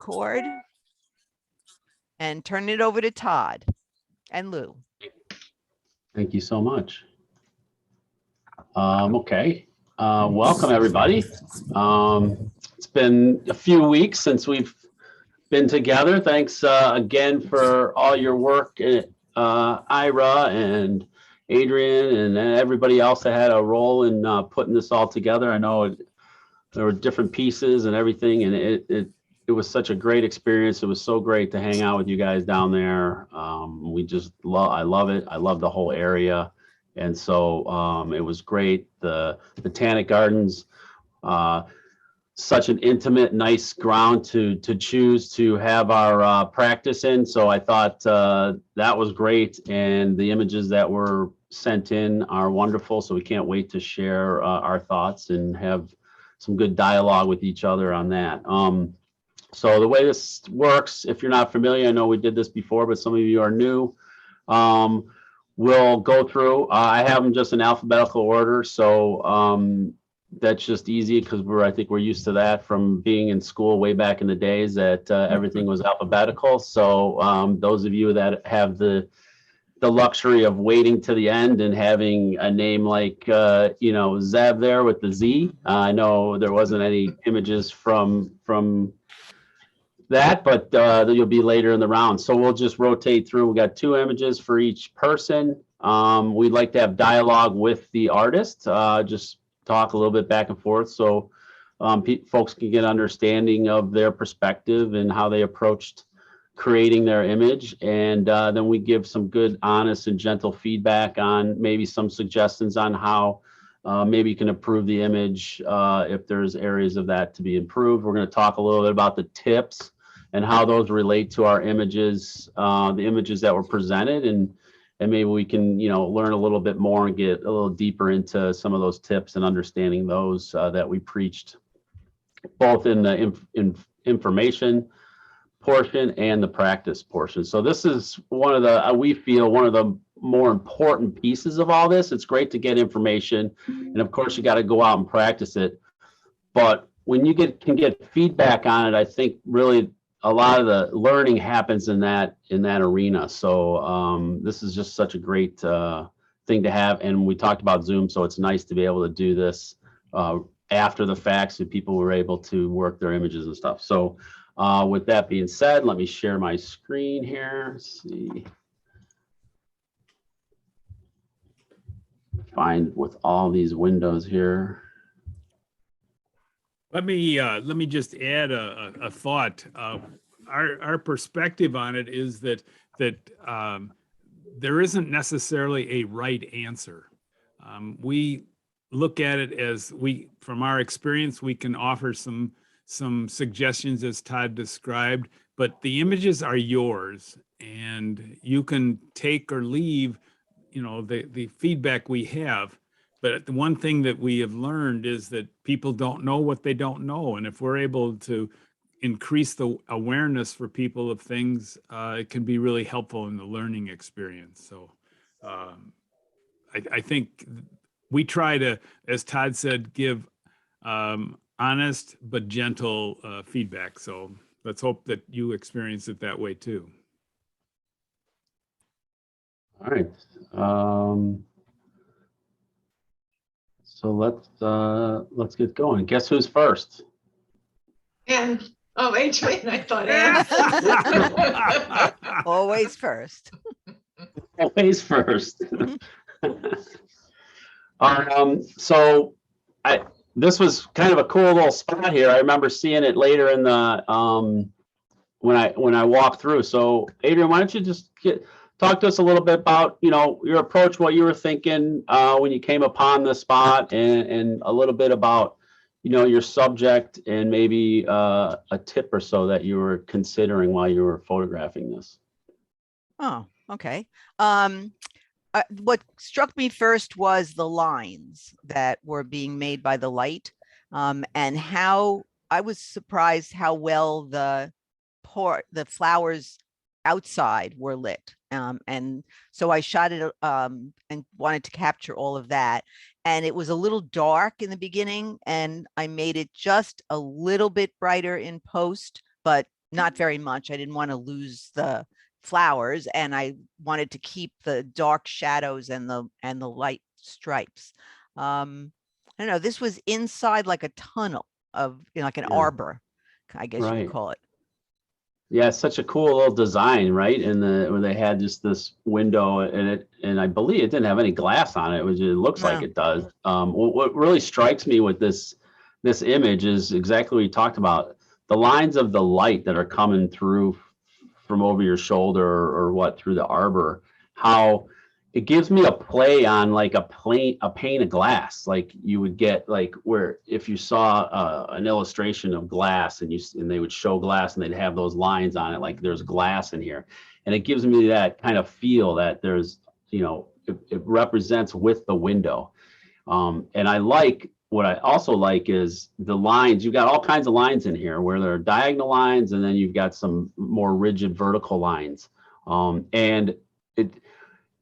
record and turn it over to Todd and Lou. Thank you so much. Okay. Welcome, everybody. It's been a few weeks since we've been together. Thanks again for all your work, Ira and Adrian and everybody else that had a role in putting this all together. I know there were different pieces and everything, and it was such a great experience. It was so great to hang out with you guys down there. I love it. I love the whole area. And so it was great. The Botanic Gardens, such an intimate, nice ground to choose to have our practice in. So I thought that was great. And the images that were sent in are wonderful. So we can't wait to share our thoughts and have some good dialogue with each other on that. So the way this works, if you're not familiar, I know we did this before, but some of you are new. We'll go through. I have them just in alphabetical order, so that's just easy because I think we're used to that from being in school way back in the days that everything was alphabetical. So those of you that have the luxury of waiting to the end and having a name like Zeb there with the Z. I know there wasn't any images from that, but you'll be later in the round. So we'll just rotate through. We got 2 images for each person. We'd like to have dialogue with the artist, just talk a little bit back and forth so folks can get understanding of their perspective and how they approached creating their image. And then we give some good, honest and gentle feedback on maybe some suggestions on how maybe you can improve the image if there's areas of that to be improved. We're going to talk a little bit about the tips and how those relate to our images, the images that were presented, and maybe we can, learn a little bit more and get a little deeper into some of those tips and understanding those that we preached, both in the information portion and the practice portion. So this is we feel one of the more important pieces of all this. It's great to get information, and of course you got to go out and practice it. But when you can get feedback on it, I think really a lot of the learning happens in that arena. So this is just such a great thing to have. And we talked about Zoom, so it's nice to be able to do this after the fact, so people were able to work their images and stuff. So with that being said, let me share my screen here. Let's see. Find with all these windows here. Let me just add a thought. Our perspective on it is that there isn't necessarily a right answer. We look at it as from our experience, we can offer some suggestions as Todd described, but the images are yours, and you can take or leave, the feedback we have. But the one thing that we have learned is that people don't know what they don't know. And if we're able to increase the awareness for people of things, it can be really helpful in the learning experience. So I think we try to, as Todd said, give honest but gentle feedback. So let's hope that you experience it that way too. All right. So let's get going. Guess who's first? And Adrian, I thought. Always first. Always first. So this was kind of a cool little spot here. I remember seeing it later in the when I walked through. So Adrian, why don't you just talk to us a little bit about, your approach, what you were thinking when you came upon the spot, and a little bit about, your subject and maybe a tip or so that you were considering while you were photographing this. Oh, okay. What struck me first was the lines that were being made by the light, and how I was surprised how well the flowers outside were lit. And so I shot it and wanted to capture all of that. And it was a little dark in the beginning, and I made it just a little bit brighter in post, but not very much. I didn't want to lose the flowers, and I wanted to keep the dark shadows and the light stripes. I don't know, this was inside like a tunnel of, like an Yeah. arbor, I guess you Right. could call it. Yeah, it's such a cool little design, right? And where they had just this window and I believe it didn't have any glass on it, which it looks like No. it does. What really strikes me with this image is exactly what you talked about. The lines of the light that are coming through from over your shoulder or what through the arbor, how it gives me a play on like a pane of glass, like you would get like where if you saw an illustration of glass and they would show glass and they'd have those lines on it, like there's glass in here, and it gives me that kind of feel that there's, it represents with the window. And what I also like is the lines. You've got all kinds of lines in here where there are diagonal lines, and then you've got some more rigid vertical lines. And it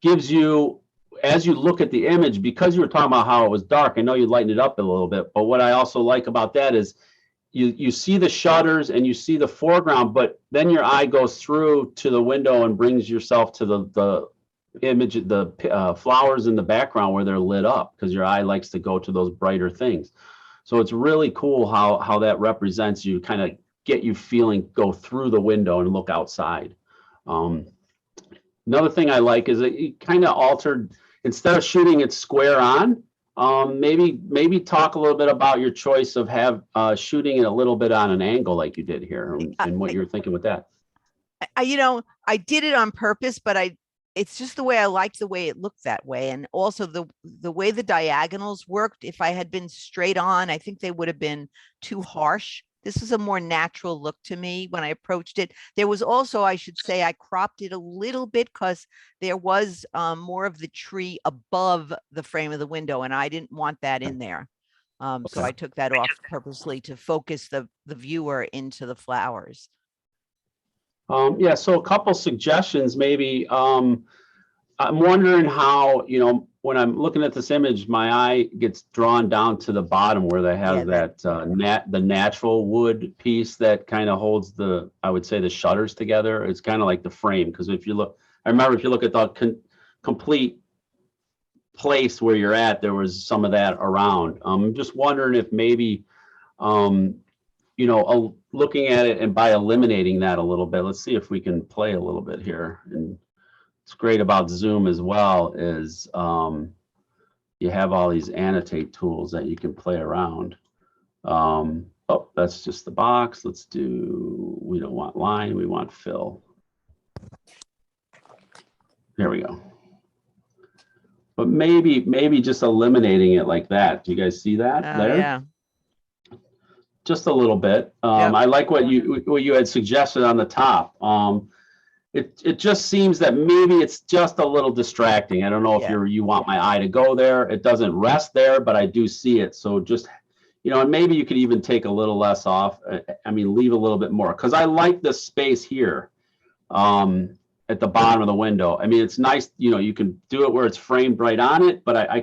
gives you, as you look at the image, because you were talking about how it was dark, I know you lightened it up a little bit, but what I also like about that is you see the shutters and you see the foreground, but then your eye goes through to the window and brings yourself to the image, the flowers in the background where they're lit up, because your eye likes to go to those brighter things. So it's really cool how that represents you, kind of get you feeling, go through the window and look outside. Another thing I like is it kind of altered, instead of shooting it square on, maybe talk a little bit about your choice of shooting it a little bit on an angle like you did here, and what you're thinking with that. I did it on purpose, but it's just the way I liked the way it looked that way. And also the way the diagonals worked. If I had been straight on, I think they would have been too harsh. This is a more natural look to me when I approached it. There was also, I should say, I cropped it a little bit because there was more of the tree above the frame of the window, and I didn't want that in there. So I took that off purposely to focus the viewer into the flowers. Yeah, so a couple suggestions maybe. I'm wondering how, when I'm looking at this image, my eye gets drawn down to the bottom where they have the natural wood piece that kind of holds I would say the shutters together. It's kind of like the frame, because if you look at the complete place where you're at, there was some of that around. I'm just wondering if maybe, looking at it and by eliminating that a little bit, let's see if we can play a little bit here. And what's great about Zoom as well is you have all these annotate tools that you can play around. Oh, that's just the box. We don't want line, we want fill. There we go. But maybe just eliminating it like that. Do you guys see that there? Yeah. Just a little bit. Yep. I like what you had suggested on the top. It just seems that maybe it's just a little distracting. I don't know if you want my eye to go there. It doesn't rest there, but I do see it. So just, and maybe you could even take a little less off. Leave a little bit more, because I like this space here at the bottom of the window. It's nice, you can do it where it's framed right on it, but I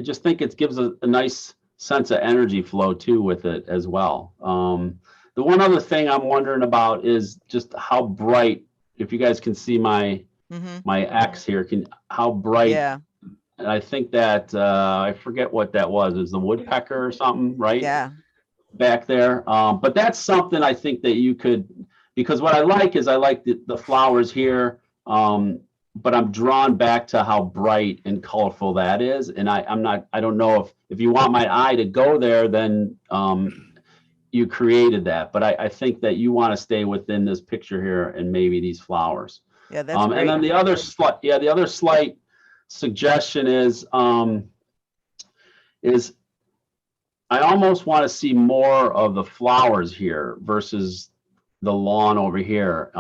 just think it gives a nice sense of energy flow too with it as well. The one other thing I'm wondering about is just how bright, if you guys can see my X here, how bright. Yeah. And I think that I forget what that was. Is the woodpecker or something, right? Yeah. Back there. But that's something I think that you could, because what I like is the flowers here. But I'm drawn back to how bright and colorful that is. And I don't know if you want my eye to go there, then you created that. But I think that you want to stay within this picture here and maybe these flowers. Yeah, that's great. And then the other slight suggestion is I almost want to see more of the flowers here versus the lawn over here.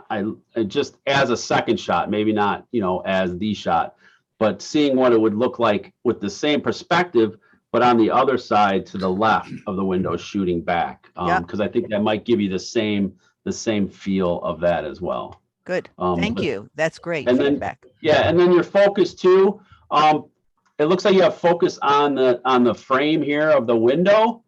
I just as a second shot, maybe not, as the shot, but seeing what it would look like with the same perspective, but on the other side to the left of the window shooting back. Because I think that might give you the same feel of that as well. Good. Thank you. That's great and feedback. And then your focus too. It looks like you have focus on the frame here of the window.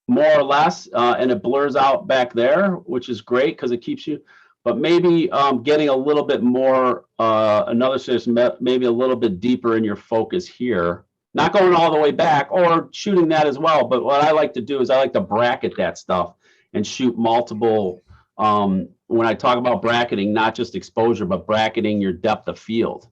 more or less, and it blurs out back there, which is great because it keeps you, but maybe getting a little bit more, another suggestion, maybe a little bit deeper in your focus here, not going all the way back or shooting that as well. But what I like to do is I like to bracket that stuff and shoot multiple. When I talk about bracketing, not just exposure, but bracketing your depth of field.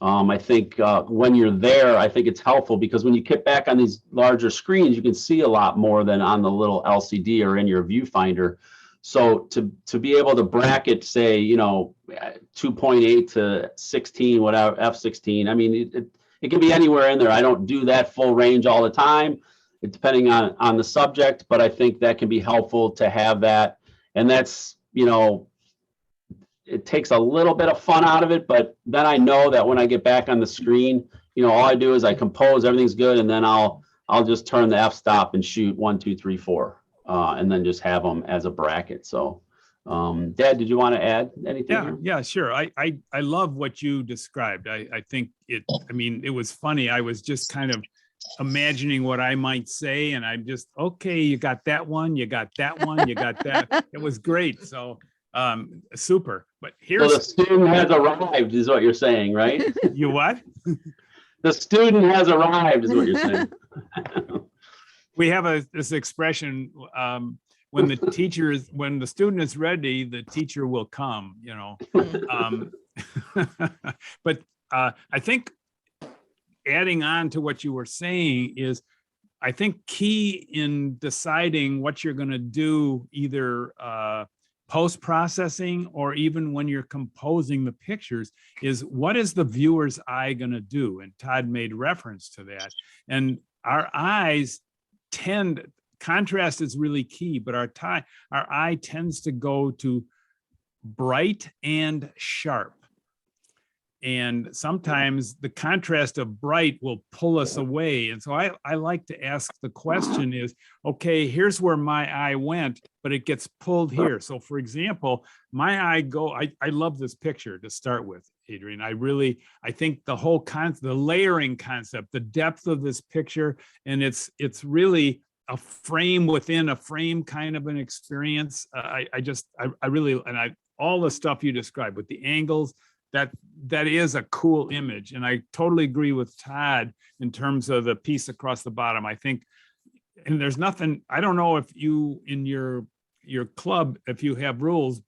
I think when you're there, I think it's helpful because when you get back on these larger screens, you can see a lot more than on the little LCD or in your viewfinder. So to be able to bracket, say, 2.8 to 16, whatever, f16, I mean, it can be anywhere in there. I don't do that full range all the time, depending on the subject, but I think that can be helpful to have that. And that's, it takes a little bit of fun out of it, but then I know that when I get back on the screen, all I do is I compose, everything's good, and then I'll just turn the f-stop and shoot 1, 2, 3, 4, and then just have them as a bracket. So, Dad, did you want to add anything? Yeah, sure. I love what you described. I think it was funny. I was just kind of imagining what I might say, and I'm just, okay, you got that one, you got that one, you got that. It was great. So super. But here's, so the student has arrived is what you're saying, right? You what? The student has arrived is what you're saying. We have this expression, when the student is ready, the teacher will come, but I think adding on to what you were saying is, I think key in deciding what you're going to do, either post-processing or even when you're composing the pictures, is what is the viewer's eye going to do? And Todd made reference to that. And our eyes contrast is really key, but our eye tends to go to bright and sharp. And sometimes the contrast of bright will pull us away. And so I like to ask the question is, okay, here's where my eye went, but it gets pulled here. So for example, my eye I love this picture to start with, Adrian. I think the whole the layering concept, the depth of this picture, and it's really a frame within a frame kind of an experience. All the stuff you described with the angles, that is a cool image. And I totally agree with Todd in terms of the piece across the bottom. I think, and there's nothing, I don't know if you in your club, if you have rules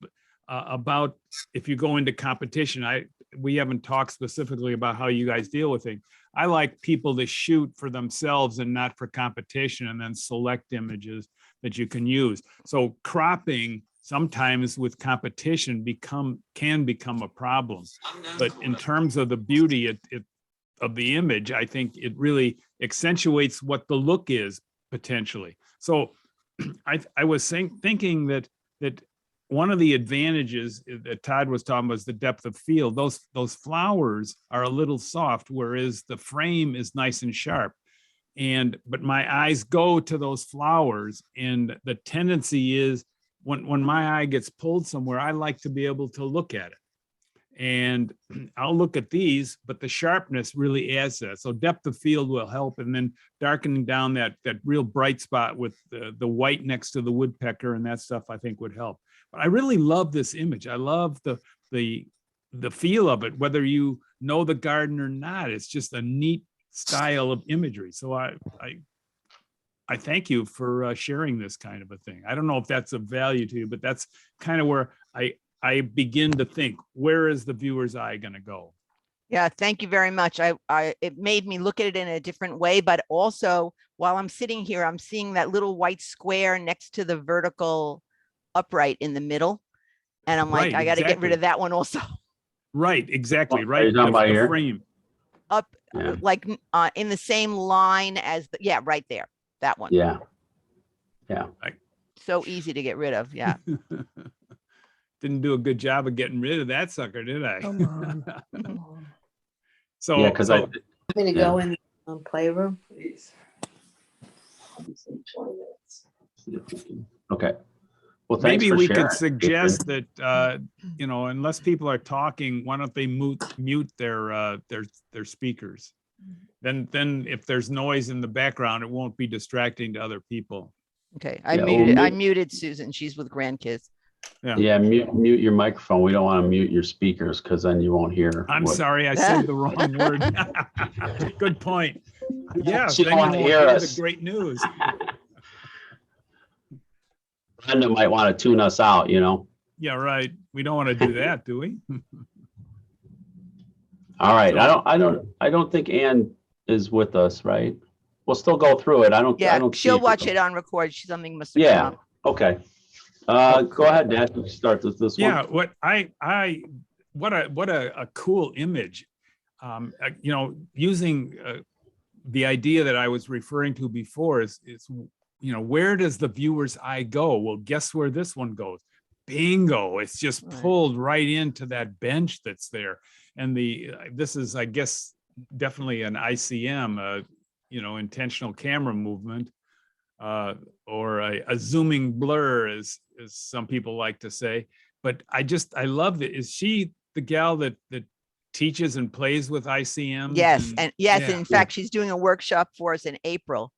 about if you go into competition. We haven't talked specifically about how you guys deal with it. I like people to shoot for themselves and not for competition, and then select images that you can use. So cropping sometimes with competition can become a problem. But in terms of the beauty of the image, I think it really accentuates what the look is potentially. So I was thinking that one of the advantages that Todd was talking about was the depth of field. Those flowers are a little soft, whereas the frame is nice and sharp. But my eyes go to those flowers, and the tendency is when my eye gets pulled somewhere, I like to be able to look at it. And I'll look at these, but the sharpness really adds that. So depth of field will help, and then darkening down that real bright spot with the white next to the woodpecker and that stuff, I think would help. But I really love this image. I love the feel of it, whether you know the garden or not. It's just a neat style of imagery. So I thank you for sharing this kind of a thing. I don't know if that's of value to you, but that's kind of where I begin to think, where is the viewer's eye going to go? Yeah, thank you very much. It made me look at it in a different way, but also while I'm sitting here, I'm seeing that little white square next to the vertical upright in the middle. And I'm like, I got to get rid of that one also. Right, exactly. Right. The frame. Up, like in the same line as, right there, that one. Yeah. So easy to get rid of. Yeah. Didn't do a good job of getting rid of that sucker, did I? Come on. Come on. So yeah, because I'm going to go in the playroom, please. 20 minutes. Okay. Well, thanks maybe for we sharing. could suggest that unless people are talking, why don't they mute their speakers? Then if there's noise in the background, it won't be distracting to other people. Okay, Yeah, well, I muted Susan. She's with grandkids. Yeah, mute your microphone. We don't want to mute your speakers because then you won't hear. I'm what- sorry, I said the wrong word. Good point. Yes, She then don't you wanna won't hear hear the us. great news. Brenda might want to tune us out, you know? Yeah, right. We don't want to do that, do we? All right. So- I don't think Ann is with us, right? We'll still go through it. I Yeah, don't see she'll watch though. it on record. Something must have come Yeah, up. okay. Oh, Go ahead, Dad. We can start with this one. Yeah, what a cool image. You know, using the idea that I was referring to before is, you know, where does the viewer's eye go? Well, guess where this one goes? Bingo. It's just Right. pulled right into that bench that's there. And this is, I guess, definitely an ICM, you know, intentional camera movement, or a zooming blur, as some people like to say. But I love it. Is she the gal that teaches and plays with ICM? Yes, and yes, yeah. in fact, she's doing a workshop for us in April.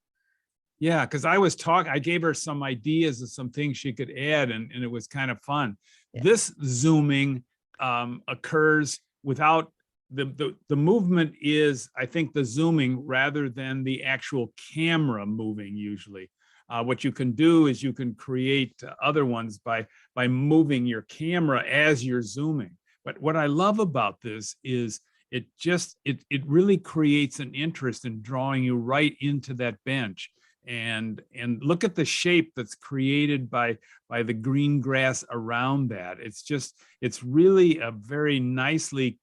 Yeah, because I gave her some ideas of some things she could add, and it was kind of fun. Yeah. This zooming occurs without the movement is, I think, the zooming rather than the actual camera moving usually. What you can do is you can create other ones by moving your camera as you're zooming. But what I love about this is it really creates an interest in drawing you right into that bench. And look at the shape that's created by the green grass around that. It's really a very nicely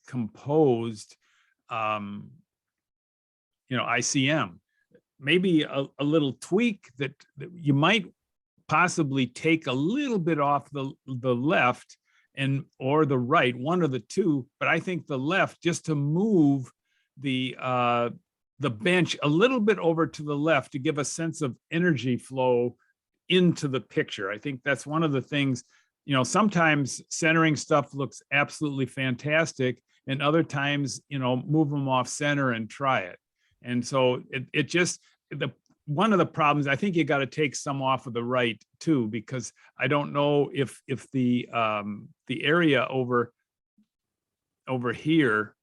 composed, you know, ICM. Maybe a little tweak that you might possibly take a little bit off the left or the right, one of the two, but I think the left, just to move the bench a little bit over to the left to give a sense of energy flow into the picture. I think that's one of the things, you know, sometimes centering stuff looks absolutely fantastic, and other times, you know, move them off center and try it. And so one of the problems, I think you got to take some off of the right too, because I don't know if the area over here,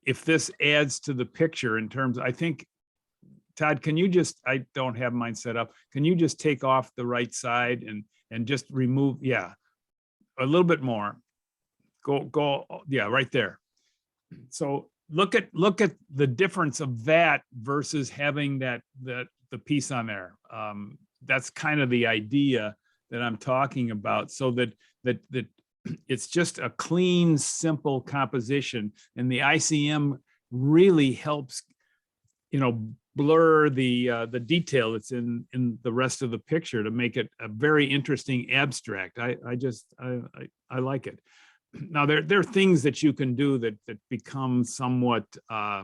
if this adds to the picture in terms, I think, Todd, can you just, I don't have mine set up. Can you just take off the right side and just remove, yeah, a little bit more. Go, yeah, right there. So look at the difference of that versus having the piece on there. That's kind of the idea that I'm talking about, so that it's just a clean, simple composition, and the ICM really helps, you know, blur the detail that's in the rest of the picture to make it a very interesting abstract. I like it. Now there are things that you can do that become somewhat I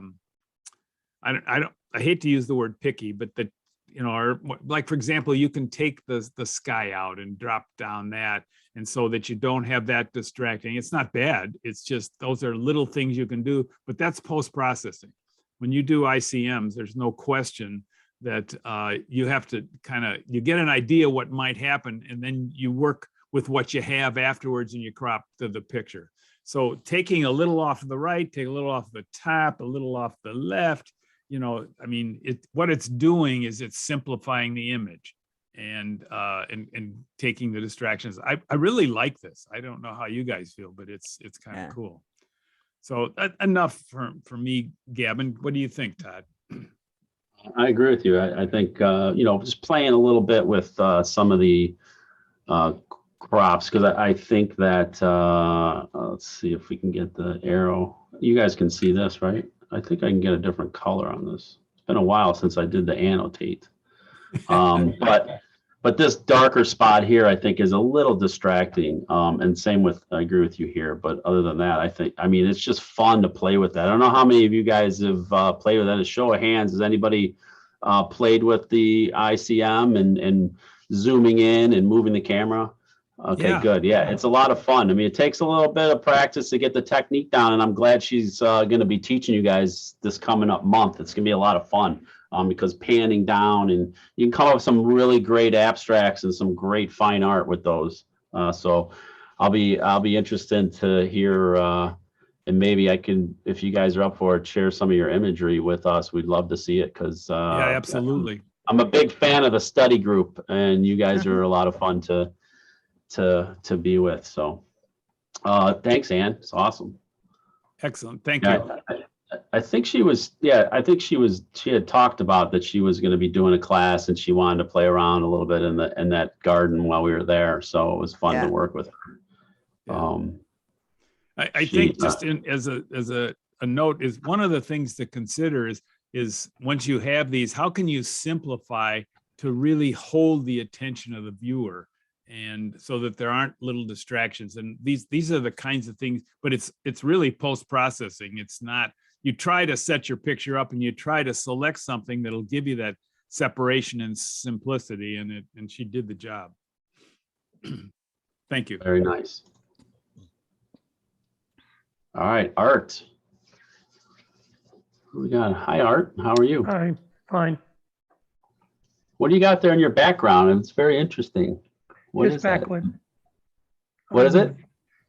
hate to use the word picky, but that, you know, are like, for example, you can take the sky out and drop down that, and so that you don't have that distracting. It's not bad. It's just, those are little things you can do, but that's post-processing. When you do ICMs, there's no question that you have to you get an idea what might happen, and then you work with what you have afterwards and you crop to the picture. So taking a little off of the right, take a little off the top, a little off the left, you know, I mean, what it's doing is it's simplifying the image and taking the distractions. I really like this. I don't know how you guys feel, but it's kind of cool. So enough for me, Gavin. What do you think, Todd? I agree with you. I think, you know, just playing a little bit with some of the crops, because I think that, let's see if we can get the arrow. You guys can see this, right? I think I can get a different color on this. It's been a while since I did the annotate. But this darker spot here, I think, is a little distracting. And same with, I agree with you here. But other than that, I mean, it's just fun to play with that. I don't know how many of you guys have played with that. A show of hands, has anybody played with the ICM and zooming in and moving the camera? Okay, Yeah. good. Yeah, it's a lot of fun. I mean, it takes a little bit of practice to get the technique down, and I'm glad she's going to be teaching you guys this coming up month. It's going to be a lot of fun because panning down, and you can come up with some really great abstracts and some great fine art with those. So I'll be interested to hear, and maybe I can, if you guys are up for it, share some of your imagery with us. We'd love to see it because Yeah, absolutely. I'm a big fan of the study group, and you guys are a lot of fun to be with. So thanks, Ann. It's awesome. Excellent. Thank you. I think she was, she had talked about that she was going to be doing a class and she wanted to play around a little bit in that garden while we were there. So it was fun Yeah. to work with her. Yeah. I She, think just as a note is one of the things to consider is once you have these, how can you simplify to really hold the attention of the viewer, and so that there aren't little distractions. And these are the kinds of things, but it's really post-processing. It's not, you try to set your picture up and you try to select something that'll give you that separation and simplicity, and she did the job. Thank you. very nice. All right, Art. Who we got? Hi, Art. How are you? Hi, fine. What do you got there in your background? It's very interesting. What Just is that? backwood. What is it?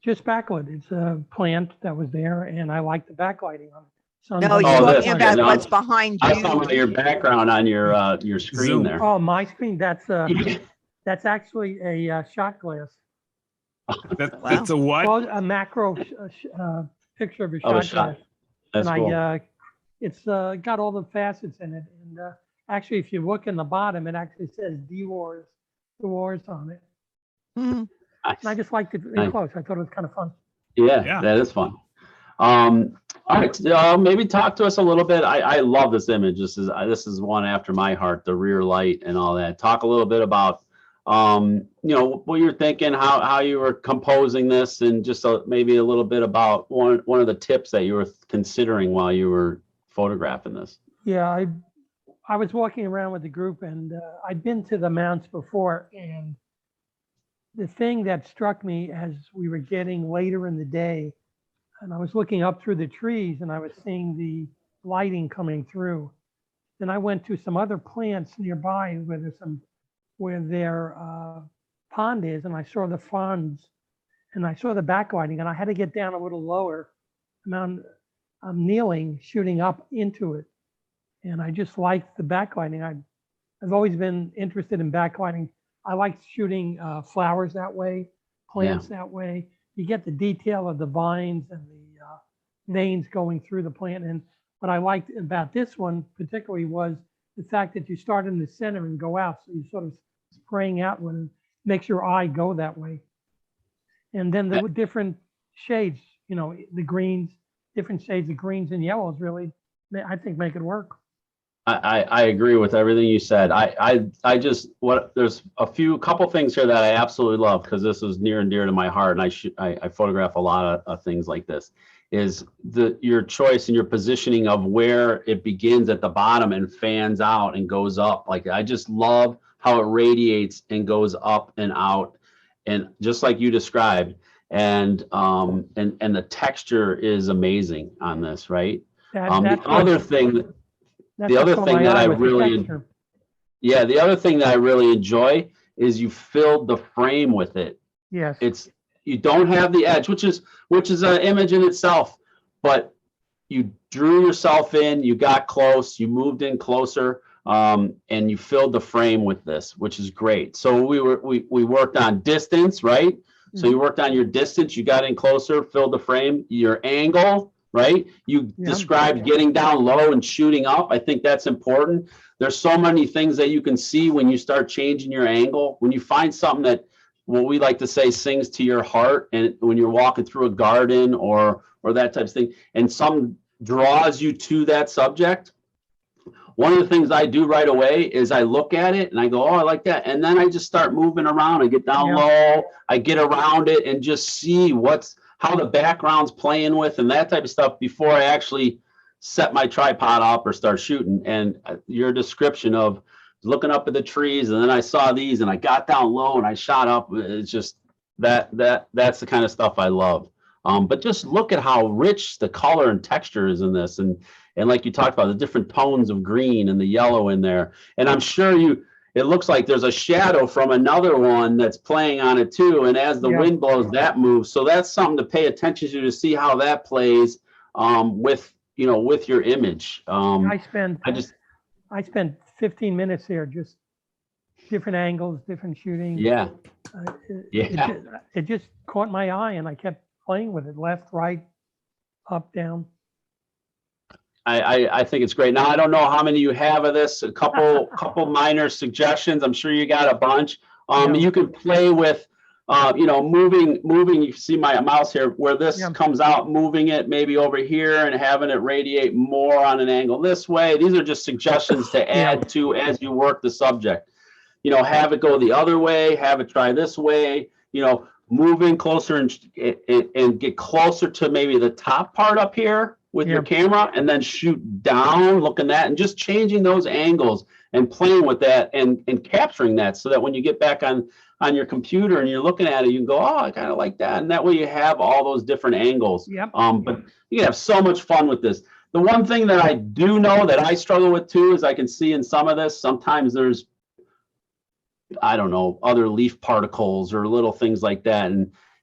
Just backwood. It's a plant that was there, and I like the backlighting on it. No, Sunlight- you're Oh, this. talking about No, what's behind I saw you. your background on your screen Zoom. there. Oh, my screen. That's actually a shot glass. That's a what? Well, a macro picture of a Of a shot shot. glass. That's And cool. it's got all the facets in it. And actually, if you look in the bottom, it actually says DeWars on it. Mhm. And I just liked it Nice. in close. I thought it was kind of fun. Yeah, Yeah. that is fun. All right, maybe talk to us a little bit. I love this image. This is one after my heart, the rear light and all that. Talk a little bit about, what you're thinking, how you were composing this, and just maybe a little bit about one of the tips that you were considering while you were photographing this. Yeah, I was walking around with the group, and I'd been to the mounts before, and the thing that struck me as we were getting later in the day, and I was looking up through the trees and I was seeing the lighting coming through. Then I went to some other plants nearby where their pond is, and I saw the fronds and I saw the backlighting, and I had to get down a little lower. I'm kneeling, shooting up into it. And I just liked the backlighting. I've always been interested in backlighting. I like shooting flowers that way, plants that way. You get the detail of the vines and the veins going through the plant. And what I liked about this one particularly was the fact that you start in the center and go out. So you sort of spraying out when it makes your eye go that way. And then the different shades, the greens, different shades of greens and yellows really, I think, make it work. I agree with everything you said. There's a couple things here that I absolutely love, because this is near and dear to my heart, and I photograph a lot of things like this, is your choice and your positioning of where it begins at the bottom and fans out and goes up. Like, I just love how it radiates and goes up and out, and just like you described, and the texture is amazing on this, right? The other thing that I really, the other thing that I really enjoy is you filled the frame with it. Yes. You don't have the edge, which is an image in itself, but you drew yourself in, you got close, you moved in closer, and you filled the frame with this, which is great. So we worked on distance, right? So you worked on your distance, you got in closer, filled the frame, your angle, right? You described getting down low and shooting up. I think that's important. There's so many things that you can see when you start changing your angle. When you find something that, what we like to say, sings to your heart, and when you're walking through a garden or that type of thing, and some draws you to that subject, one of the things I do right away is I look at it and I go, oh, I like that. And then I just start moving around. I get down low, I get around it and just see how the background's playing with and that type of stuff before I actually set my tripod up or start shooting. And your description of looking up at the trees, and then I saw these and I got down low and I shot up, it's just that's the kind of stuff I love. But just look at how rich the color and texture is in this, and like you talked about, the different tones of green and the yellow in there. And I'm sure it looks like there's a shadow from another one that's playing on it too. And as the Yeah. wind blows, that moves. So that's something to pay attention to see how that plays with your image. I spent I just 15 minutes there, just different angles, different shooting. yeah. It it just caught my eye, and I kept playing with it, left, right, up, down. I think it's great. Now I don't know how many you have of this. A couple minor suggestions. I'm sure you got a bunch. Yeah. You can play with, moving. You see my mouse here, where this Yeah. comes out, moving it maybe over here and having it radiate more on an angle this way. These are just suggestions to add to as you work the subject. Have it go the other way. Have it try this way. Moving closer and get closer to maybe the top part up here with your camera, and then shoot down, looking at, and just changing those angles and playing with that and capturing that, so that when you get back on your computer and you're looking at it, you can go, oh, I kind of like that. And that way you have all those different angles. Yep. But you can have so much fun with this. The one thing that I do know that I struggle with too is I can see in some of this, sometimes there's, I don't know, other leaf particles or little things like that.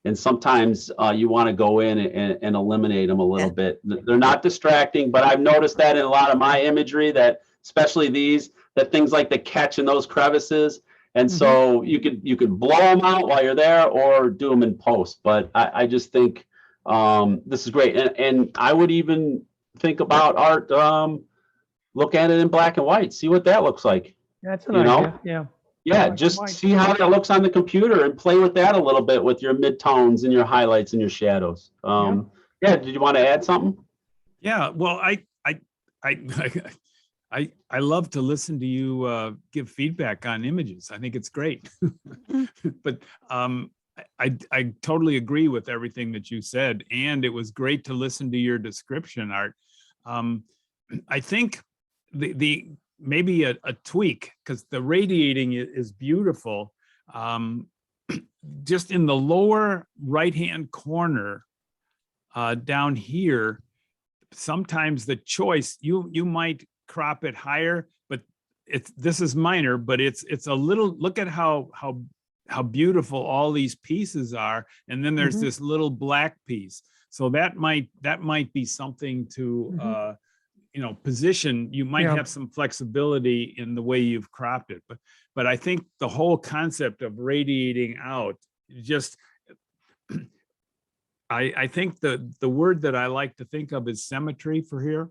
And sometimes you want to go in and eliminate them a little bit. They're not distracting, but I've noticed that in a lot of my imagery, that especially that things like the catch in those crevices. And so you could blow them out while you're there or do them in post. But I just think this is great. And I would even think about Art, look at it in black and white, see what that looks like. That's an idea. Yeah. Yeah, Black just and white. see how that looks on the computer and play with that a little bit with your midtones and your highlights and your shadows. Yeah, did you want to add something? Yeah, well, I love to listen to you give feedback on images. I think it's great. But I totally agree with everything that you said, and it was great to listen to your description, Art. I think the maybe a tweak, because the radiating is beautiful. Just in the lower right-hand corner down here, sometimes the choice, you might crop it higher, but this is minor, but it's a little, look at how beautiful all these pieces are. And then there's this little black piece. So that might be something to position. You might have some flexibility in the way you've cropped it, but I think the whole concept of radiating out, just I think the word that I like to think of is symmetry for here.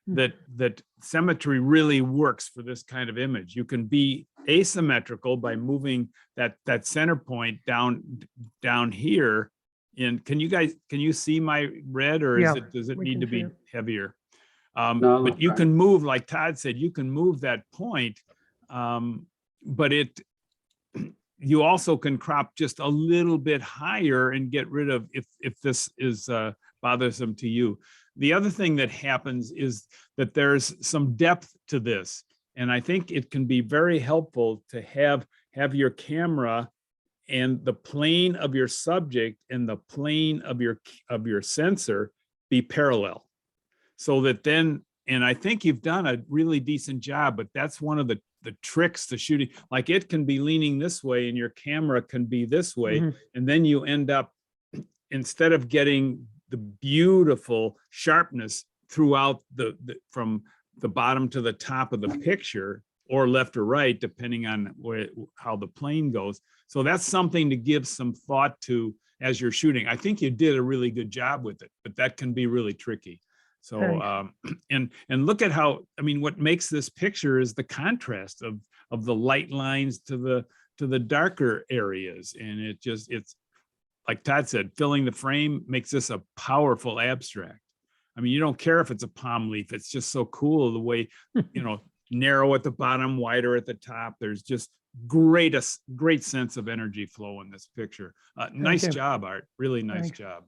That symmetry really works for this kind of image. You can be asymmetrical by moving that center point down here. And can you see my red, or does it need to be heavier? No, but you can move, like Todd said, you can move that point, but you also can crop just a little bit higher and get rid of if this is bothersome to you. The other thing that happens is that there's some depth to this, and I think it can be very helpful to have your camera and the plane of your subject and the plane of your sensor be parallel. So that then, and I think you've done a really decent job, but that's one of the tricks to shooting. Like, it can be leaning this way and your camera can be this way. And then you end up, instead of getting the beautiful sharpness throughout from the bottom to the top of the picture, or left or right, depending on how the plane goes. So that's something to give some thought to as you're shooting. I think you did a really good job with it, but that can be really tricky. So, and look at how, I mean, what makes this picture is the contrast of the light lines to the darker areas. And it's like Todd said, filling the frame makes this a powerful abstract. I mean, you don't care if it's a palm leaf. It's just so cool the way, narrow at the bottom, wider at the top. There's just great sense of energy flow in this picture. Nice job, Art. Really nice job.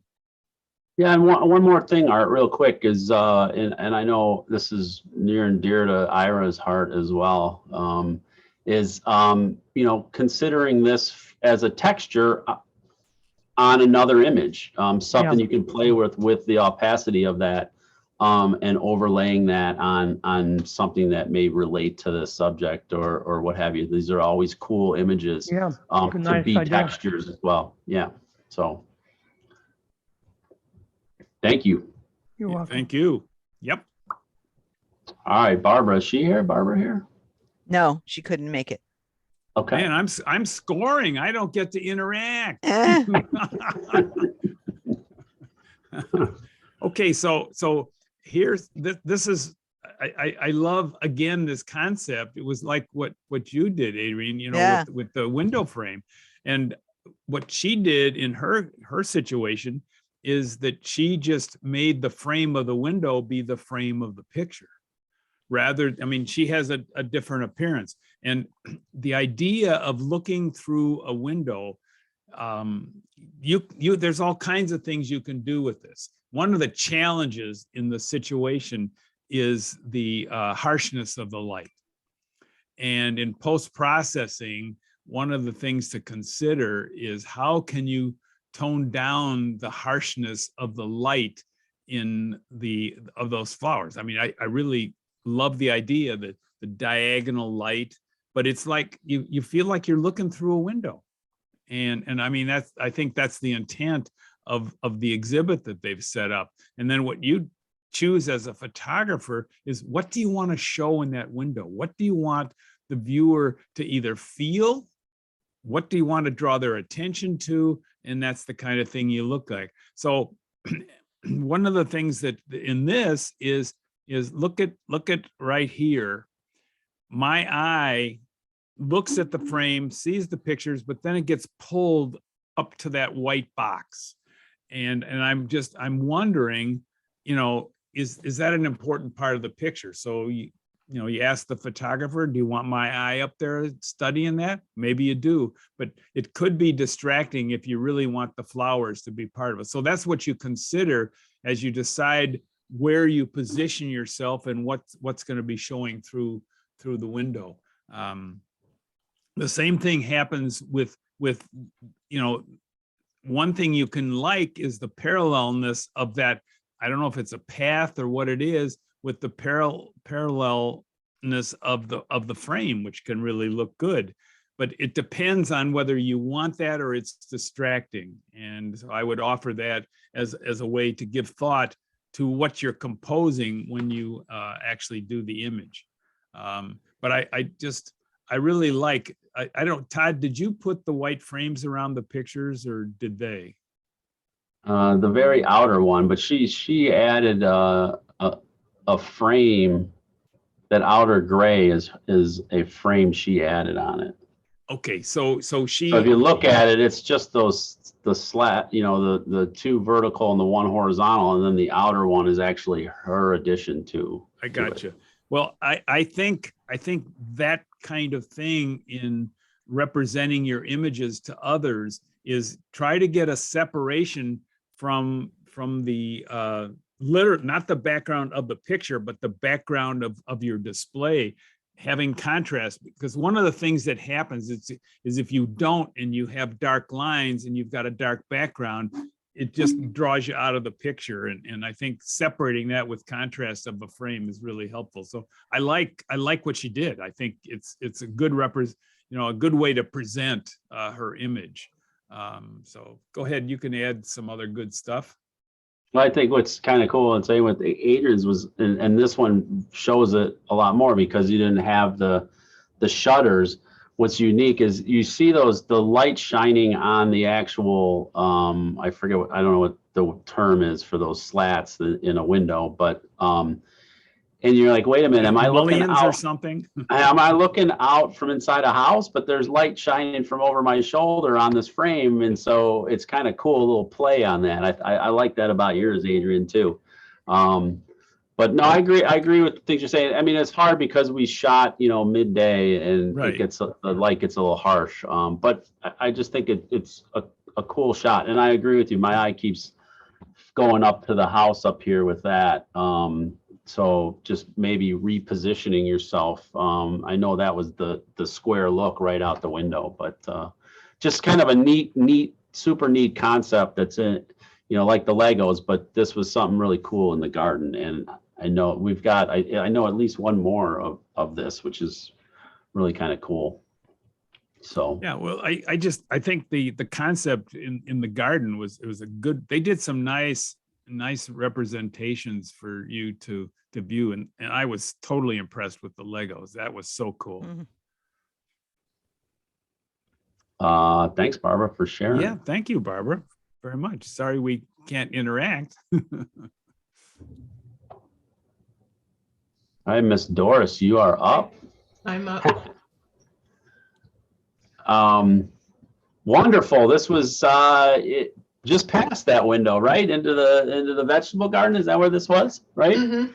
Yeah, and one more thing, Art, real quick, is and I know this is near and dear to Ira's heart as well, is considering this as a texture. on another image, something Yeah. you can play with the opacity of that, and overlaying that on something that may relate to the subject or what have you. These are always cool images, Yeah, to nice be idea. textures as well. Yeah. So thank you. You're welcome. Thank you. Yep. All right, Barbara, is she here? Barbara here? No, she couldn't make it. Okay. Man, I'm scoring. I don't get to interact. Eh, Okay, so here's this is I love again this concept. It was like what you did, Adrienne, Yeah. with the window frame. And what she did in her situation is that she just made the frame of the window be the frame of the picture. Rather, I mean, she has a different appearance. And the idea of looking through a window, there's all kinds of things you can do with this. One of the challenges in the situation is the harshness of the light. And in post-processing, one of the things to consider is how can you tone down the harshness of the light of those flowers. I mean, I really love the idea that the diagonal light, but it's like you feel like you're looking through a window. And I mean, I think that's the intent of the exhibit that they've set up. And then what you choose as a photographer is, what do you want to show in that window? What do you want the viewer to either feel? What do you want to draw their attention to? And that's the kind of thing you look like. So one of the things that in this is look at right here. My eye looks at the frame, sees the pictures, but then it gets pulled up to that white box. And I'm wondering, is that an important part of the picture? So you ask the photographer, do you want my eye up there studying that? Maybe you do, but it could be distracting if you really want the flowers to be part of it. So that's what you consider as you decide where you position yourself and what's going to be showing through the window. The same thing happens with one thing you can like is the parallelness of that. I don't know if it's a path or what it is, with the parallelness of the frame, which can really look good. But it depends on whether you want that or it's distracting. And so I would offer that as a way to give thought to what you're composing when you actually do the image. But I really like, I don't, Todd, did you put the white frames around the pictures or did they? The very outer one, but she added a frame. That outer gray is a frame she added on it. Okay, so she. So if you look at it, it's just the slat, the two vertical and the one horizontal, and then the outer one is actually her addition to. I got you. Well, I think that kind of thing in representing your images to others is try to get a separation from the not the background of the picture, but the background of your display, having contrast. Because one of the things that happens is if you don't and you have dark lines and you've got a dark background, it just draws you out of the picture. And I think separating that with contrast of the frame is really helpful. So I like what she did. I think it's a good a good way to present her image. So go ahead, you can add some other good stuff. Well, I think what's kind of cool and saying with Adrian's was, and this one shows it a lot more because you didn't have the shutters. What's unique is you see the light shining on the actual, I don't know what the term is for those slats in a window, but and you're like, wait a minute, am I looking out or something? Am I looking out from inside a house? But there's light shining from over my shoulder on this frame, and so it's kind of cool, a little play on that. I like that about yours, Adrian, too. But no, I agree with the things you're saying. I mean, it's hard because we shot, midday, and Right. the light gets a little harsh. But I just think it's a cool shot, and I agree with you. My eye keeps going up to the house up here with that. So just maybe repositioning yourself. I know that was the square look right out the window, but just kind of a neat super neat concept that's in, like the Legos, but this was something really cool in the garden. And I know we've got, I know at least one more of this, which is really kind of cool. So Yeah, well, I think the concept in the garden was, it was a good, they did some nice representations for you to view, and I was totally impressed with the Legos. That was so cool. thanks, Barbara, for sharing. Yeah, thank you, Barbara, very much. Sorry we can't interact. Hi, Miss Doris, you are up. I'm up. Wonderful. This was just past that window, right? Into the vegetable garden. Is that where this was? Right? Mhm.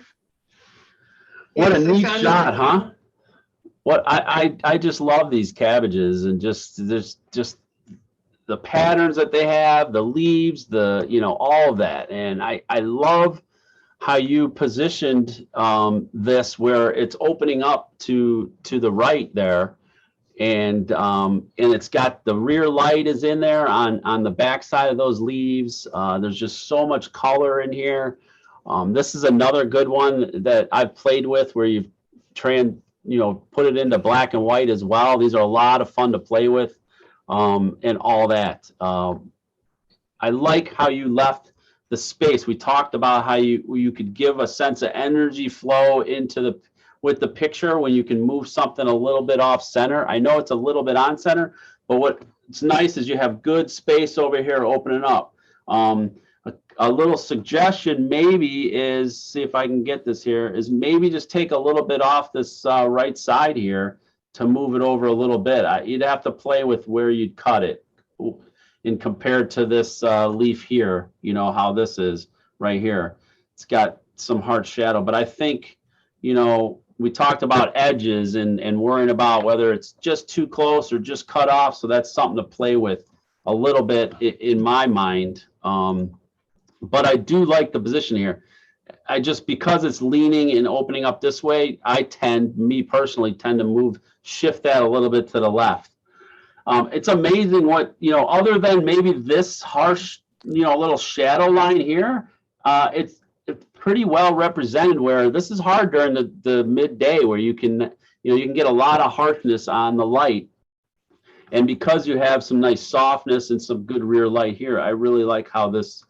What Yes, a I neat found shot, it. huh? What I just love these cabbages, and there's just the patterns that they have, the leaves, all of that. And I love how you positioned this where it's opening up to the right there. And it's got the rear light is in there on the back side of those leaves. There's just so much color in here. This is another good one that I've played with where you've put it into black and white as well. These are a lot of fun to play with, and all that. I like how you left the space. We talked about how you could give a sense of energy flow with the picture when you can move something a little bit off center. I know it's a little bit on center, but what's nice is you have good space over here opening up. A little suggestion maybe is, see if I can get this here, is maybe just take a little bit off this right side here to move it over a little bit. You'd have to play with where you'd cut it in compared to this leaf here, how this is right here. It's got some hard shadow, but I think, we talked about edges and worrying about whether it's just too close or just cut off. So that's something to play with a little bit in my mind. But I do like the position here. Because it's leaning and opening up this way, me personally tend to shift that a little bit to the left. It's amazing what, other than maybe this harsh, little shadow line here, it's pretty well represented, where this is hard during the midday where you can get a lot of harshness on the light. And because you have some nice softness and some good rear light here, I really like how this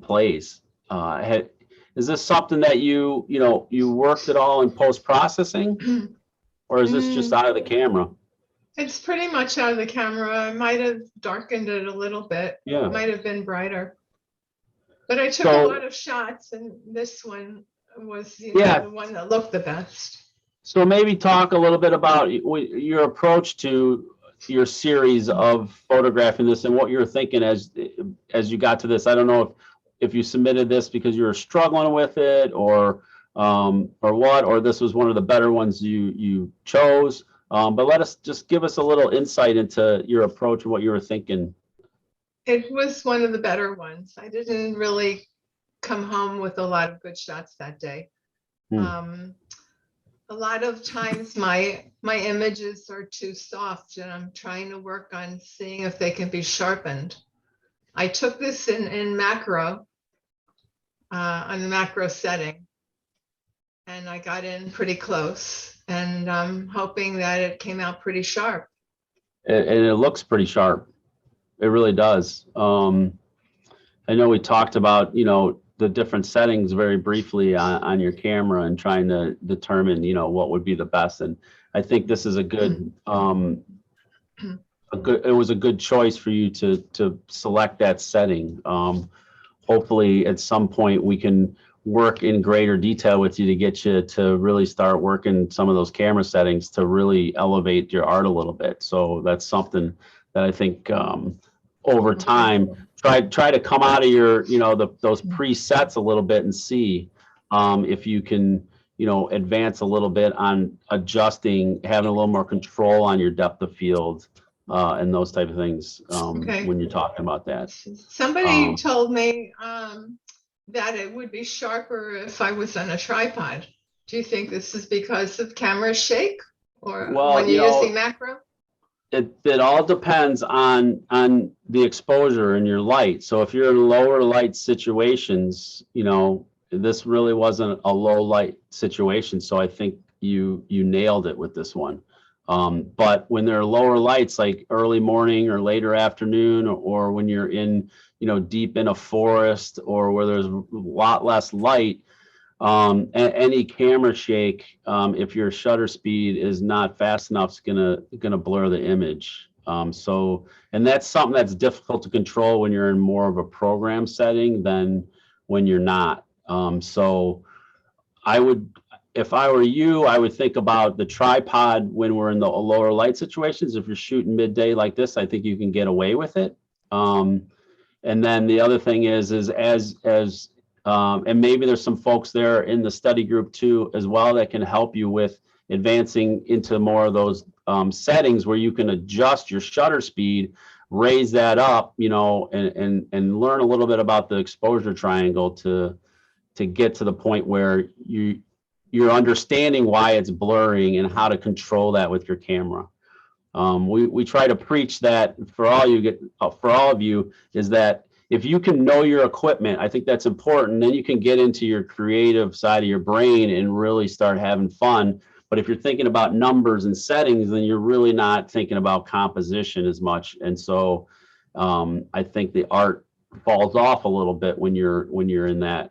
plays. Is this something that you worked at all in post-processing, or is this just out of the camera? It's pretty much out of the camera. I might have darkened it a little bit. Yeah. It might have been brighter. But I took a lot of shots, and this one was the one that looked the best. So maybe talk a little bit about your approach to your series of photographing this and what you're thinking as you got to this. I don't know if you submitted this because you were struggling with it or what, or this was one of the better ones you chose. But give us a little insight into your approach and what you were thinking. It was one of the better ones. I didn't really come home with a lot of good shots that day. A lot of times my images are too soft, and I'm trying to work on seeing if they can be sharpened. I took this in macro, on the macro setting, and I got in pretty close, and I'm hoping that it came out pretty sharp. And it looks pretty sharp. It really does. I know we talked about, the different settings very briefly on your camera and trying to determine, what would be the best. And I think this is it was a good choice for you to select that setting. Hopefully at some point we can work in greater detail with you to get you to really start working some of those camera settings to really elevate your art a little bit. So that's something that I think over time, try to come out of your, those presets a little bit and see if you can, advance a little bit on adjusting, having a little more control on your depth of field and those type of things when you're talking about that. Somebody told me that it would be sharper if I was on a tripod. Do you think this is because of camera shake or when you're using macro? it all depends on the exposure and your light. So if you're in lower light situations, you know, this really wasn't a low light situation. So I think you nailed it with this one. But when there are lower lights, like early morning or later afternoon, or when you're in, you know, deep in a forest or where there's a lot less light, any camera shake, if your shutter speed is not fast enough, it's gonna blur the image. So, and that's something that's difficult to control when you're in more of a program setting than when you're not. So I would, if I were you, I would think about the tripod when we're in the lower light situations. If you're shooting midday like this, I think you can get away with it. And then the other thing is and maybe there's some folks there in the study group too, as well, that can help you with advancing into more of those settings where you can adjust your shutter speed, raise that up, you know, and learn a little bit about the exposure triangle to get to the point where you're understanding why it's blurring and how to control that with your camera. We try to preach that for all of you, is that if you can know your equipment, I think that's important. Then you can get into your creative side of your brain and really start having fun. But if you're thinking about numbers and settings, then you're really not thinking about composition as much. And so I think the art falls off a little bit when you're in that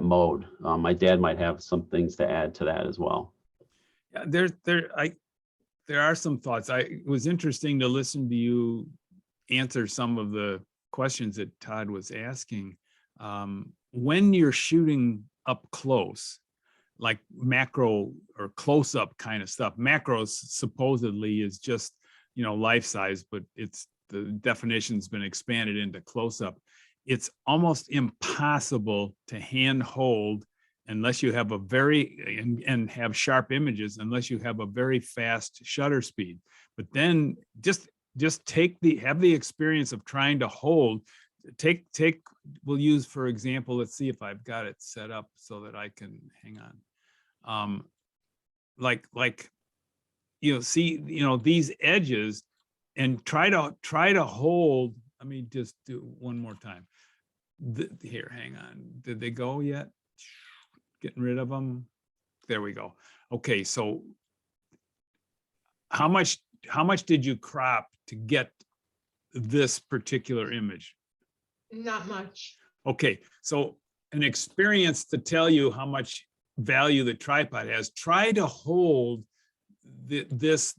mode. My dad might have some things to add to that as well. Yeah, there are some thoughts. It was interesting to listen to you answer some of the questions that Todd was asking. When you're shooting up close, like macro or close-up kind of stuff, macros supposedly is just, you know, life size, but the definition's been expanded into close-up. It's almost impossible to hand hold unless you have and have sharp images, unless you have a very fast shutter speed. But then just have the experience of trying to hold. We'll use, for example, let's see if I've got it set up so that I can hang on. Like, you know, see, you know, these edges, and try to hold. Let me just do one more time. Here, hang on. Did they go yet? Getting rid of them. There we go. Okay, so how much did you crop to get this particular image? Not much. Okay, so an experience to tell you how much value the tripod has. Try to hold this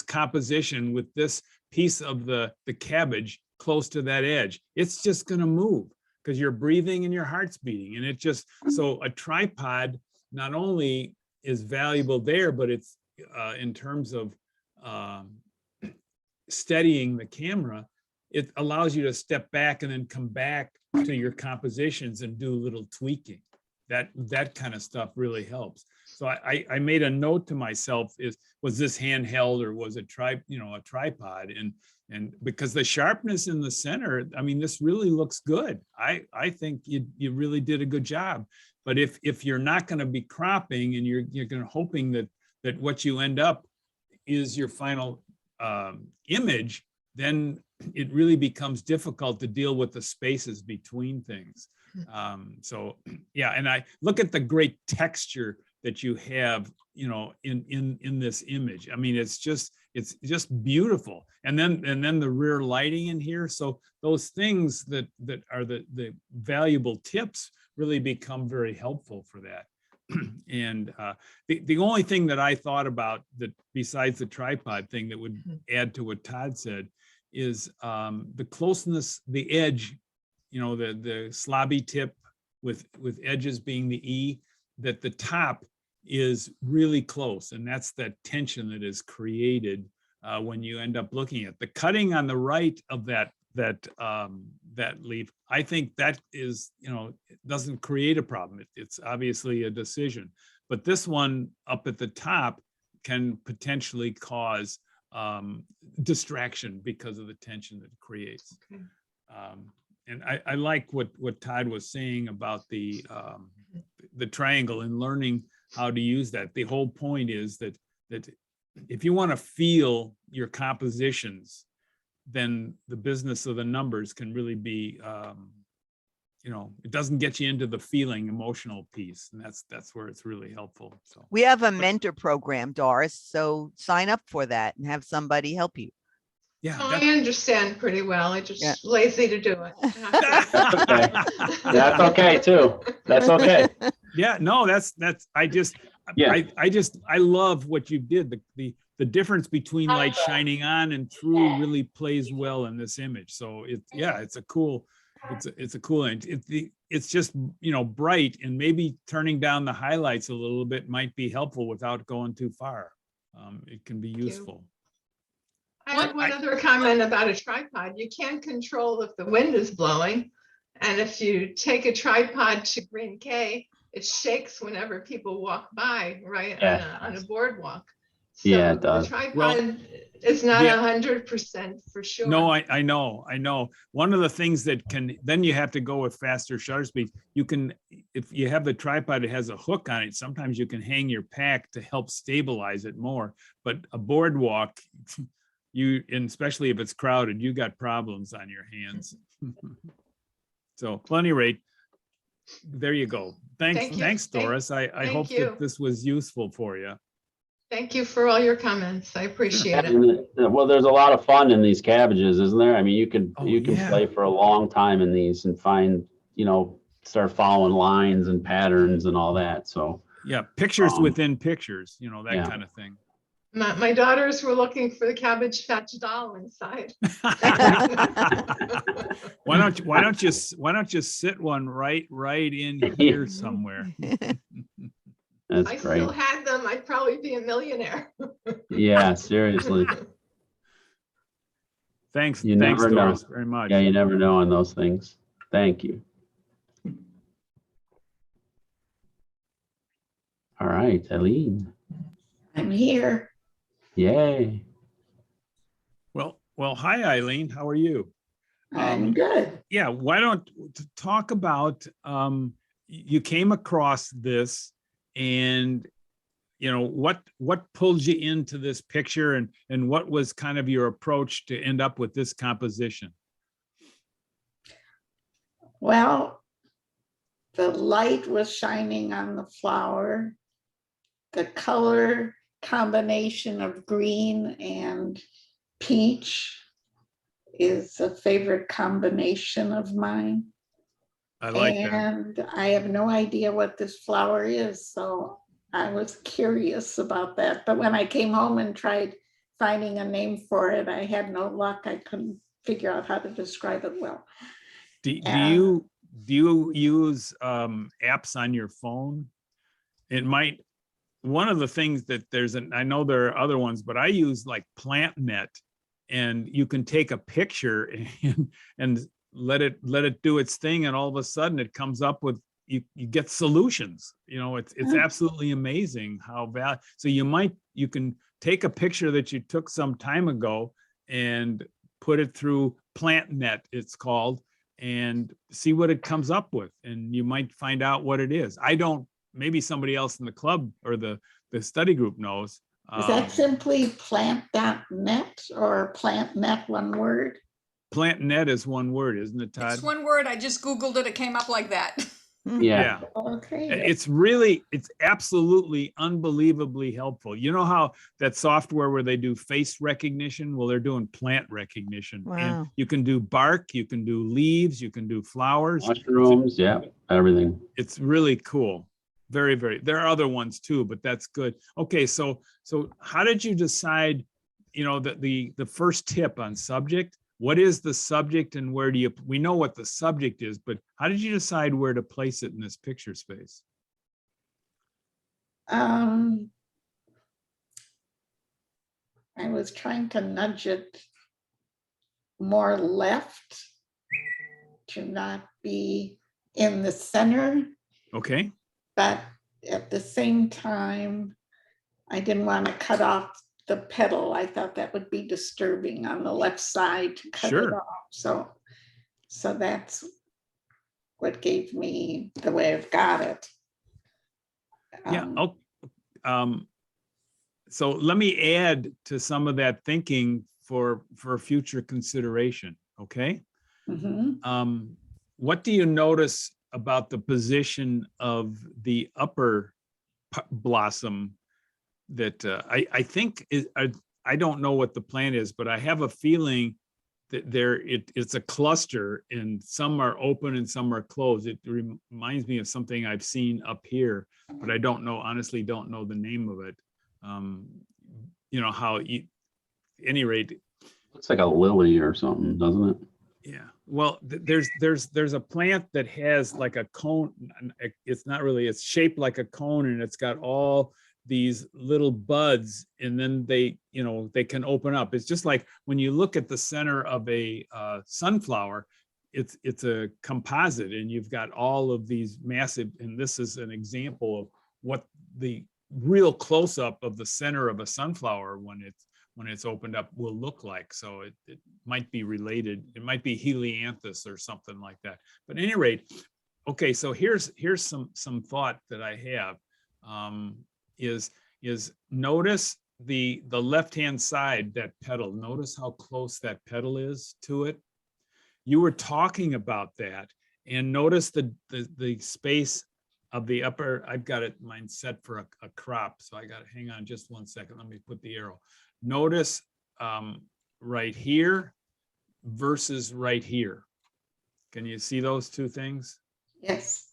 composition with this piece of the cabbage close to that edge. It's just going to move because you're breathing and your heart's beating. And it just, so a tripod not only is valuable there, but it's in terms of steadying the camera, it allows you to step back and then come back to your compositions and do a little tweaking. That kind of stuff really helps. So I made a note to myself, was this handheld or was it a tripod? And because the sharpness in the center, I mean, this really looks good. I think you really did a good job. But if you're not going to be cropping and you're going to hoping that what you end up is your final image, then it really becomes difficult to deal with the spaces between things. So yeah, and I look at the great texture that you have, you know, in this image. I mean, it's just beautiful. And then the rear lighting in here. So those things that are the valuable tips really become very helpful for that. And the only thing that I thought about that besides the tripod thing that would add to what Todd said is the closeness, the edge, you know, the slobby tip with edges being the E, that the top is really close. And that's that tension that is created when you end up looking at the cutting on the right of that leaf. I think that is, you know, it doesn't create a problem. It's obviously a decision, but this one up at the top can potentially cause distraction because of the tension that it creates. Okay. And I like what Todd was saying about the triangle and learning how to use that. The whole point is that if you want to feel your compositions, then the business of the numbers can really be, it doesn't get you into the feeling emotional piece. And that's where it's really helpful. So We have a mentor program, Doris, so sign up for that and have somebody help you. yeah. Oh, I understand pretty well. I just Yeah. lazy to do it. That's okay. That's okay too. That's okay. Yeah, no, Yeah. I love what you did. The difference between light shining on and through really plays well in this image. So it's a cool image. It's just, bright, and maybe turning down the highlights a little bit might be helpful without going too far. It can be useful. I have one other comment about a tripod. You can't control if the wind is blowing. And if you take a tripod to Green Cay, it shakes whenever people walk by, right, Yeah. on a boardwalk. So Yeah, it does. the tripod Well, is not yeah. 100% for sure. No, I know. One of the things that then you have to go with faster shutter speeds. You can, if you have the tripod, it has a hook on it. Sometimes you can hang your pack to help stabilize it more. But a boardwalk, and especially if it's crowded, you got problems on your hands. So, at any rate, there you go. Thanks, Doris. I hope that this was useful for you. Thank you for all your comments. I appreciate it. And, well, there's a lot of fun in these cabbages, isn't there? I mean, you can yeah. play for a long time in these and find, start following lines and patterns and all that. So yeah, pictures within pictures, that kind of thing. My daughters were looking for the Cabbage Patch doll inside. Why don't you sit one right in here somewhere? That's I great. still had them, I'd probably be a millionaire. Yeah, seriously. Thanks, You never know. Doris, very much. Yeah, you never know on those things. Thank you. All right, Eileen. I'm here. Yay. Well, hi, Eileen. How are you? I'm good. Yeah, why don't talk about you came across this, and what pulled you into this picture, and what was kind of your approach to end up with this composition? Well, the light was shining on the flower. The color combination of green and peach is a favorite combination of mine. I like that. And I have no idea what this flower is, so I was curious about that. But when I came home and tried finding a name for it, I had no luck. I couldn't figure out how to describe it well. Do you use apps on your phone? It might. One of the things that I know there are other ones, but I use like PlantNet, and you can take a picture and let it do its thing, and all of a sudden it comes up with you get solutions. It's absolutely amazing how so you can take a picture that you took some time ago and put it through PlantNet, it's called, and see what it comes up with, and you might find out what it is. I don't. Maybe somebody else in the club or the study group knows. Is that simply plant.net or PlantNet, one word? PlantNet is one word, isn't it, Todd? It's one word. I just Googled it. It came up like that. Yeah. Okay. It's absolutely unbelievably helpful. You know how that software where they do face recognition? Well, they're doing plant recognition. Wow. And you can do bark, you can do leaves, you can do flowers. Mushrooms, yeah, everything. It's really cool. Very, very. There are other ones too, but that's good. Okay, so how did you decide, the first tip on subject? What is the subject, and where do we know what the subject is, but how did you decide where to place it in this picture space? I was trying to nudge it more left to not be in the center. Okay. But at the same time, I didn't want to cut off the petal. I thought that would be disturbing on the left side to cut it off. So that's what gave me the way I've got it. Yeah. So let me add to some of that thinking for future consideration, okay? Mhm. What do you notice about the position of the upper blossom that I think is, I don't know what the plan is, but I have a feeling that it's a cluster and some are open and some are closed. It reminds me of something I've seen up here, but I don't know, honestly, don't know the name of it. You know, how any rate. Looks like a lily or something, doesn't it? Yeah, well, there's a plant that has like a cone. It's not really, it's shaped like a cone and it's got all these little buds and then they, you know, they can open up. It's just like when you look at the center of a sunflower, it's a composite and you've got all of these massive, and this is an example of what the real close up of the center of a sunflower when it's opened up will look like. So it might be related. It might be helianthus or something like that. But at any rate, okay, so here's some thought that I have. Is notice the left-hand side, that petal. Notice how close that petal is to it. You were talking about that, and notice the space of the upper. I've got it mine set for a crop, so I got to hang on just 1 second. Let me put the arrow. Notice right here versus right here. Can you see those two things? Yes.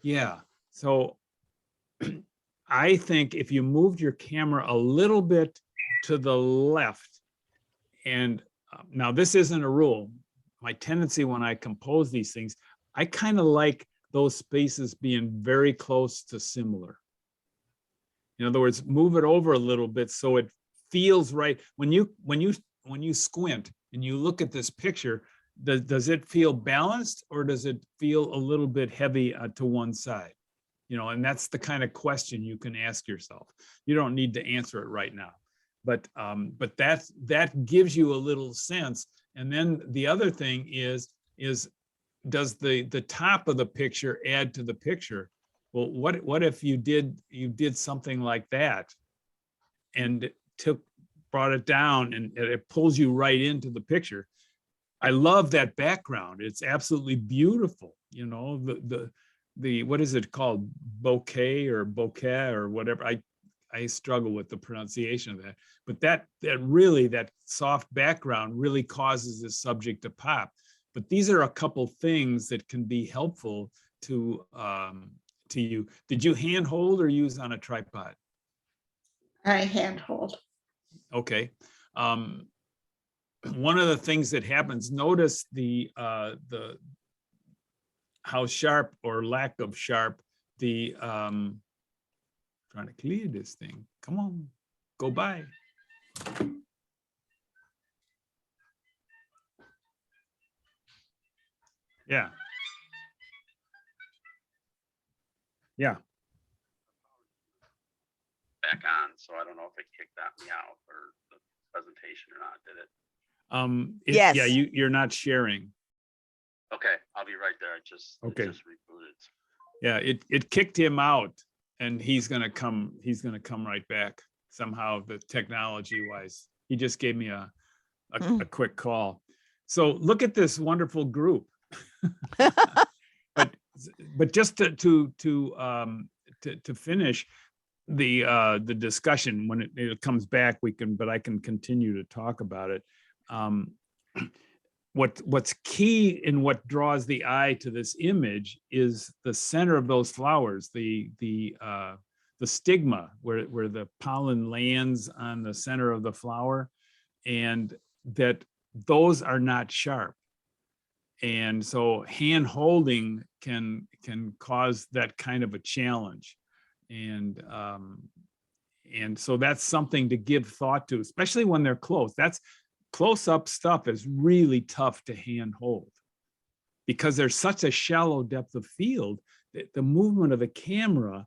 Yeah. So I think if you moved your camera a little bit to the left, and now this isn't a rule. My tendency when I compose these things, I kind of like those spaces being very close to similar. In other words, move it over a little bit so it feels right. When you squint and you look at this picture, does it feel balanced or does it feel a little bit heavy to one side? You know, and that's the kind of question you can ask yourself. You don't need to answer it right now, but that gives you a little sense. And then the other thing is does the top of the picture add to the picture? Well, what if you did something like that and brought it down and it pulls you right into the picture? I love that background. It's absolutely beautiful. You know, the what is it called? Bokeh or whatever. I struggle with the pronunciation of that, but that really, that soft background really causes the subject to pop. But these are a couple things that can be helpful to you. Did you hand hold or use on a tripod? I handhold. Okay. One of the things that happens, notice the how sharp or lack of sharp the trying to clear this thing. Come on, go by. Yeah. Yeah. Back on, so I don't know if it kicked me out or the presentation or not, did it? Yes. Yeah, you're not sharing. Okay, I'll be right there. It just rebooted. Yeah, it kicked him out and he's gonna come right back somehow, the technology wise. He just gave me a quick call. So look at this wonderful group. but just to finish the discussion, when it comes back, I can continue to talk about it. What's key in what draws the eye to this image is the center of those flowers, the stigma where the pollen lands on the center of the flower, and that those are not sharp. And so hand holding can cause that kind of a challenge. And so that's something to give thought to, especially when they're close. That's close-up stuff is really tough to hand hold because there's such a shallow depth of field that the movement of the camera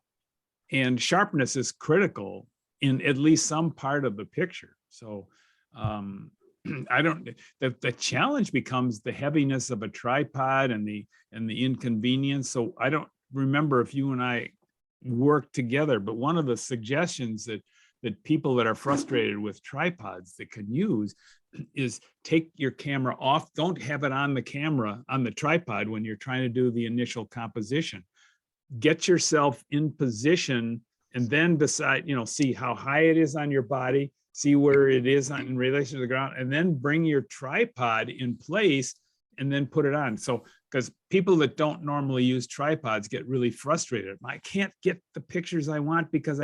and sharpness is critical in at least some part of the picture. So the challenge becomes the heaviness of a tripod and the inconvenience. So I don't remember if you and I worked together, but one of the suggestions that people that are frustrated with tripods that can use is take your camera off. Don't have it on the camera, on the tripod when you're trying to do the initial composition. Get yourself in position and then decide, see how high it is on your body, see where it is in relation to the ground, and then bring your tripod in place and then put it on. So, because people that don't normally use tripods get really frustrated. I can't get the pictures I want because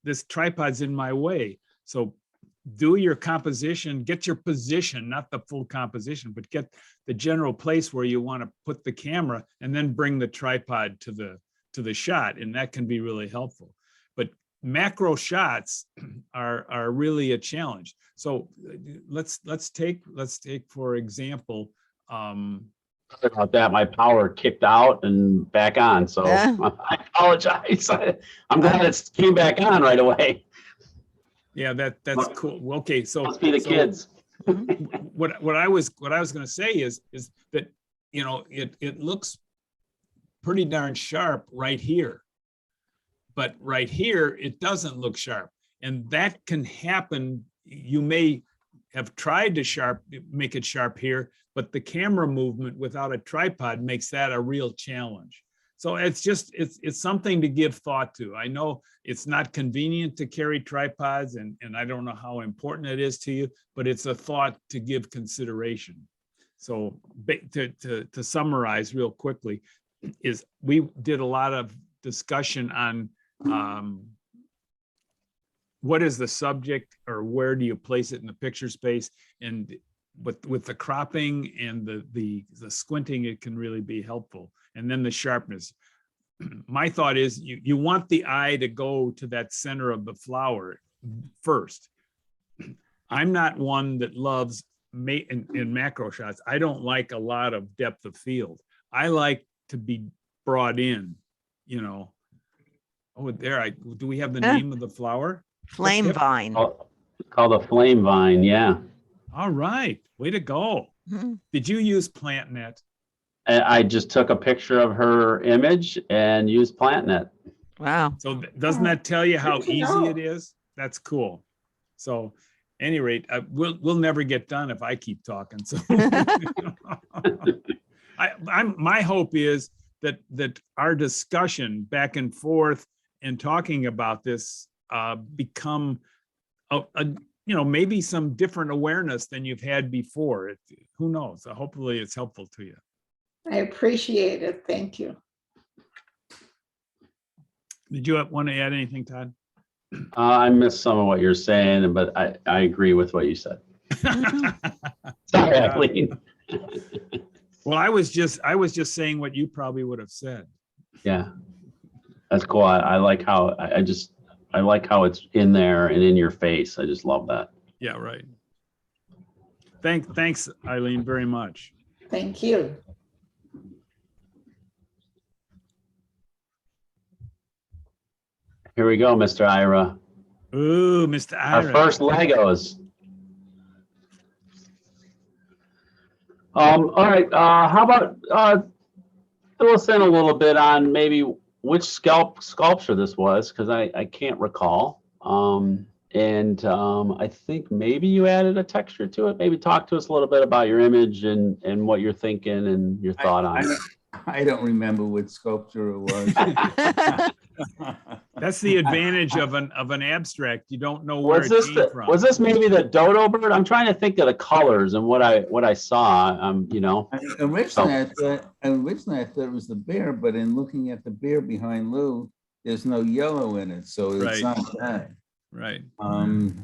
this tripod's in my way. So do your composition, get your position, not the full composition, but get the general place where you want to put the camera, and then bring the tripod to the shot. And that can be really helpful. But macro shots are really a challenge. So let's take for example, Sorry about that. My power kicked out and back on. So Yeah. I apologize. I'm glad it came back on right away. yeah, that's cool. Well, okay, so Must be the kids. what I was going to say is that it looks pretty darn sharp right here, but right here it doesn't look sharp, and that can happen. You may have tried to make it sharp here, but the camera movement without a tripod makes that a real challenge. So it's something to give thought to. I know it's not convenient to carry tripods, and I don't know how important it is to you, but it's a thought to give consideration. So to summarize real quickly, is we did a lot of discussion on what is the subject, or where do you place it in the picture space, and with the cropping and the squinting, it can really be helpful. And then the sharpness. My thought is you want the eye to go to that center of the flower first. I'm not one that loves in macro shots. I don't like a lot of depth of field. I like to be brought in, Oh, do we have the name of the flower? Flame vine. Called a flame vine. Yeah. All right. Way to go. Mhm. Did you use PlantNet? I just took a picture of her image and used PlantNet. Wow. So doesn't that tell you how Good to easy know. it is? That's cool. So any rate, we'll never get done if I keep talking. So my hope is that our discussion back and forth and talking about this become maybe some different awareness than you've had before. Who knows? Hopefully it's helpful to you. I appreciate it. Thank you. Did you want to add anything, Todd? I missed some of what you're saying, but I agree with what you said. Sorry, Eileen. Well, I was just saying what you probably would have said. Yeah, that's cool. I like how I like how it's in there and in your face. I just love that. Yeah, right. Thanks, Eileen, very much. Thank you. Here we go, Mr. Ira. Ooh, Mr. Our Ira. first Legos. All right. How about fill us in a little bit on maybe which sculpture this was, because I can't recall. I think maybe you added a texture to it. Maybe talk to us a little bit about your image and what you're thinking and your thought on it. I don't remember what sculpture it was. That's the advantage of an abstract. You don't know where Was it this came from. was this maybe the dodo bird? I'm trying to think of the colors and what I saw. Originally, I thought it was the bear, but in looking at the bear behind Lou, there's no yellow in it, so it's Right. not that. Right.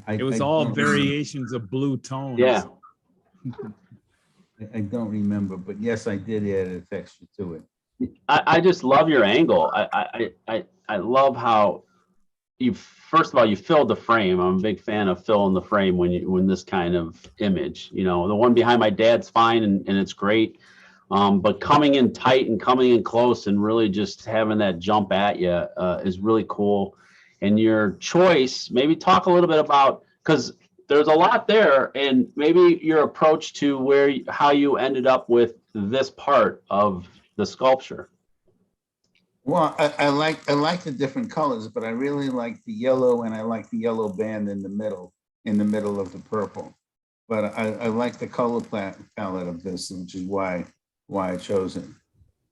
It It was all variations of blue tones. Yeah. I don't remember, but yes, I did add a texture to it. I just love your angle. I love how first of all, you filled the frame. I'm a big fan of filling the frame when this kind of image, the one behind my dad's fine and it's great. But coming in tight and coming in close and really just having that jump at you is really cool. And your choice, maybe talk a little bit about, because there's a lot there, and maybe your approach to how you ended up with this part of the sculpture. Well, I like the different colors, but I really like the yellow, and I like the yellow band in the middle of the purple. But I like the color palette of this, which is why I chose it.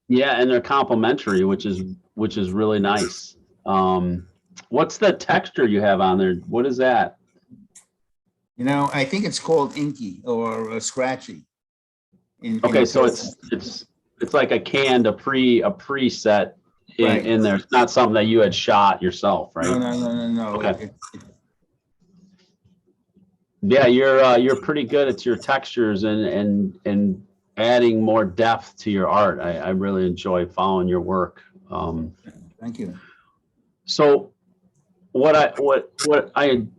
Yeah, and they're complementary, which is really nice. What's the texture you have on there? What is that? You know, I think it's called inky or scratchy. Okay, so it's like a preset Right. in there. It's not something that you had shot yourself, right? No. Okay. Yeah, you're pretty good at your textures and adding more depth to your art. I really enjoy following your work. Thank you. So what I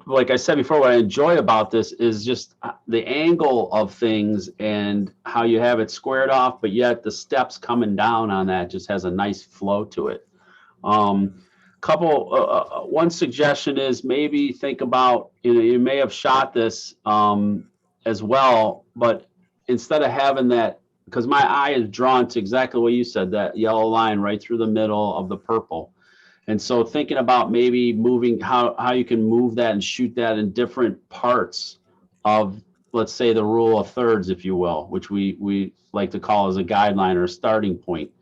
like I said before, what I enjoy about this is just the angle of things and how you have it squared off, but yet the steps coming down on that just has a nice flow to it. One suggestion is maybe think about, you may have shot this as well, but instead of having that, because my eye is drawn to exactly what you said, that yellow line right through the middle of the purple. And so thinking about maybe moving how you can move that and shoot that in different parts of, let's say, the rule of thirds, if you will, which we like to call as a guideline or a starting point.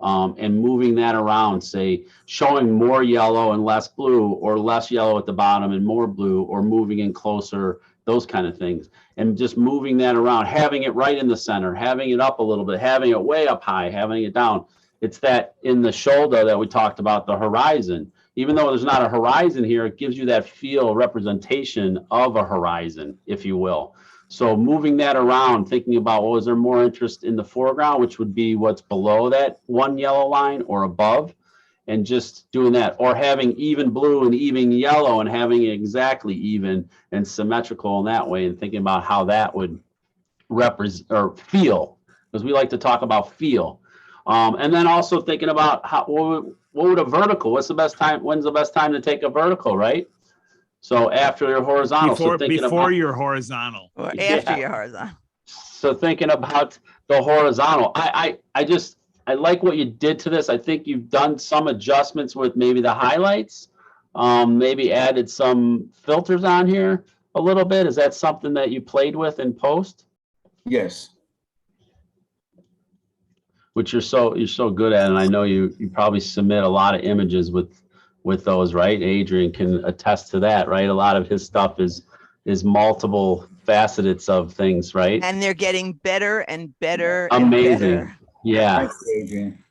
And moving that around, say, showing more yellow and less blue, or less yellow at the bottom and more blue, or moving in closer, those kind of things. And just moving that around, having it right in the center, having it up a little bit, having it way up high, having it down. It's that in the shoulder that we talked about, the horizon. Even though there's not a horizon here, it gives you that feel representation of a horizon, if you will. So moving that around, thinking about, well, is there more interest in the foreground, which would be what's below that one yellow line or above, and just doing that, or having even blue and even yellow and having it exactly even and symmetrical in that way, and thinking about how that would represent or feel, because we like to talk about feel. And then also thinking about what would a vertical, when's the best time to take a vertical, right? So after your horizontal. Before your horizontal. Or after your horizontal. So thinking about the horizontal, I like what you did to this. I think you've done some adjustments with maybe the highlights, maybe added some filters on here a little bit. Is that something that you played with in post? Yes. Which you're so good at, and I know you probably submit a lot of images with those, right? Adrian can attest to that, right? A lot of his stuff is multiple facets of things, right? And they're getting better and better. Amazing. And better. Yeah. Thanks, Adrian.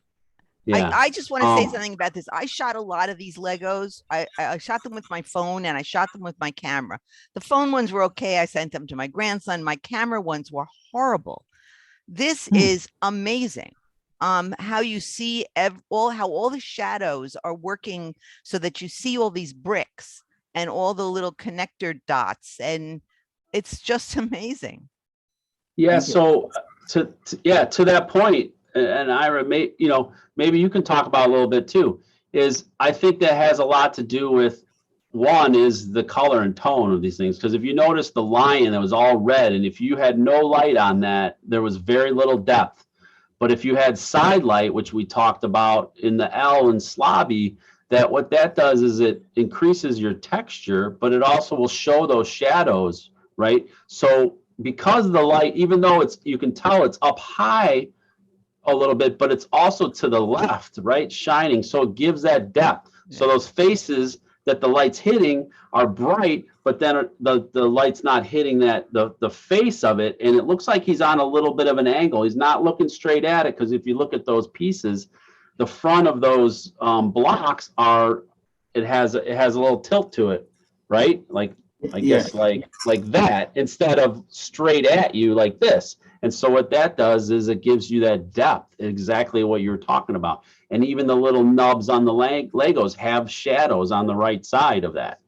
Yeah. I just want to say something about this. I shot a lot of these Legos. I shot them with my phone and I shot them with my camera. The phone ones were okay. I sent them to my grandson. My camera ones were horrible. This is amazing. How you see how all the shadows are working so that you see all these bricks and all the little connector dots, and it's just amazing. Yeah. So to that point, and Ira, maybe you can talk about a little bit too, is I think that has a lot to do with, one is the color and tone of these things. Because if you notice the lion that was all red, and if you had no light on that, there was very little depth. But if you had side light, which we talked about in the L and Slobby, that what that does is it increases your texture, but it also will show those shadows, right? So because of the light, even though you can tell it's up high a little bit, but it's also to the left, right? Shining. So it gives that depth. Yeah. So those faces that the light's hitting are bright, but then the light's not hitting the face of it. And it looks like he's on a little bit of an angle. He's not looking straight at it, because if you look at those pieces, the front of those blocks it has a little tilt to it, right? Like, I guess like that, instead of straight at you like this. And so what that does is it gives you that depth, exactly what you're talking about. And even the little nubs on the Legos have shadows on the right side of that.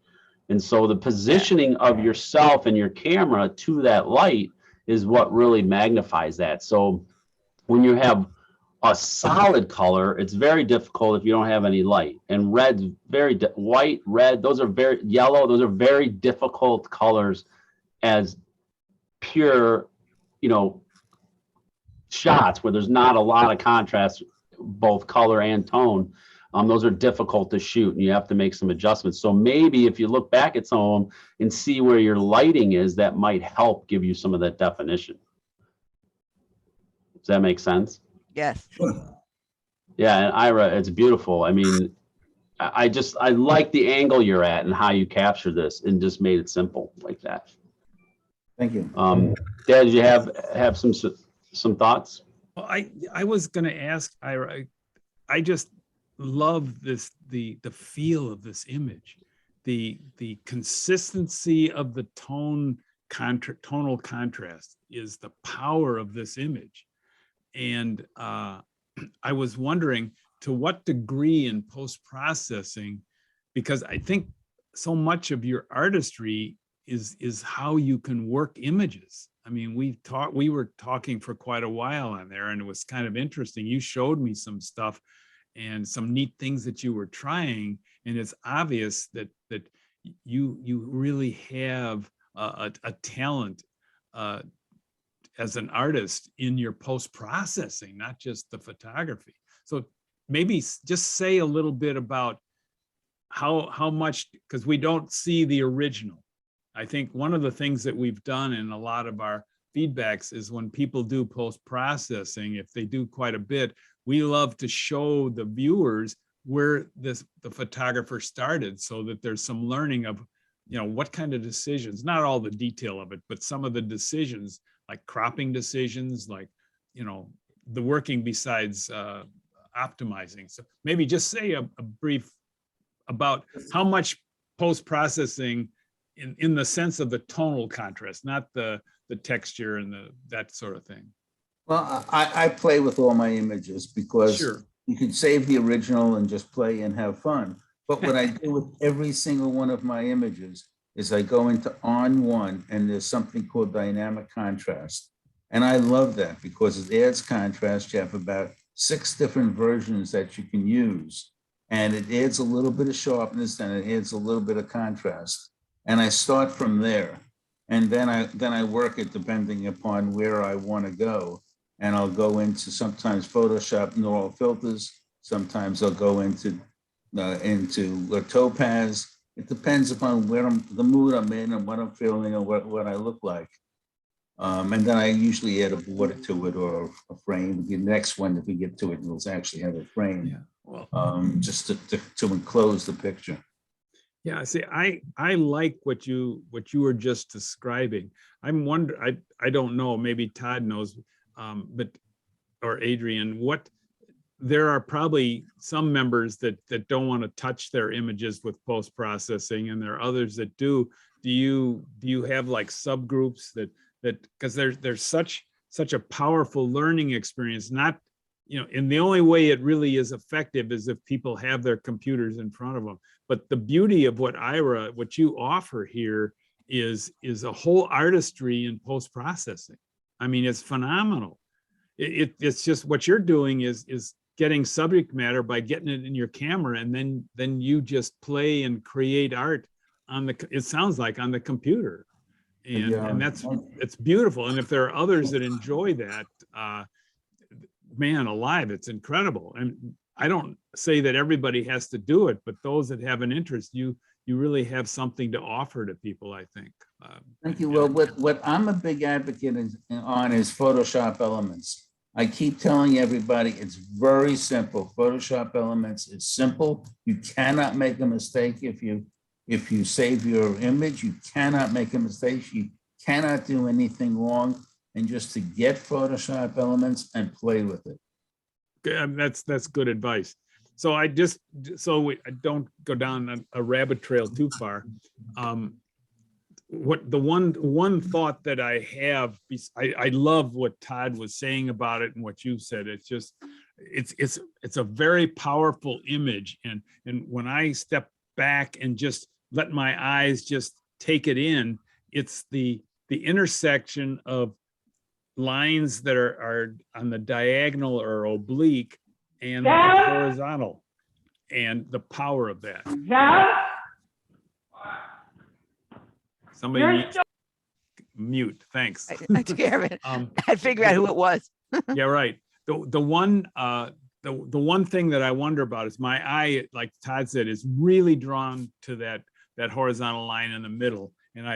And so the positioning of yourself and your camera to that light is what really magnifies that. So when you have a solid color, it's very difficult if you don't have any light. And red, white, red, those are very yellow. Those are very difficult colors as pure, shots where there's not a lot of contrast, both color and tone. Those are difficult to shoot and you have to make some adjustments. So maybe if you look back at some of them and see where your lighting is, that might help give you some of that definition. Does that make sense? Yes. Yeah, and Ira, it's beautiful. I mean, I like the angle you're at and how you capture this and just made it simple like that. Thank you. Dad, did you have some thoughts? Well, I was going to ask Ira, I just love this, the feel of this image, the consistency of the tonal contrast is the power of this image. And I was wondering to what degree in post-processing, because I think so much of your artistry is how you can work images. I mean, we were talking for quite a while on there, and it was kind of interesting. You showed me some stuff and some neat things that you were trying, and it's obvious that you really have a talent as an artist in your post-processing, not just the photography. So maybe just say a little bit about how much, because we don't see the original. I think one of the things that we've done in a lot of our feedbacks is when people do post-processing, if they do quite a bit, we love to show the viewers where the photographer started, so that there's some learning of, you know, what kind of decisions, not all the detail of it, but some of the decisions, like cropping decisions, like, you know, the working besides optimizing. So maybe just say a brief about how much post-processing in the sense of the tonal contrast, not the texture and that sort of thing. Well, I play with all my images because Sure. you can save the original and just play and have fun. But what I do with every single one of my images is I go into on one, and there's something called dynamic contrast. And I love that because it adds contrast. You have about 6 different versions that you can use. And it adds a little bit of sharpness and it adds a little bit of contrast. And I start from there. And then I work it depending upon where I want to go. And I'll go into sometimes Photoshop neural filters. Sometimes I'll go into Topaz. It depends upon the mood I'm in and what I'm feeling and what I look like. And then I usually add a border to it or a frame. The next one, if we get to it, we'll actually have a frame. Yeah. Well, just to enclose the picture. yeah, see, I like what you were just describing. I'm wondering, I don't know, maybe Todd knows, but or Adrian, there are probably some members that don't want to touch their images with post-processing, and there are others that do. Do you have like subgroups that because there's such a powerful learning experience, not, you know, and the only way it really is effective is if people have their computers in front of them. But the beauty of what you offer here is a whole artistry in post-processing. I mean, it's phenomenal. It's just what you're doing is getting subject matter by getting it in your camera, and then you just play and create art it sounds like on the computer. And it's beautiful. And if there are others that enjoy that, man alive, it's incredible. And I don't say that everybody has to do it, but those that have an interest, you really have something to offer to people, I think. Thank you. Well, what I'm a big advocate on is Photoshop Elements. I keep telling everybody it's very simple. Photoshop Elements is simple. You cannot make a mistake if you save your image. You cannot make a mistake. You cannot do anything wrong. And just to get Photoshop Elements and play with it. That's good advice. So I don't go down a rabbit trail too far. What the one thought that I have, I love what Todd was saying about it and what you said. It's just it's a very powerful image, and when I step back and just let my eyes just take it in, it's the intersection of lines that are on the diagonal or oblique and the horizontal, and the power of that. Somebody mute. Thanks. I took care of it. I figured out who it was. Yeah, right. The the one thing that I wonder about is my eye, like Todd said, is really drawn to that horizontal line in the middle. And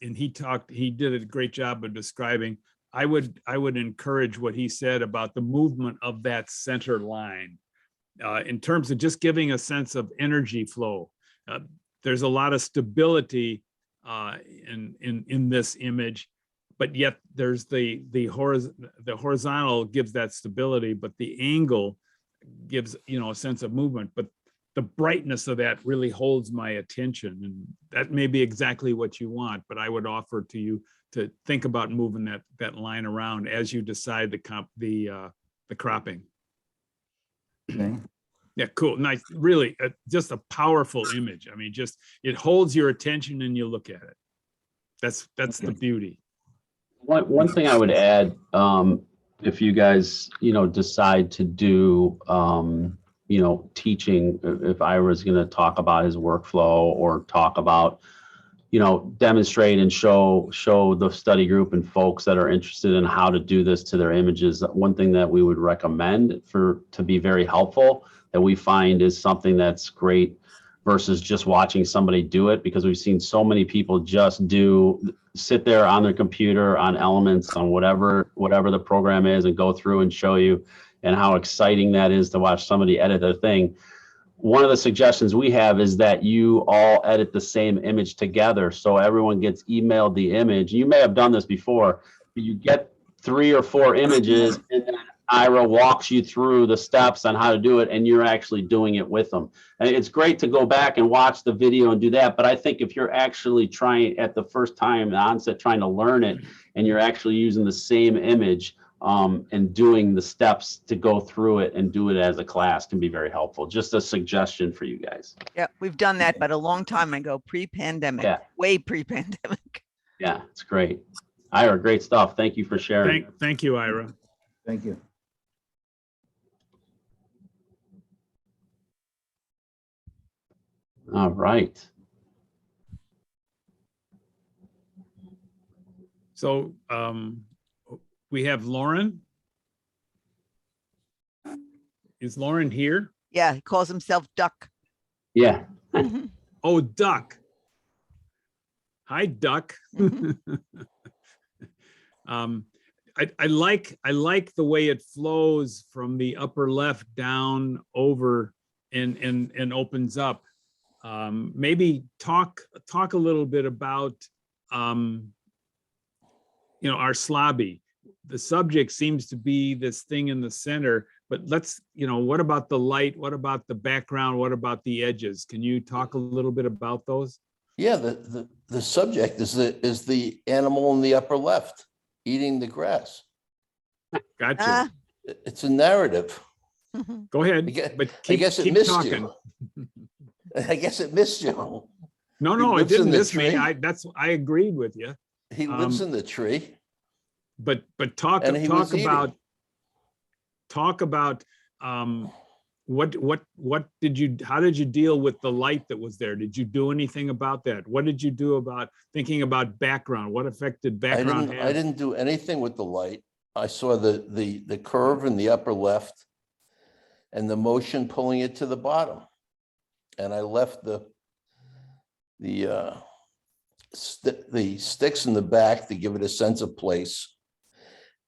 and he did a great job of describing. I would encourage what he said about the movement of that center line in terms of just giving a sense of energy flow. There's a lot of stability in this image, but yet there's the horizontal gives that stability, but the angle gives, a sense of movement. But the brightness of that really holds my attention, and that may be exactly what you want, but I would offer to you to think about moving that line around as you decide the cropping. Okay. Yeah, cool, nice, really, just a powerful image. I mean, just it holds your attention and you look at it. That's the beauty. One thing I would add, if you guys, decide to do, teaching, if Ira's going to talk about his workflow or talk about, demonstrate and show the study group and folks that are interested in how to do this to their images. One thing that we would recommend to be very helpful that we find is something that's great versus just watching somebody do it, because we've seen so many people just sit there on their computer on Elements, on whatever the program is, and go through and show you, and how exciting that is to watch somebody edit their thing. One of the suggestions we have is that you all edit the same image together, so everyone gets emailed the image. You may have done this before, but you get 3 or 4 images, and then Ira walks you through the steps on how to do it, and you're actually doing it with them. And it's great to go back and watch the video and do that, but I think if you're actually trying at the first time, the onset, trying to learn it, and you're actually using the same image and doing the steps to go through it and do it as a class, can be very helpful. Just a suggestion for you guys. Yeah, we've done that, but a long time ago, pre-pandemic, Yeah. way pre-pandemic. Yeah, it's great. Ira, great stuff. Thank you for sharing. Thank you, Ira. Thank you. All right. So we have Lauren. Is Lauren here? Yeah, he calls himself Duck. Yeah. Oh, Duck. Hi, Duck. I like the way it flows from the upper left down over and opens up. Maybe talk a little bit about our slobby. The subject seems to be this thing in the center, but let's, what about the light? What about the background? What about the edges? Can you talk a little bit about those? Yeah, the subject is the animal in the upper left eating the grass. Gotcha. It's a narrative. Go ahead, but keep missed talking. you. I guess it missed you. No, it didn't miss me. I agreed with you. He lives in the tree. But talk about what how did you deal with the light that was there? Did you do anything about that? What did you do about thinking about background? What affected background? I didn't do anything with the light. I saw the curve in the upper left and the motion pulling it to the bottom. And I left the sticks in the back to give it a sense of place.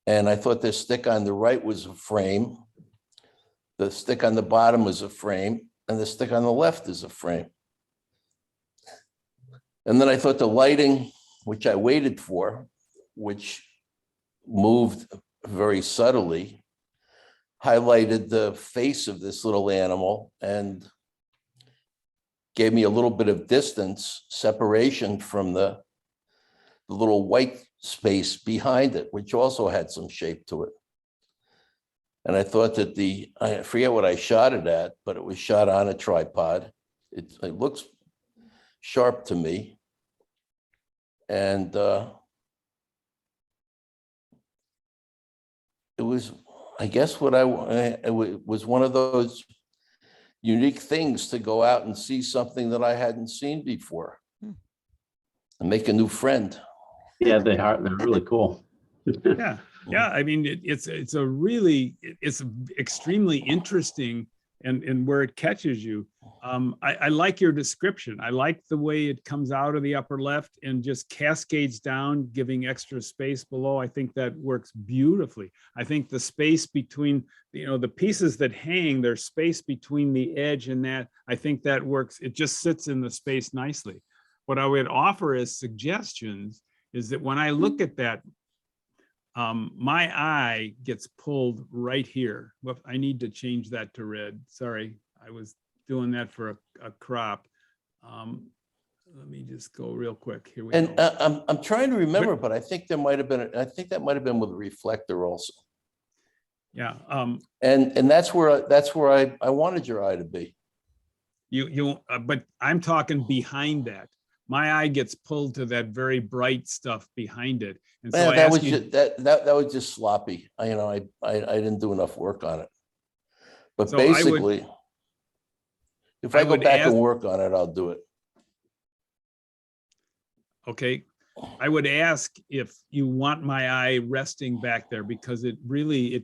And I thought the stick on the right was a frame. The stick on the bottom was a frame, and the stick on the left is a frame. And then I thought the lighting, which I waited for, which moved very subtly, highlighted the face of this little animal and gave me a little bit of distance, separation from the little white space behind it, which also had some shape to it. And I thought that I forget what I shot it at, but it was shot on a tripod. It looks sharp to me. And it was, I guess it was one of those unique things to go out and see something that I hadn't seen before and make a new friend. Yeah, they're really cool. Yeah. Yeah, I mean, it's extremely interesting, and where it catches you. I like your description. I like the way it comes out of the upper left and just cascades down, giving extra space below. I think that works beautifully. I think the space between, the pieces that hang, there's space between the edge and that. I think that works. It just sits in the space nicely. What I would offer as suggestions is that when I look at that, my eye gets pulled right here. Well, I need to change that to red. Sorry, I was doing that for a crop. Let me just go real quick. Here we And go. I'm trying to remember, but I think that might have been with a reflector also. Yeah. And that's where I wanted your eye to be. But I'm talking behind that. My eye gets pulled to that very bright stuff behind it. And so that was just sloppy. I didn't do enough work on it. But So basically, if I go back and work on it, I'll do it. Okay. I would ask if you want my eye resting back there, because it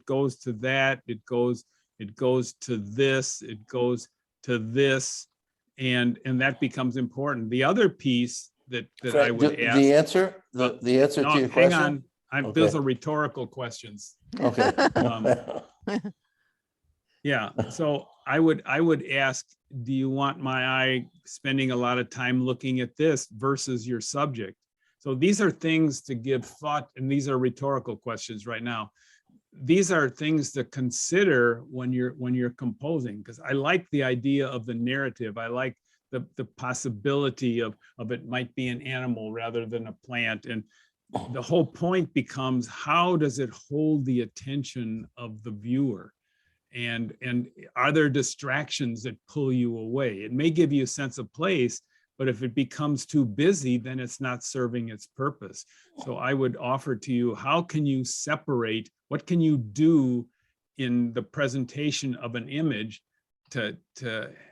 goes to that, it goes to this, it goes to this, and that becomes important. The other piece that I would ask. The answer to your question? Hang on. Those are rhetorical questions. Okay. Yeah. So I would ask, do you want my eye spending a lot of time looking at this versus your subject? So these are things to give thought, and these are rhetorical questions right now. These are things to consider when you're composing, because I like the idea of the narrative. I like the possibility of it might be an animal rather than a plant. And the whole point becomes, how does it hold the attention of the viewer? And are there distractions that pull you away? It may give you a sense of place, but if it becomes too busy, then it's not serving its purpose. So I would offer to you, how can you separate, what can you do in the presentation of an image to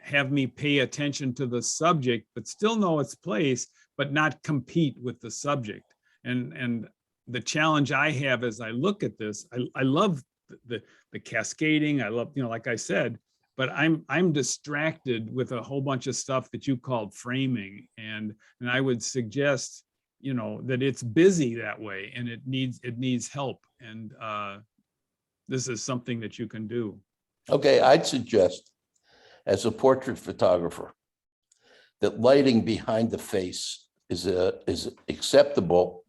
have me pay attention to the subject, but still know its place, but not compete with the subject? And the challenge I have as I look at this, I love the cascading. I love, like I said, but I'm distracted with a whole bunch of stuff that you called framing. And I would suggest, that it's busy that way, and it needs help. And this is something that you can do. Okay, I'd suggest, as a portrait photographer, that lighting behind the face is acceptable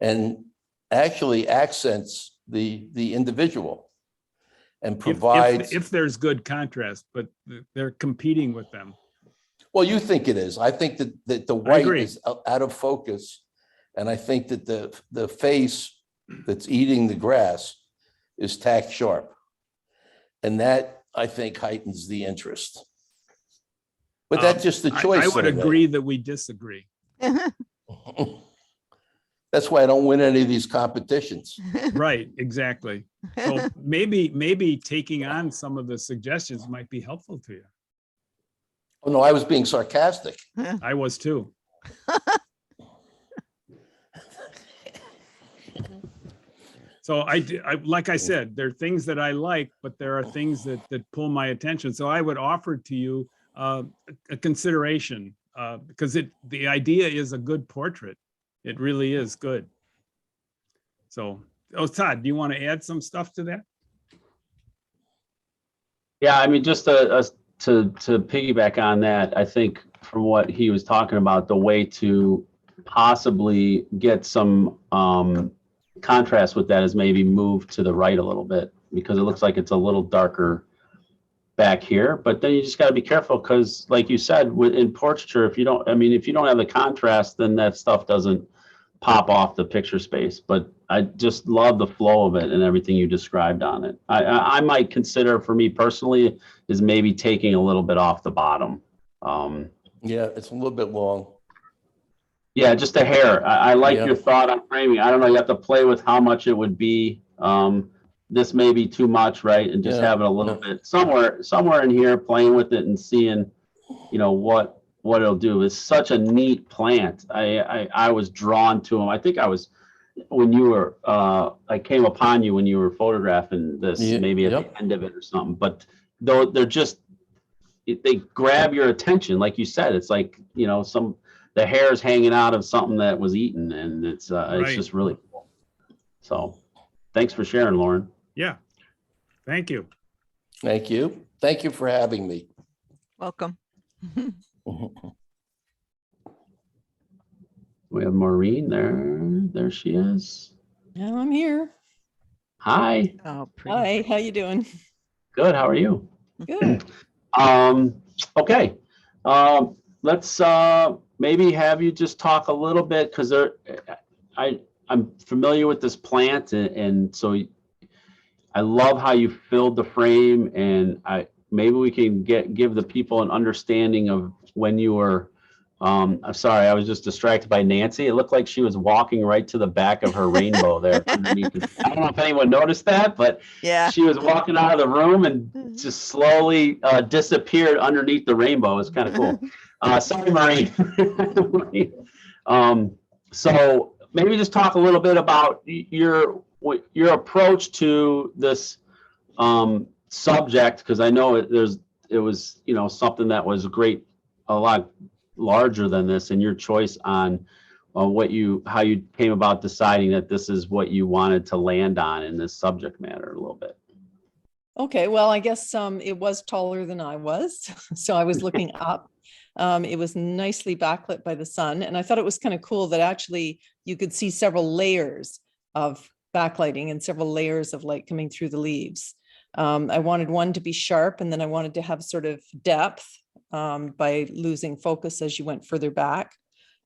and actually accents the individual and provides. If there's good contrast, but they're competing with them. Well, you think it is. I think that the white is out of focus, and I think that the face that's eating the grass is tack sharp, and that, I think, heightens the interest. But that's just the choice. I would agree that we disagree. That's why I don't win any of these competitions. Right, exactly. So maybe taking on some of the suggestions might be helpful to you. Oh, no, I was being sarcastic. I was too. So I like I said, there are things that I like, but there are things that pull my attention. So I would offer to you a consideration, because the idea is a good portrait. It really is good. So, Todd, do you want to add some stuff to that? Yeah, I mean, just to piggyback on that, I think from what he was talking about, the way to possibly get some contrast with that is maybe move to the right a little bit, because it looks like it's a little darker back here. But then you just got to be careful, because like you said, in portraiture, if you don't have the contrast, then that stuff doesn't pop off the picture space. But I just love the flow of it and everything you described on it. I might consider, for me personally, is maybe taking a little bit off the bottom. Yeah, it's a little bit long. Yeah, just a hair. I like your thought on framing. I don't know, you have to play with how much it would be. This may be too much, right? And just have it a little bit somewhere in here, playing with it and seeing, what it'll do. It's such a neat plant. I was drawn to him. I think I was when you were, I came upon you when you were photographing this, Yeah, maybe at yep. the end of it or something, but though they're just, they grab your attention. Like you said, it's like, you know, the hair is hanging out of something that was eaten, and it's Right. just really cool. So thanks for sharing, Lauren. Yeah. Thank you. Thank you. Thank you for having me. Welcome. We have Maureen there. There she is. Yeah, I'm here. Hi. Oh, pretty. Hi, how you doing? Good. How are you? Good. Okay. Let's maybe have you just talk a little bit, because I'm familiar with this plant, and so I love how you filled the frame, and maybe we can give the people an understanding of when you were. I'm sorry, I was just distracted by Nancy. It looked like she was walking right to the back of her rainbow there underneath it. I don't know if anyone noticed that, but Yeah. she was walking out of the room and just slowly disappeared underneath the rainbow. It's kind of cool. Sorry, Maureen. So maybe just talk a little bit about your approach to this subject, because I know it was, you know, something that was great, a lot larger than this, and your choice on how you came about deciding that this is what you wanted to land on in this subject matter a little bit. Okay, well, I guess it was taller than I was, so I was looking up. It was nicely backlit by the sun, and I thought it was kind of cool that actually you could see several layers of backlighting and several layers of light coming through the leaves. I wanted one to be sharp, and then I wanted to have sort of depth by losing focus as you went further back.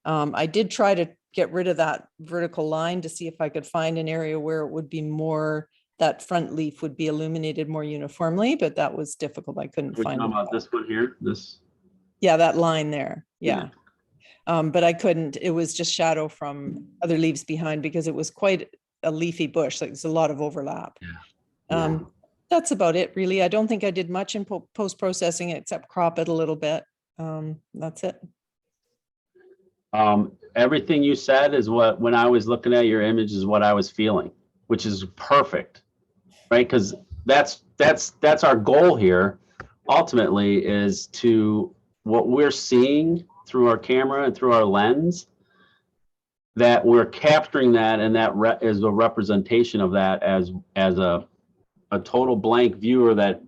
I did try to get rid of that vertical line to see if I could find an area where it would be more, that front leaf would be illuminated more uniformly, but that was difficult. I couldn't find it. About this one here, this. Yeah, that line there. Yeah. But I couldn't, it was just shadow from other leaves behind because it was quite a leafy bush. Like there's a lot of overlap. Yeah. That's about it, really. I don't think I did much in post-processing except crop it a little bit. That's it. Everything you said is what, when I was looking at your image, is what I was feeling, which is perfect, right? Because that's our goal here. Ultimately, is to what we're seeing through our camera and through our lens, that we're capturing that, and that is a representation of that as a total blank viewer. That,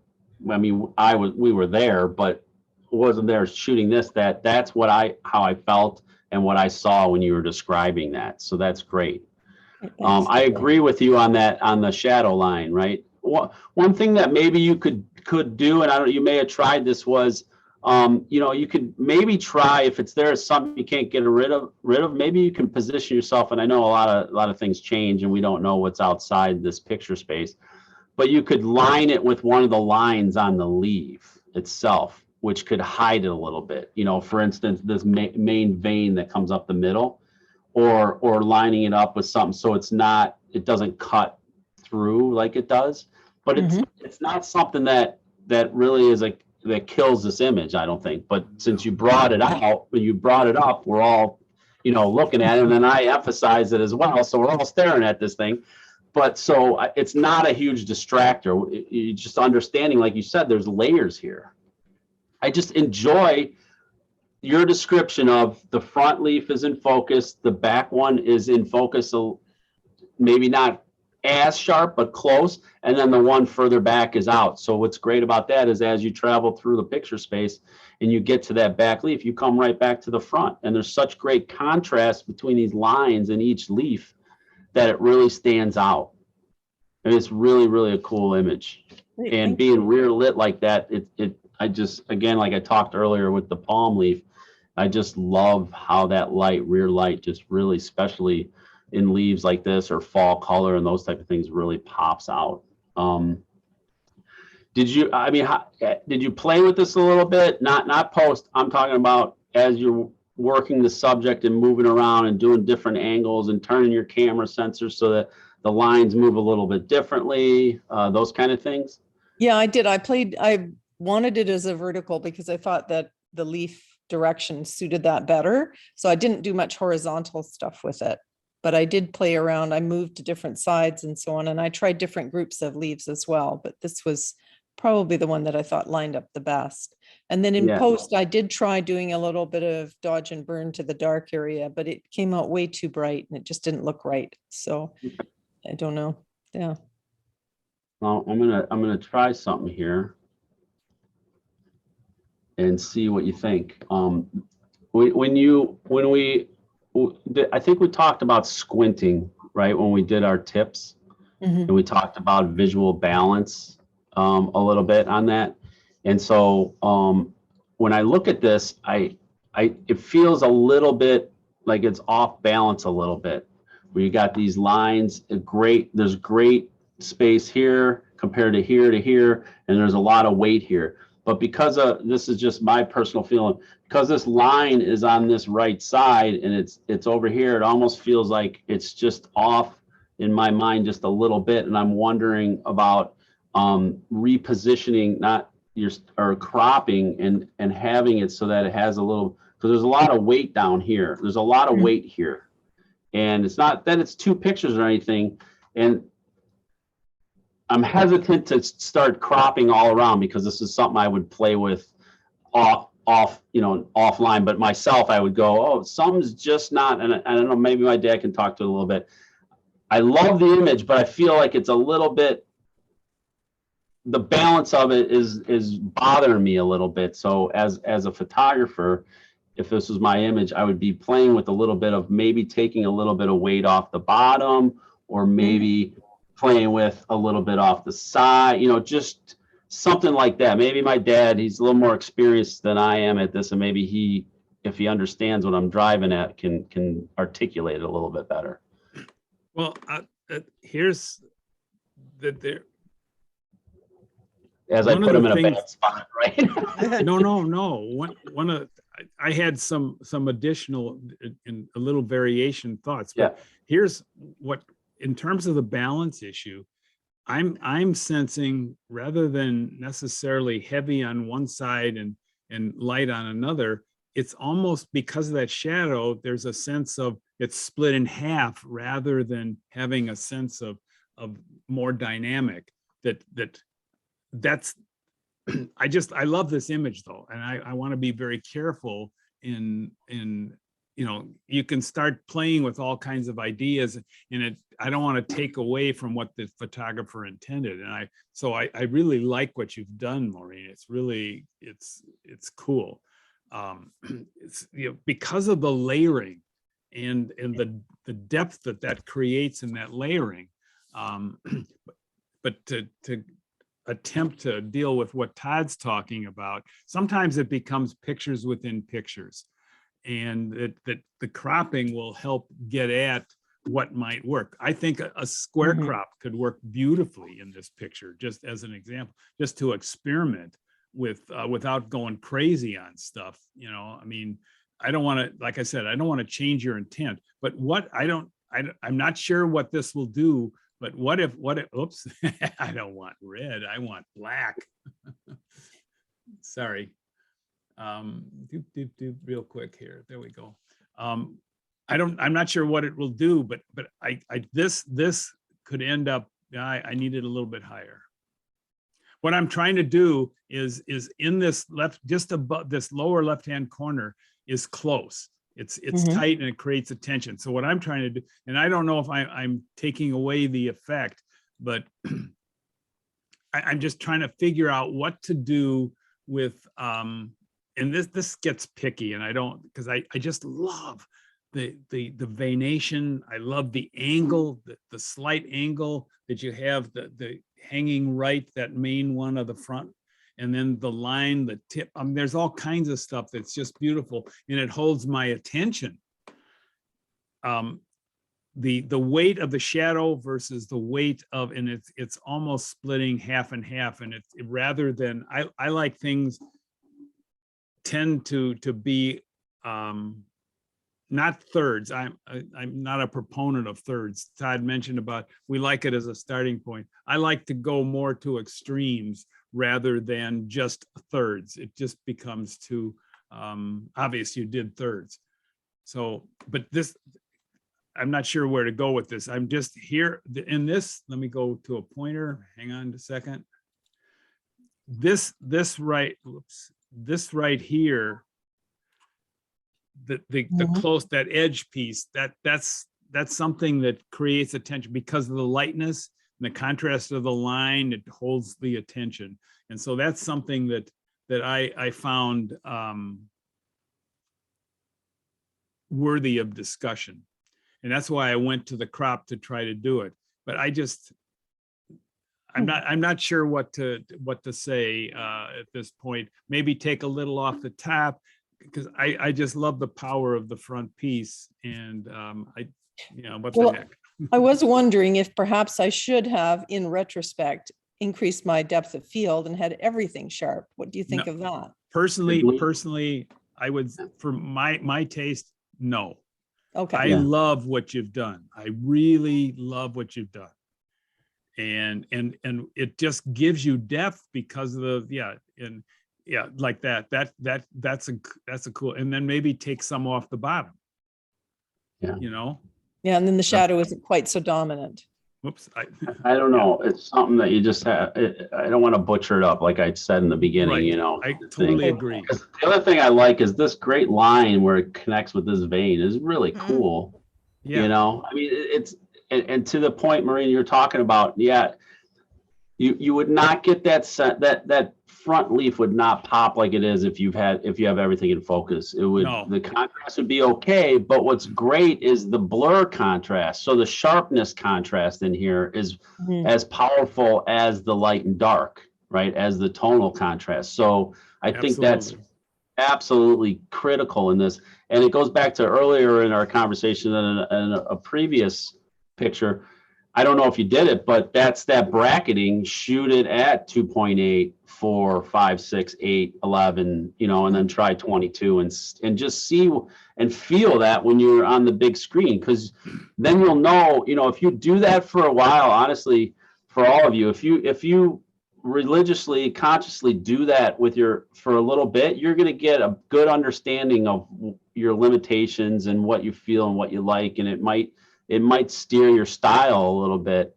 I mean, we were there, but wasn't there shooting this. That's how I felt and what I saw when you were describing that. So that's great. I agree with you on that, on the shadow line, right? One thing that maybe you could do, and you may have tried this, was you know, you could maybe try, if it's there, something you can't get rid of, maybe you can position yourself. And I know a lot of things change and we don't know what's outside this picture space, but you could line it with one of the lines on the leaf itself, which could hide it a little bit. You know, for instance, this main vein that comes up the middle, or lining it up with something so it doesn't cut through like it does. But it's not something that really is that kills this image, I don't think. But since you brought it up, we're all, you know, looking at it, and then I emphasize it as well, so we're all staring at this thing. But so it's not a huge distractor. You just understanding, like you said, there's layers here. I just enjoy your description of the front leaf is in focus, the back one is in focus, so maybe not as sharp, but close, and then the one further back is out. So what's great about that is, as you travel through the picture space and you get to that back leaf, you come right back to the front, and there's such great contrast between these lines in each leaf that it really stands out. And it's really, really a cool image. Great, and being rear lit like that, I just, again, like I talked earlier with the palm leaf, I just love how that rear light just really, especially in leaves like this or fall color and those type of things, really pops out. Did you play with this a little bit? Not post, I'm talking about as you're working the subject and moving around and doing different angles and turning your camera sensor so that the lines move a little bit differently, those kind of things? Yeah, I did. I wanted it as a vertical because I thought that the leaf direction suited that better. So I didn't do much horizontal stuff with it. But I did play around. I moved to different sides and so on, and I tried different groups of leaves as well. But this was probably the one that I thought lined up the best. And then in Yeah. post, I did try doing a little bit of dodge and burn to the dark area, but it came out way too bright and it just didn't look right. So I don't know. Yeah. Well, I'm gonna try something here and see what you think. I think we talked about squinting, right, when we did our tips, Mhm. and we talked about visual balance a little bit on that. And so when I look at this, it feels a little bit like it's off balance a little bit. Where you got these lines, there's great space here compared to here, and there's a lot of weight here. But because this is just my personal feeling, because this line is on this right side and it's over here, it almost feels like it's just off in my mind just a little bit. And I'm wondering about repositioning, or cropping and having it so that it has a little, because there's a lot of weight down here. There's a lot of weight here. And it's not that it's two pictures or anything. And I'm hesitant to start cropping all around because this is something I would play with offline. But myself, I would go, oh, something's just not, and I don't know, maybe my dad can talk to it a little bit. I love the image, but I feel like it's a little bit, the balance of it is bothering me a little bit. So as a photographer, if this was my image, I would be playing with a little bit of maybe taking a little bit of weight off the bottom, or maybe playing with a little bit off the side, just something like that. Maybe my dad, he's a little more experienced than I am at this, and maybe if he understands what I'm driving at, can articulate it a little bit better. Well, here's that there. As I put him in a bad spot, right? No. I had some additional and a little variation thoughts. But here's what, in terms of the balance issue, I'm sensing, rather than necessarily heavy on one side and light on another, it's almost because of that shadow, there's a sense of it's split in half rather than having a sense of more dynamic. That's I love this image though, and I want to be very careful in you can start playing with all kinds of ideas, and I don't want to take away from what the photographer intended. And I really like what you've done, Maureen. It's really, it's cool. It's, because of the layering and the depth that creates in that layering. But to attempt to deal with what Todd's talking about, sometimes it becomes pictures within pictures, and that the cropping will help get at what might work. I think a square crop could work beautifully in this picture, just as an example, just to experiment with without going crazy on stuff. I mean, I don't want to, like I said, I don't want to change your intent, but I'm not sure what this will do. But what if, oops, I don't want red, I want black. Sorry. Real quick here. There we go. I'm not sure what it will do, but this could end up, I need it a little bit higher. What I'm trying to do is in this just above this lower left-hand corner is close. It's tight and it creates a tension. So what I'm trying to do, and I don't know if I'm taking away the effect, but I'm just trying to figure out what to do with, and this gets picky, and I don't, because I just love the venation. I love the angle, the slight angle that you have, the hanging right, that main one of the front. And then the line, the tip, there's all kinds of stuff that's just beautiful, and it holds my attention. The weight of the shadow versus the weight of, and it's almost splitting half and half, and it's rather than, I like things tend to be not thirds. I'm not a proponent of thirds. Todd mentioned about we like it as a starting point. I like to go more to extremes rather than just thirds. It just becomes too obvious you did thirds. So, but this, I'm not sure where to go with this. I'm just here in this. Let me go to a pointer. Hang on a second. This right here, the close, that edge piece, that's something that creates attention because of the lightness and the contrast of the line. It holds the attention, and so that's something that I found worthy of discussion. And that's why I went to the crop to try to do it. But I'm not sure what to say at this point. Maybe take a little off the top, because I just love the power of the front piece. And what the heck. I was wondering if perhaps I should have, in retrospect, increased my depth of field and had everything sharp. What do you think of that? Personally, I would, for my taste, no. Okay. I love what you've done. I really love what you've done. And it just gives you depth because of like that. That's a cool, and then maybe take some off the bottom. Yeah. Yeah, and then the shadow isn't quite so dominant. Whoops. I don't know. It's something that you just have. I don't want to butcher it up, like I said in the beginning. Right. I totally agree. The other thing I like is this great line where it connects with this vein is really cool. Yeah. I mean, it's and to the point, Maureen, you're talking about. Yeah, you would not get that front leaf would not pop like it is if you have everything in focus. It would, the contrast would be okay, but what's great is the blur contrast. So the sharpness contrast in here is as powerful as the light and dark, right? As the tonal contrast. So I think that's absolutely critical in this. And it goes back to earlier in our conversation in a previous picture. I don't know if you did it, but that's that bracketing. Shoot it at 2.8, 4, 5, 6, 8, 11, and then try 22 and just see and feel that when you're on the big screen, because then you'll know, if you do that for a while, honestly, for all of you, if you religiously, consciously do that for a little bit, you're going to get a good understanding of your limitations and what you feel and what you like, and it might steer your style a little bit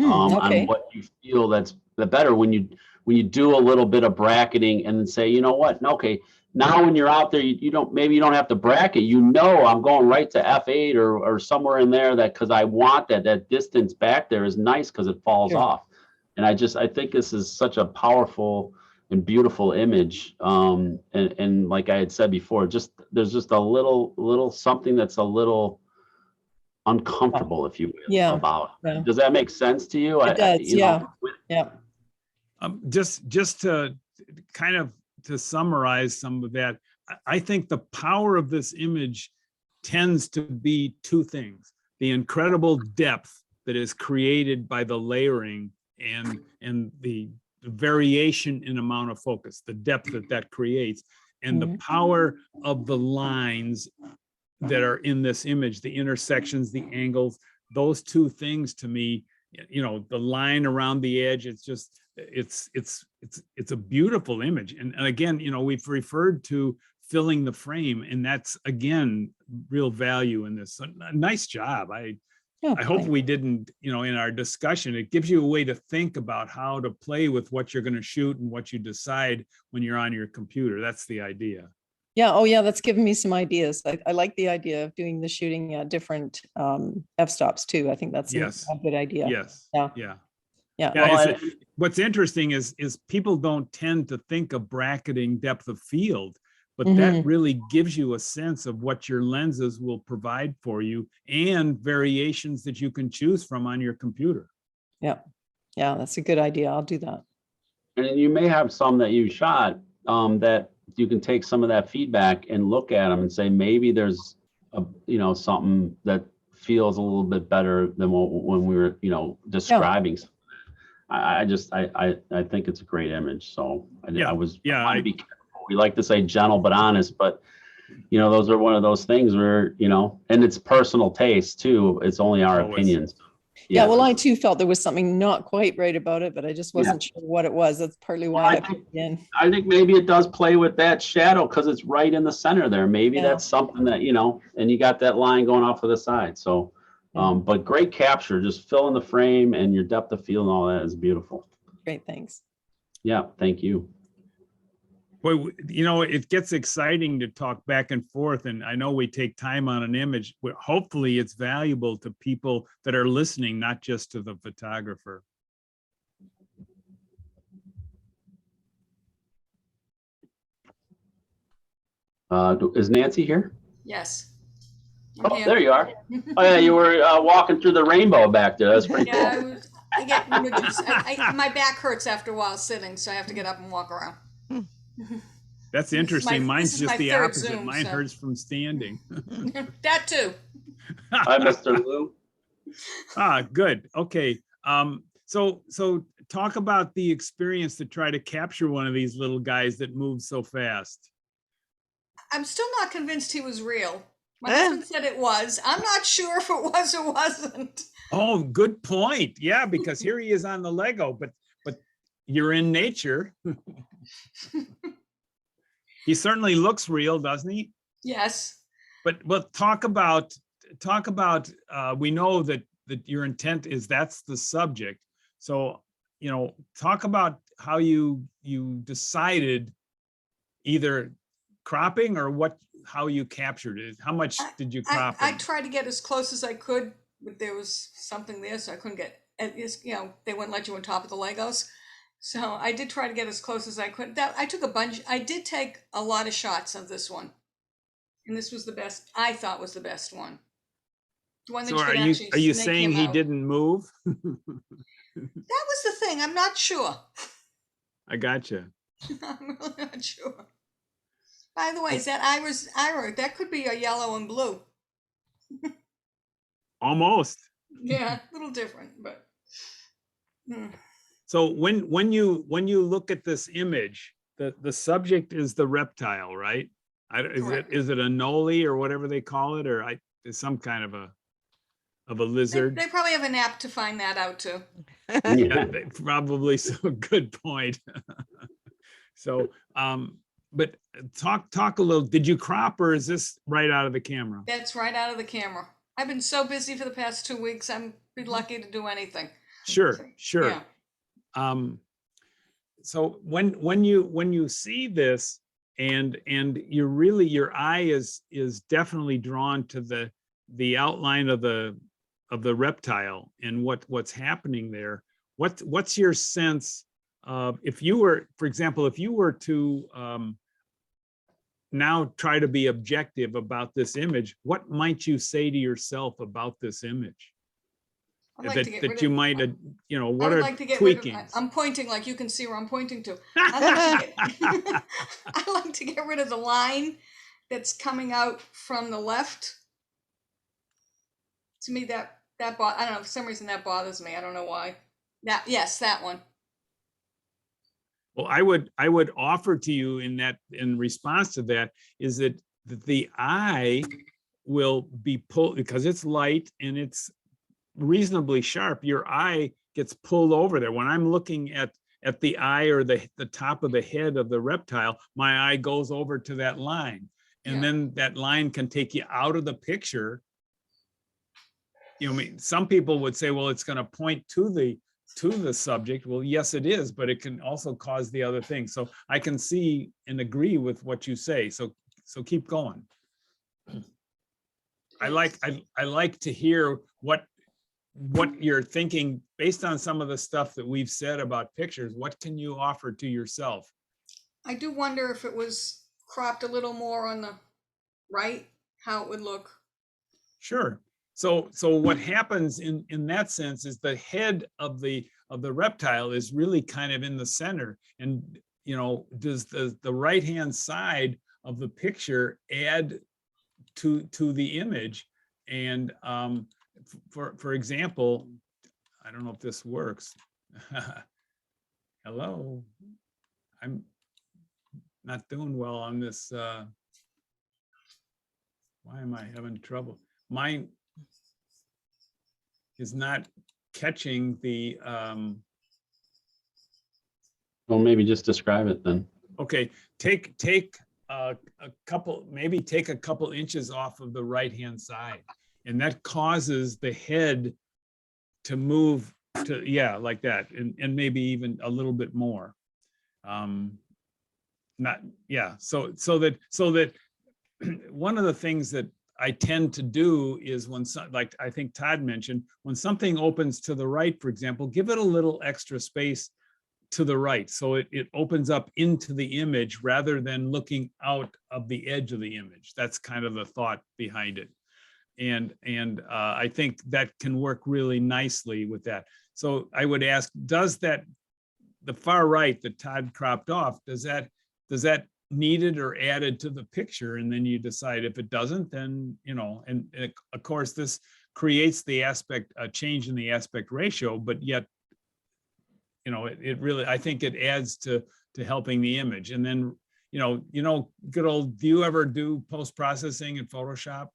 on what you feel that's the better when you do a little bit of bracketing and then say, you know what, okay, now when you're out there, you don't have to bracket, I'm going right to F8 or somewhere in there, that because I want that distance back there is nice because it falls off. And I think this is such a powerful and beautiful image. And like I had said before, there's just a little something that's a little uncomfortable, if you will, about. Yeah. Does that make sense to you? It does. Yeah. Just to kind of to summarize some of that, I think the power of this image tends to be two things: the incredible depth that is created by the layering and the variation in amount of focus, the depth that creates, and the power of the lines that are in this image, the intersections, the angles. Those two things, to me, the line around the edge, it's a beautiful image. And again, we've referred to filling the frame, and that's again real value in this. A nice job. I hope we didn't, in our discussion, it gives you a way to think about how to play with what you're going to shoot and what you decide when you're on your computer. That's the idea. Yeah. Oh, yeah. That's given me some ideas. I like the idea of doing the shooting at different f-stops too. I think that's a good idea. Yes. Yeah. What's interesting is people don't tend to think of bracketing depth of field, but that really gives you a sense of what your lenses will provide for you and variations that you can choose from on your computer. Yeah. Yeah. That's a good idea. I'll do that. And you may have some that you shot that you can take some of that feedback and look at them and say, maybe there's something that feels a little bit better than when we were, describing something. I think it's a great image. So I want to be careful. We like to say gentle but honest, but those are one of those things where, and it's personal taste too. It's only our opinions. Yeah, well, I too felt there was something not quite right about it, but I just Yeah. wasn't sure what it was. That's partly why I put it in. I think maybe it does play with that shadow because it's right in the center there. Maybe Yeah. that's something that, you know, and you got that line going off of the side. So, Yeah. but great capture, just fill in the frame and your depth of field and all that is beautiful. Great, thanks. Yeah, thank you. Well, you know, it gets exciting to talk back and forth, and I know we take time on an image. Hopefully it's valuable to people that are listening, not just to the photographer. Is Nancy here? Yes. Oh, there you are. Oh yeah, you were walking through the rainbow back there. That's pretty Yeah, cool. I get images. My back hurts after a while sitting, so I have to get up and walk around. That's This is my- interesting. this Mine's is just my the third opposite. Zoom, Mine so. hurts from standing. That too. Hi, Mr. Lou. Ah, good. Okay. So talk about the experience to try to capture one of these little guys that moves so fast. I'm still not convinced he was real. My husband said it was. I'm not sure if it was or wasn't. Oh, good point. Yeah, because here he is on the Lego, but you're in nature. He certainly looks real, doesn't he? Yes. But talk about we know that your intent is that's the subject. So, you know, talk about how you decided either cropping or how you captured it. How much did you crop? I tried to get as close as I could, but there was something there, so I couldn't get. You know, they wouldn't let you on top of the Legos. So I did try to get as close as I could. I took a bunch. I did take a lot of shots of this one, and this was the best. I thought was the best one. The one that So you are could you actually snake saying him he out. didn't move? That was the thing. I'm not sure. I gotcha. I'm really not sure. By the way, is that iris? That could be a yellow and blue. Almost. Yeah, a little different, but. So when you look at this image, the subject is the reptile, right? Is it a noli or whatever they call it, or is some kind of a lizard? They probably have an app to find that out too. Yeah, probably so. Good point. So, but talk a little. Did you crop, or is this right out of the camera? That's right out of the camera. I've been so busy for the past 2 weeks. I'm be lucky to do anything. Sure. Yeah. So when you see this and your eye is definitely drawn to the outline of the reptile and what's happening there, what's your sense of, if you were, for example, if you were to now try to be objective about this image, what might you say to yourself about this image? That you might, you know, what are tweakings? I'm pointing like you can see where I'm pointing to. I like to get rid of the line that's coming out from the left. To me, I don't know, for some reason that bothers me. I don't know why. Yes, that one. Well, I would offer to you in response to that is that the eye will be pulled because it's light and it's reasonably sharp. Your eye gets pulled over there. When I'm looking at the eye or the top of the head of the reptile, my eye goes over to that line, and then that line can take you out of the picture. You know, I mean, some people would say, well, it's going to point to the subject. Well, yes, it is, but it can also cause the other thing. So I can see and agree with what you say. So keep going. I like to hear what you're thinking based on some of the stuff that we've said about pictures. What can you offer to yourself? I do wonder if it was cropped a little more on the right, how it would look. Sure. So what happens in that sense is the head of the reptile is really kind of in the center, and you know, does the right hand side of the picture add to the image? And for example, I don't know if this works. Hello, I'm not doing well on this. Why am I having trouble? Mine is not catching the, Well, maybe just describe it then. okay, take a couple, maybe take a couple inches off of the right-hand side. And that causes the head to move to, yeah, like that, and maybe even a little bit more. Not, yeah, so that one of the things that I tend to do is when, like I think Todd mentioned, when something opens to the right, for example, give it a little extra space to the right. So it opens up into the image rather than looking out of the edge of the image. That's kind of the thought behind it. And I think that can work really nicely with that. So I would ask, does that, the far right that Todd cropped off, does that needed or added to the picture? And then you decide if it doesn't, then, you know, and of course this creates the aspect, a change in the aspect ratio, but yet, you know, it really, I think it adds to helping the image. And then, you know, good old, do you ever do post-processing in Photoshop?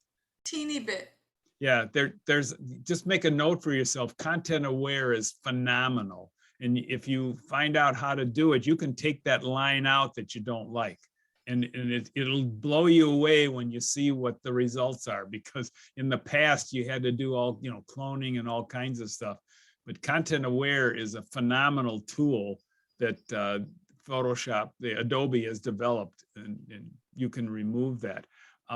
Teeny bit. Yeah, there's, just make a note for yourself. Content aware is phenomenal. And if you find out how to do it, you can take that line out that you don't like. And it'll blow you away when you see what the results are, because in the past you had to do all, you know, cloning and all kinds of stuff. But content aware is a phenomenal tool that Photoshop, the Adobe has developed, and you can remove that.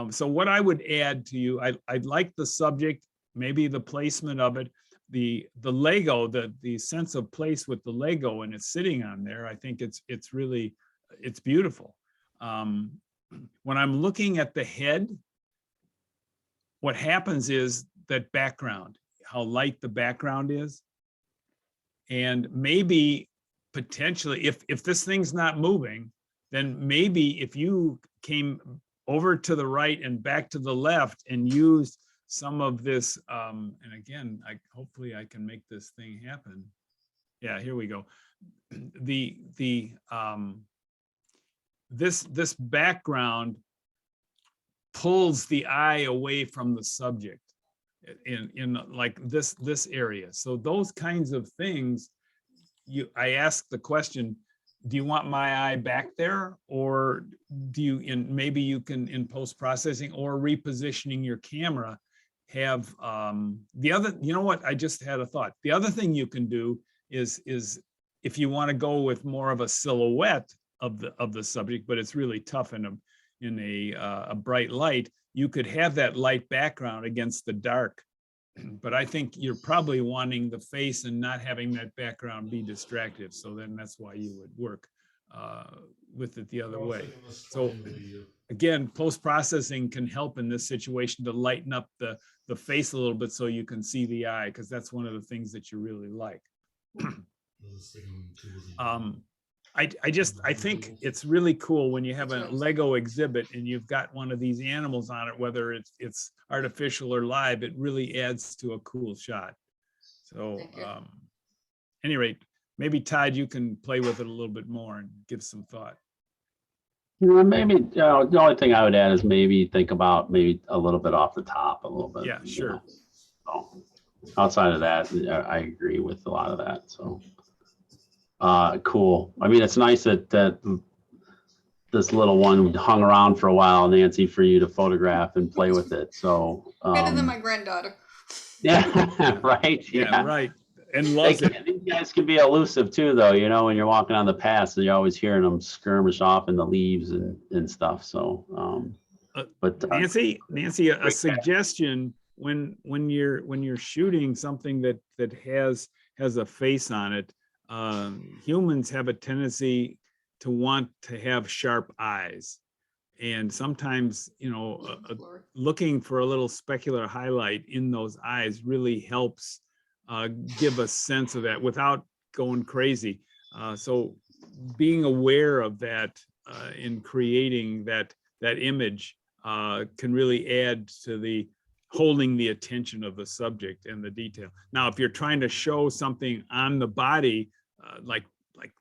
So what I would add to you, I'd like the subject, maybe the placement of it, the Lego, the sense of place with the Lego and it's sitting on there. I think it's really, it's beautiful. When I'm looking at the head, what happens is that background, how light the background is. And maybe potentially if this thing's not moving, then maybe if you came over to the right and back to the left and used some of this, and again, hopefully I can make this thing happen. Yeah, here we go. This background pulls the eye away from the subject in like this area. So those kinds of things, I ask the question, do you want my eye back there, or do you, maybe you can, in post-processing or repositioning your camera, have the other, you know what, I just had a thought. The other thing you can do is if you want to go with more of a silhouette of the subject, but it's really tough in a bright light, you could have that light background against the dark. But I think you're probably wanting the face and not having that background be distractive. So then that's why you would work with it the other way. So again, post-processing can help in this situation to lighten up the face a little bit so you can see the eye, because that's one of the things that you really like. I think it's really cool when you have a Lego exhibit and you've got one of these animals on it, whether it's artificial or live, it really adds to a cool shot. So any rate, maybe Todd, you can play with it a little bit more and give some thought. Maybe the only thing I would add is maybe think about maybe a little bit off the top a little bit. Yeah, sure. So outside of that, I agree with a lot of that. So cool. I mean, it's nice that this little one hung around for a while, Nancy, for you to photograph and play with it. So Better than my granddaughter. Yeah, right. Yeah, right. And loves it. These guys can be elusive too, though. You know, when you're walking on the path, so you're always hearing them skirmish off in the leaves and stuff. So, but Nancy, a suggestion when you're shooting something that has a face on it. Humans have a tendency to want to have sharp eyes, and sometimes, you know, looking for a little specular highlight in those eyes really helps give a sense of that without going crazy. So being aware of that in creating that image can really add to the holding the attention of the subject and the detail. Now, if you're trying to show something on the body, like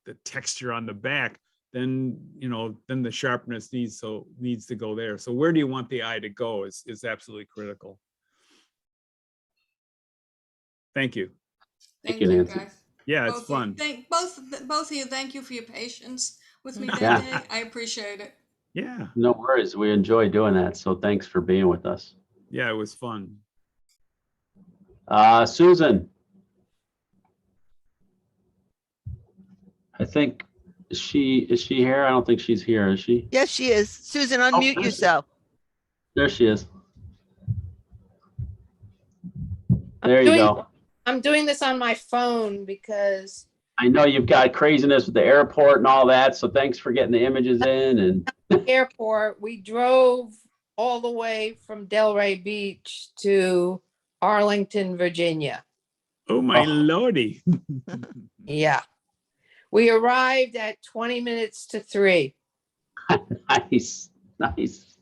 the texture on the back, then, you know, then the sharpness needs to go there. So where do you want the eye to go is absolutely critical. Thank you. Thank you, you, Nancy. guys. Yeah, it's Both of you. fun. Thank both of you. Thank you for your patience with me Yeah. that day. I appreciate it. Yeah, No worries. We enjoy doing that. So thanks for being with us. yeah, it was fun. Susan. I think, is she here? I don't think she's here, is she? Yes, she is. Susan, unmute there she- yourself. There she is. There you go. I'm doing this on my phone because I know you've got craziness with the airport and all that, so thanks for getting the images in. And airport, we drove all the way from Delray Beach to Arlington, Virginia. Oh my Oh. lordy. Yeah. We arrived at 20 minutes to 3. nice, nice.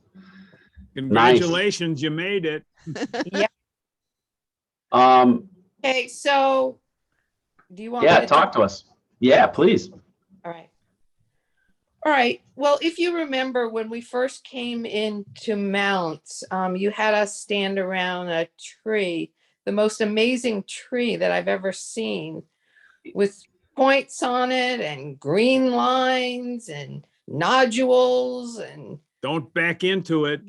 Congratulations, you made it. Yeah. Um, Okay, so do you want me yeah, to talk to us. Yeah, please. All right. All right. Well, if you remember when we first came into Mounts, you had us stand around a tree, the most amazing tree that I've ever seen, with points on it and green lines and nodules and Don't back into it.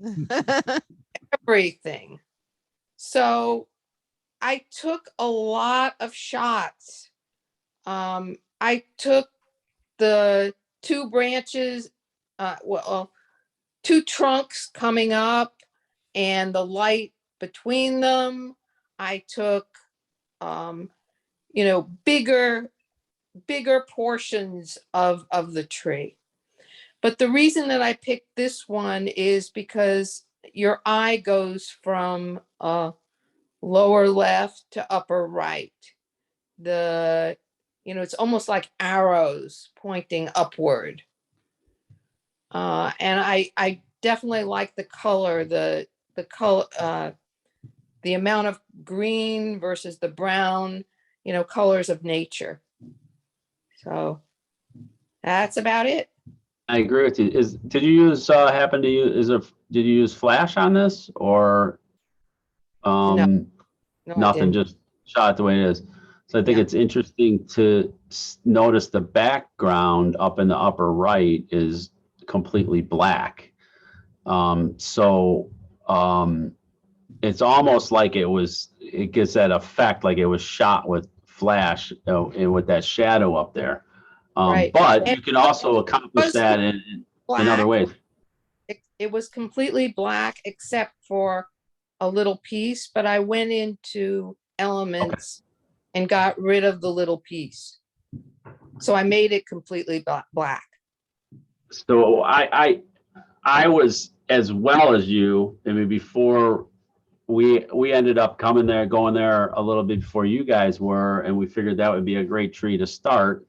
everything. So I took a lot of shots. I took the 2 branches, well, 2 trunks coming up and the light between them. I took, bigger portions of the tree. But the reason that I picked this one is because your eye goes from lower left to upper right. It's almost like arrows pointing upward. And I definitely like the color, the color, the amount of green versus the brown, colors of nature. So that's about it. I agree with you. Did you use did you use flash on this or No, I nothing, didn't. just shot it the way it is? So I think Yeah. it's interesting to notice the background up in the upper right is completely black. It's almost like it gives that effect like it was shot with flash, and with that shadow up there. Right. But And you can also accomplish that in other ways. It was completely black except for a little piece, but I went into elements and got rid of the little piece. So I made it completely black. So I was as well as you. I mean, before we ended up going there a little bit before you guys were, and we figured that would be a great tree to start,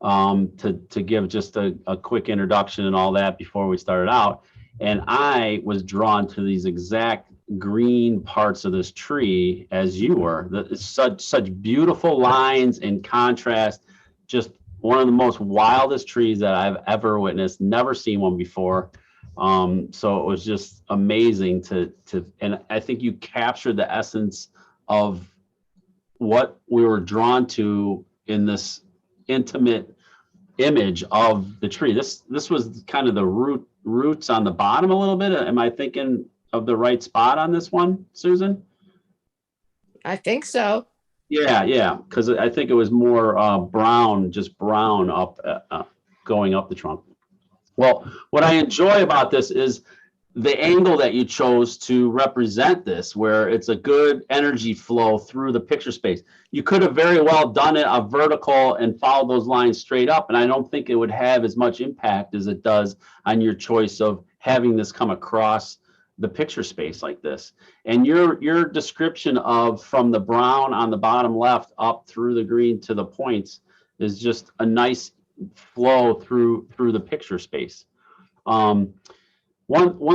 to give just a quick introduction and all that before we started out. And I was drawn to these exact green parts of this tree as you were. Such beautiful lines and contrast. Just one of the most wildest trees that I've ever witnessed. Never seen one before. So it was just amazing and I think you captured the essence of what we were drawn to in this intimate image of the tree. This was kind of the roots on the bottom a little bit. Am I thinking of the right spot on this one, Susan? I think so. Yeah, because I think it was more brown, just brown up, going up the trunk. Well, what I enjoy about this is the angle that you chose to represent this, where it's a good energy flow through the picture space. You could have very well done it a vertical and followed those lines straight up, and I don't think it would have as much impact as it does on your choice of having this come across the picture space like this. And your description of from the brown on the bottom left up through the green to the points is just a nice flow through the picture space. One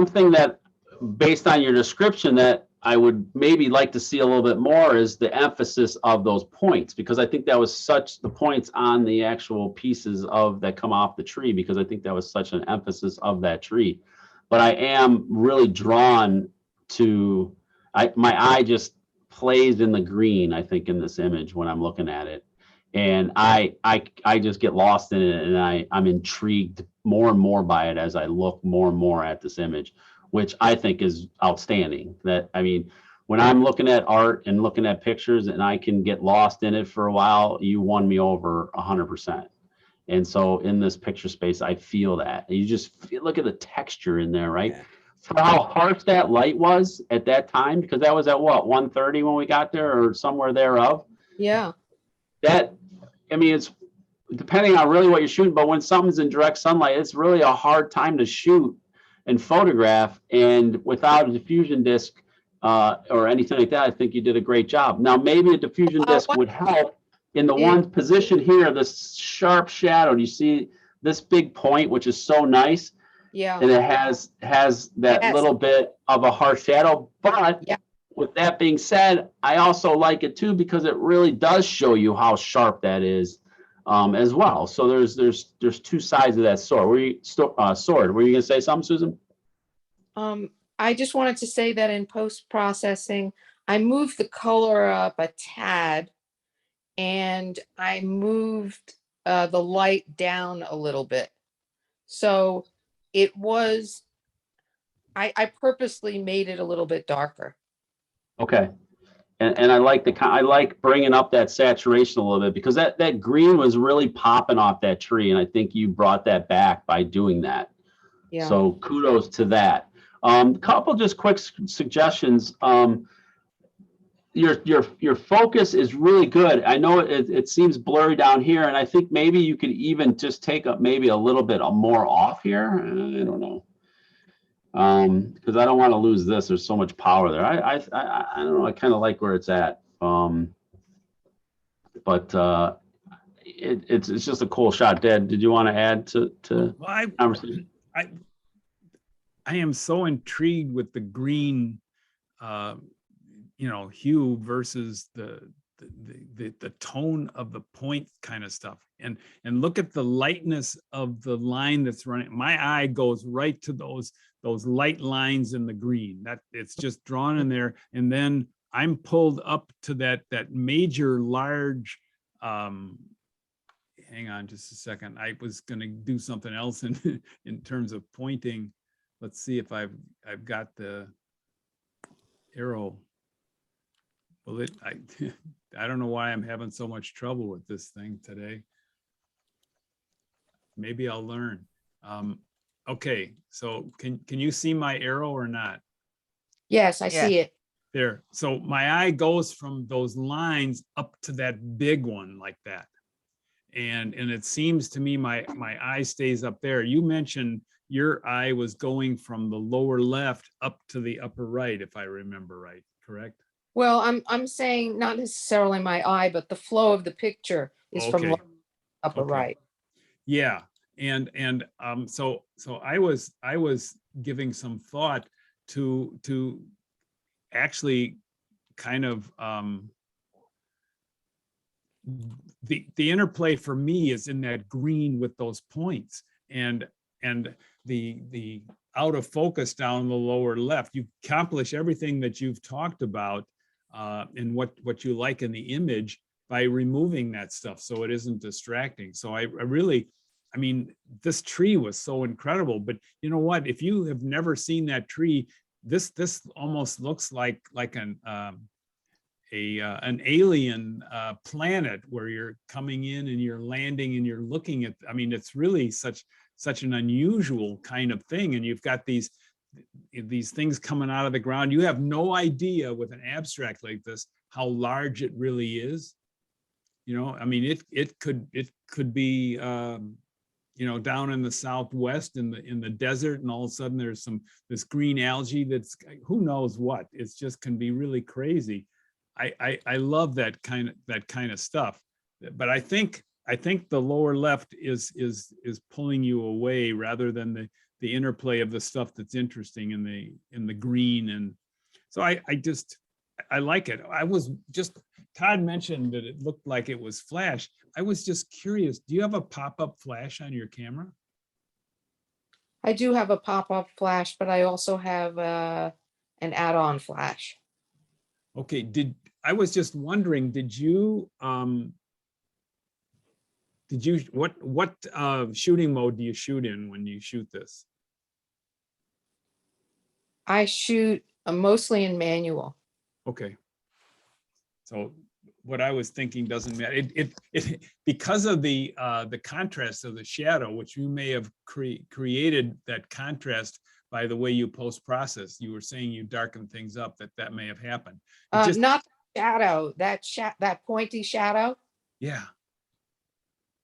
thing that, based on your description, that I would maybe like to see a little bit more is the emphasis of those points, because I think that was the points on the actual pieces that come off the tree, because I think that was such an emphasis of that tree. But I am really drawn to, my eye just plays in the green, I think, in this image when I'm looking at it. And I just get lost in it, and I'm intrigued more and more by it as I look more and more at this image, which I think is outstanding. That, I mean, when I'm looking at art and looking at pictures and I can get lost in it for a while, you won me over 100%. And so in this picture space, I feel that. You just look at the texture in there, right? Yeah. For how harsh that light was at that time, because that was at what, 1:30 when we got there, or somewhere thereof. Yeah. That, I mean, it's depending on really what you're shooting, but when something's in direct sunlight, it's really a hard time to shoot and photograph. And without a diffusion disc or anything like that, I think you did a great job. Now, maybe a diffusion disc would help in the one position here, this sharp shadow. Do you see this big point, which is so nice? Yeah. And it has that Yes. little bit of a harsh shadow. But Yeah. with that being said, I also like it too, because it really does show you how sharp that is as well. So there's two sides of that sword. Were you gonna say something, Susan? I just wanted to say that in post-processing, I moved the color up a tad, and I moved the light down a little bit. So it was, I purposely made it a little bit darker. Okay. And I like I like bringing up that saturation a little bit, because that green was really popping off that tree, and I think you brought that back by doing that. Yeah. So kudos to that. Couple just quick suggestions. Your focus is really good. I know it seems blurry down here, and I think maybe you could even just take up maybe a little bit more off here. I don't know. Because I don't want to lose this. There's so much power there. I don't know. I kind of like where it's at. But it's just a cool shot. Dad, did you want to add to Well, conversation? I am so intrigued with the green, hue versus the tone of the point kind of stuff. And look at the lightness of the line that's running. My eye goes right to those light lines in the green. That it's just drawn in there. And then I'm pulled up to that major large, hang on just a second. I was going to do something else in terms of pointing. Let's see if I've got the arrow. Well, I don't know why I'm having so much trouble with this thing today. Maybe I'll learn. Okay, so can you see my arrow or not? Yes, I Yeah. see it. There. So my eye goes from those lines up to that big one like that. And it seems to me my eye stays up there. You mentioned your eye was going from the lower left up to the upper right, if I remember right, correct? Well, I'm saying not necessarily my eye, but the flow of the picture is from Okay. left to upper Okay. right. Yeah, and so I was giving some thought to actually kind of the interplay for me is in that green with those points, and the out of focus down the lower left. You accomplish everything that you've talked about and what you like in the image by removing that stuff so it isn't distracting. So I really, I mean, this tree was so incredible. But you know what? If you have never seen that tree, this almost looks like an alien planet where you're coming in and you're landing and you're looking at. I mean, it's really such an unusual kind of thing, and you've got these things coming out of the ground. You have no idea with an abstract like this how large it really is. You know, I mean, it could be you know, down in the Southwest in the desert, and all of a sudden there's this green algae that's who knows what. It's just can be really crazy. I love that kind of stuff. But I think the lower left is pulling you away rather than the interplay of the stuff that's interesting in the green. And so I like it. Todd mentioned that it looked like it was flash. I was just curious, do you have a pop-up flash on your camera? I do have a pop-up flash, but I also have an add-on flash. Okay, I was just wondering, what shooting mode do you shoot in when you shoot this? I shoot mostly in manual. Okay. So what I was thinking doesn't matter. It because of the contrast of the shadow, which you may have created that contrast by the way you post-process. You were saying you darken things up, that may have happened. Not shadow, that pointy shadow. Yeah,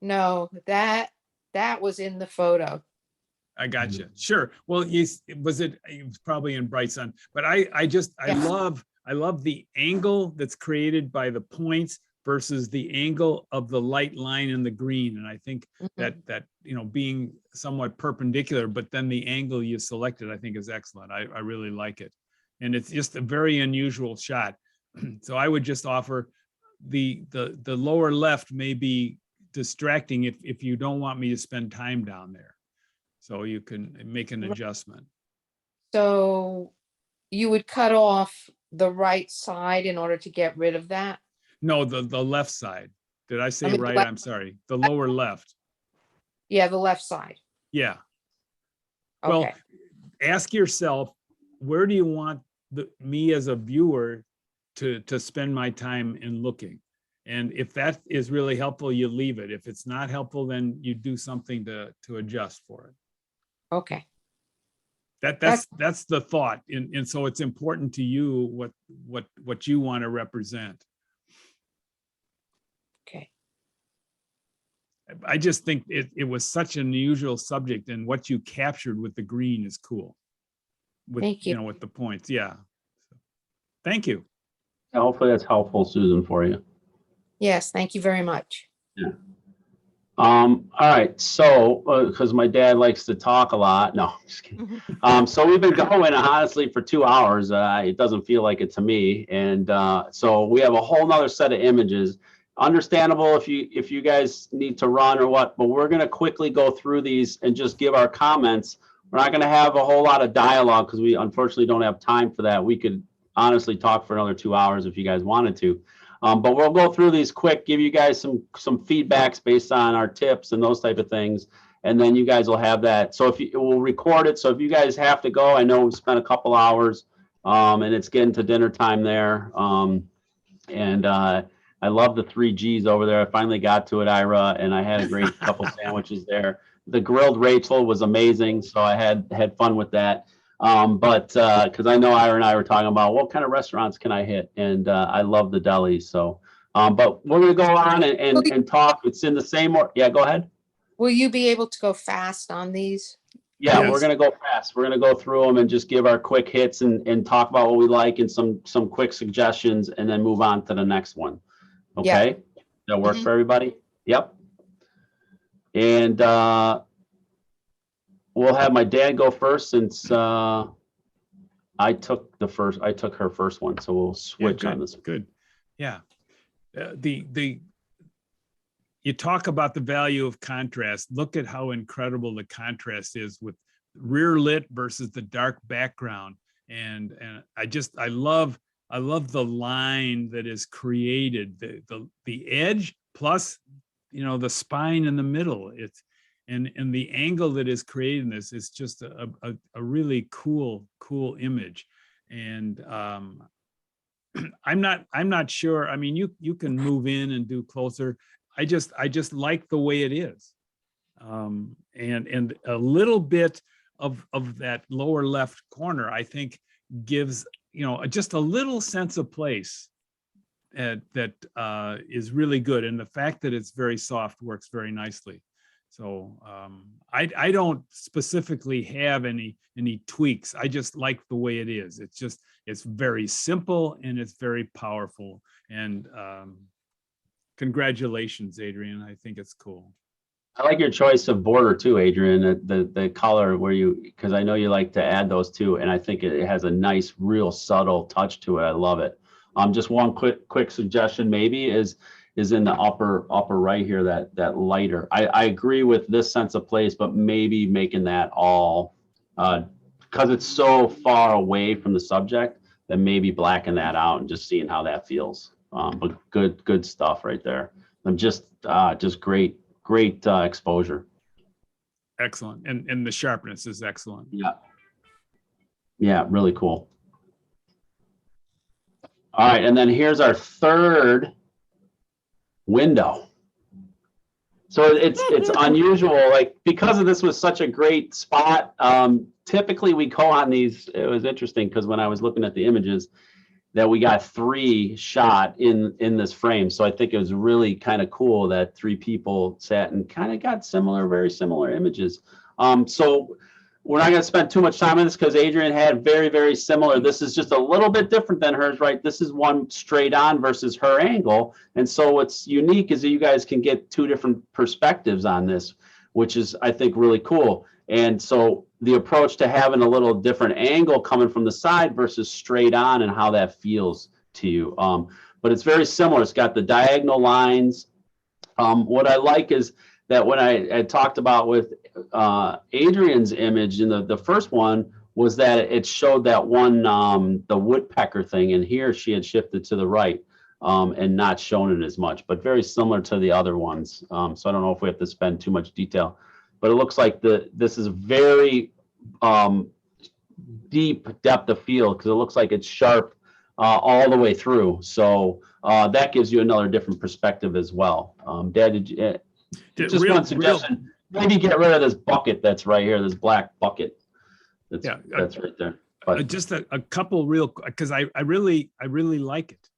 No, that was in the photo. I got you. Sure. Well, it was probably in bright sun, but I Yeah. love the angle that's created by the points versus the angle of the light line in the green. And I think Mhm. that being somewhat perpendicular, but then the angle you selected, I think is excellent. I really like it. And it's just a very unusual shot. So I would just offer the lower left may be distracting if you don't want me to spend time down there. So you can make an adjustment. So you would cut off the right side in order to get rid of that? No, the left side. Did I say I mean, the right? left- I'm sorry. The lower left. Yeah, the left side. Yeah. Well, Okay. ask yourself, where do you want me as a viewer to spend my time in looking? And if that is really helpful, you leave it. If it's not helpful, then you do something to adjust for it. Okay. That's the thought. And so it's important to you what you want to represent. Okay. I just think it was such an unusual subject, and what you captured with the green is cool. Thank you. With the points. Yeah. Thank you. Hopefully that's helpful, Susan, for you. Yes, thank you very much. Yeah. All right. So, because my dad likes to talk a lot. No, I'm just kidding. So we've been going honestly for 2 hours. It doesn't feel like it to me. And so we have a whole nother set of images. Understandable if you guys need to run or what, but we're going to quickly go through these and just give our comments. We're not going to have a whole lot of dialogue because we unfortunately don't have time for that. We could honestly talk for another 2 hours if you guys wanted to. But we'll go through these quick, give you guys some feedbacks based on our tips and those type of things. And then you guys will have that. So we'll record it. So if you guys have to go, I know we've spent a couple hours and it's getting to dinner time there. I love the 3 Gs over there. I finally got to it, Ira, and I had a great couple sandwiches there. The grilled Rachel was amazing. So I had fun with that. But because I know Ira and I were talking about what kind of restaurants can I hit, and I love the delis. So, but we're gonna go on and talk. It's in the same order. Yeah, go ahead. Will you be able to go fast on these? Yeah, Yes. we're gonna go fast. We're gonna go through them and just give our quick hits and talk about what we like and some quick suggestions, and then move on to the next one. Okay, that work Mhm. for everybody? Yep. And we'll have my dad go first since I took her first one, so we'll switch on this. Good. Yeah. You talk about the value of contrast. Look at how incredible the contrast is with rear lit versus the dark background. And I love the line that is created, the edge plus, the spine in the middle. And the angle that is created in this is just a really cool image. And I'm not sure. I mean, you can move in and do closer. I just like the way it is. And a little bit of that lower left corner, I think, gives just a little sense of place that is really good. And the fact that it's very soft works very nicely. So I don't specifically have any tweaks. I just like the way it is. It's very simple and it's very powerful. And congratulations, Adrian. I think it's cool. I like your choice of border too, Adrian. The color because I know you like to add those too, and I think it has a nice, real subtle touch to it. I love it. Just one quick suggestion maybe is in the upper right here, that lighter. I agree with this sense of place, but maybe making that all because it's so far away from the subject then maybe blacken that out and just seeing how that feels. But good stuff right there. I'm just great exposure. Excellent. And the sharpness is excellent. Yeah, really cool. All right, and then here's our third window. So it's unusual, like because of this was such a great spot. Typically we go on these. It was interesting because when I was looking at the images, that we got 3 shot in this frame. So I think it was really kind of cool that 3 people sat and kind of got very similar images. So we're not going to spend too much time on this because Adrian had very similar. This is just a little bit different than hers, right? This is one straight on versus her angle. And so what's unique is that you guys can get 2 different perspectives on this, which is, I think, really cool. And so the approach to having a little different angle coming from the side versus straight on and how that feels to you. But it's very similar. It's got the diagonal lines. What I like is that when I talked about with Adrian's image in the first one was that it showed that one, the woodpecker thing, and here she had shifted to the right and not shown it as much, but very similar to the other ones. So I don't know if we have to spend too much detail, but it looks like this is very deep depth of field because it looks like it's sharp all the way through. So that gives you another different perspective as well. Dad, did you? Just one suggestion. Maybe get rid of this bucket that's right here, this black bucket. That's right there. But just a couple real, because I really like it.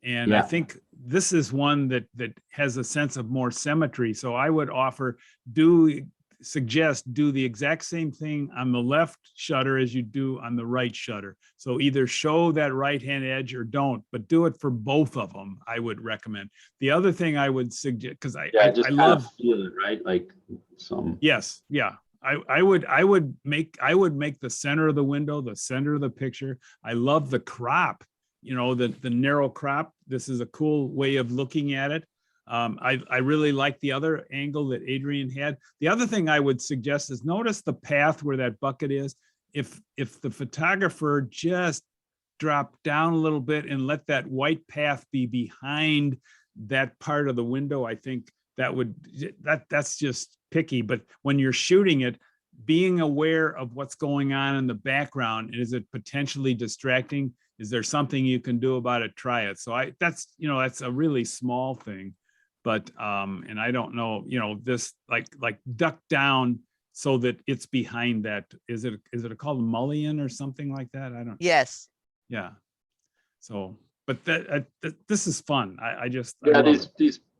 And I think this is one that has a sense of more symmetry. So I would suggest do the exact same thing on the left shutter as you do on the right shutter. So either show that right hand edge or don't, but do it for both of them. I would recommend. The other thing I would suggest, because I love feel it, right? Like some. Yes, yeah. I would make the center of the window the center of the picture. I love the crop, the narrow crop. This is a cool way of looking at it. I really like the other angle that Adrian had. The other thing I would suggest is notice the path where that bucket is. If the photographer just dropped down a little bit and let that white path be behind that part of the window, I think that's just picky. But when you're shooting it, being aware of what's going on in the background, is it potentially distracting? Is there something you can do about it? Try it. So that's a really small thing. But and I don't know, this like duck down so that it's behind that. Is it called mullion or something like that? I don't. Yes. Yeah. So, but this is fun. I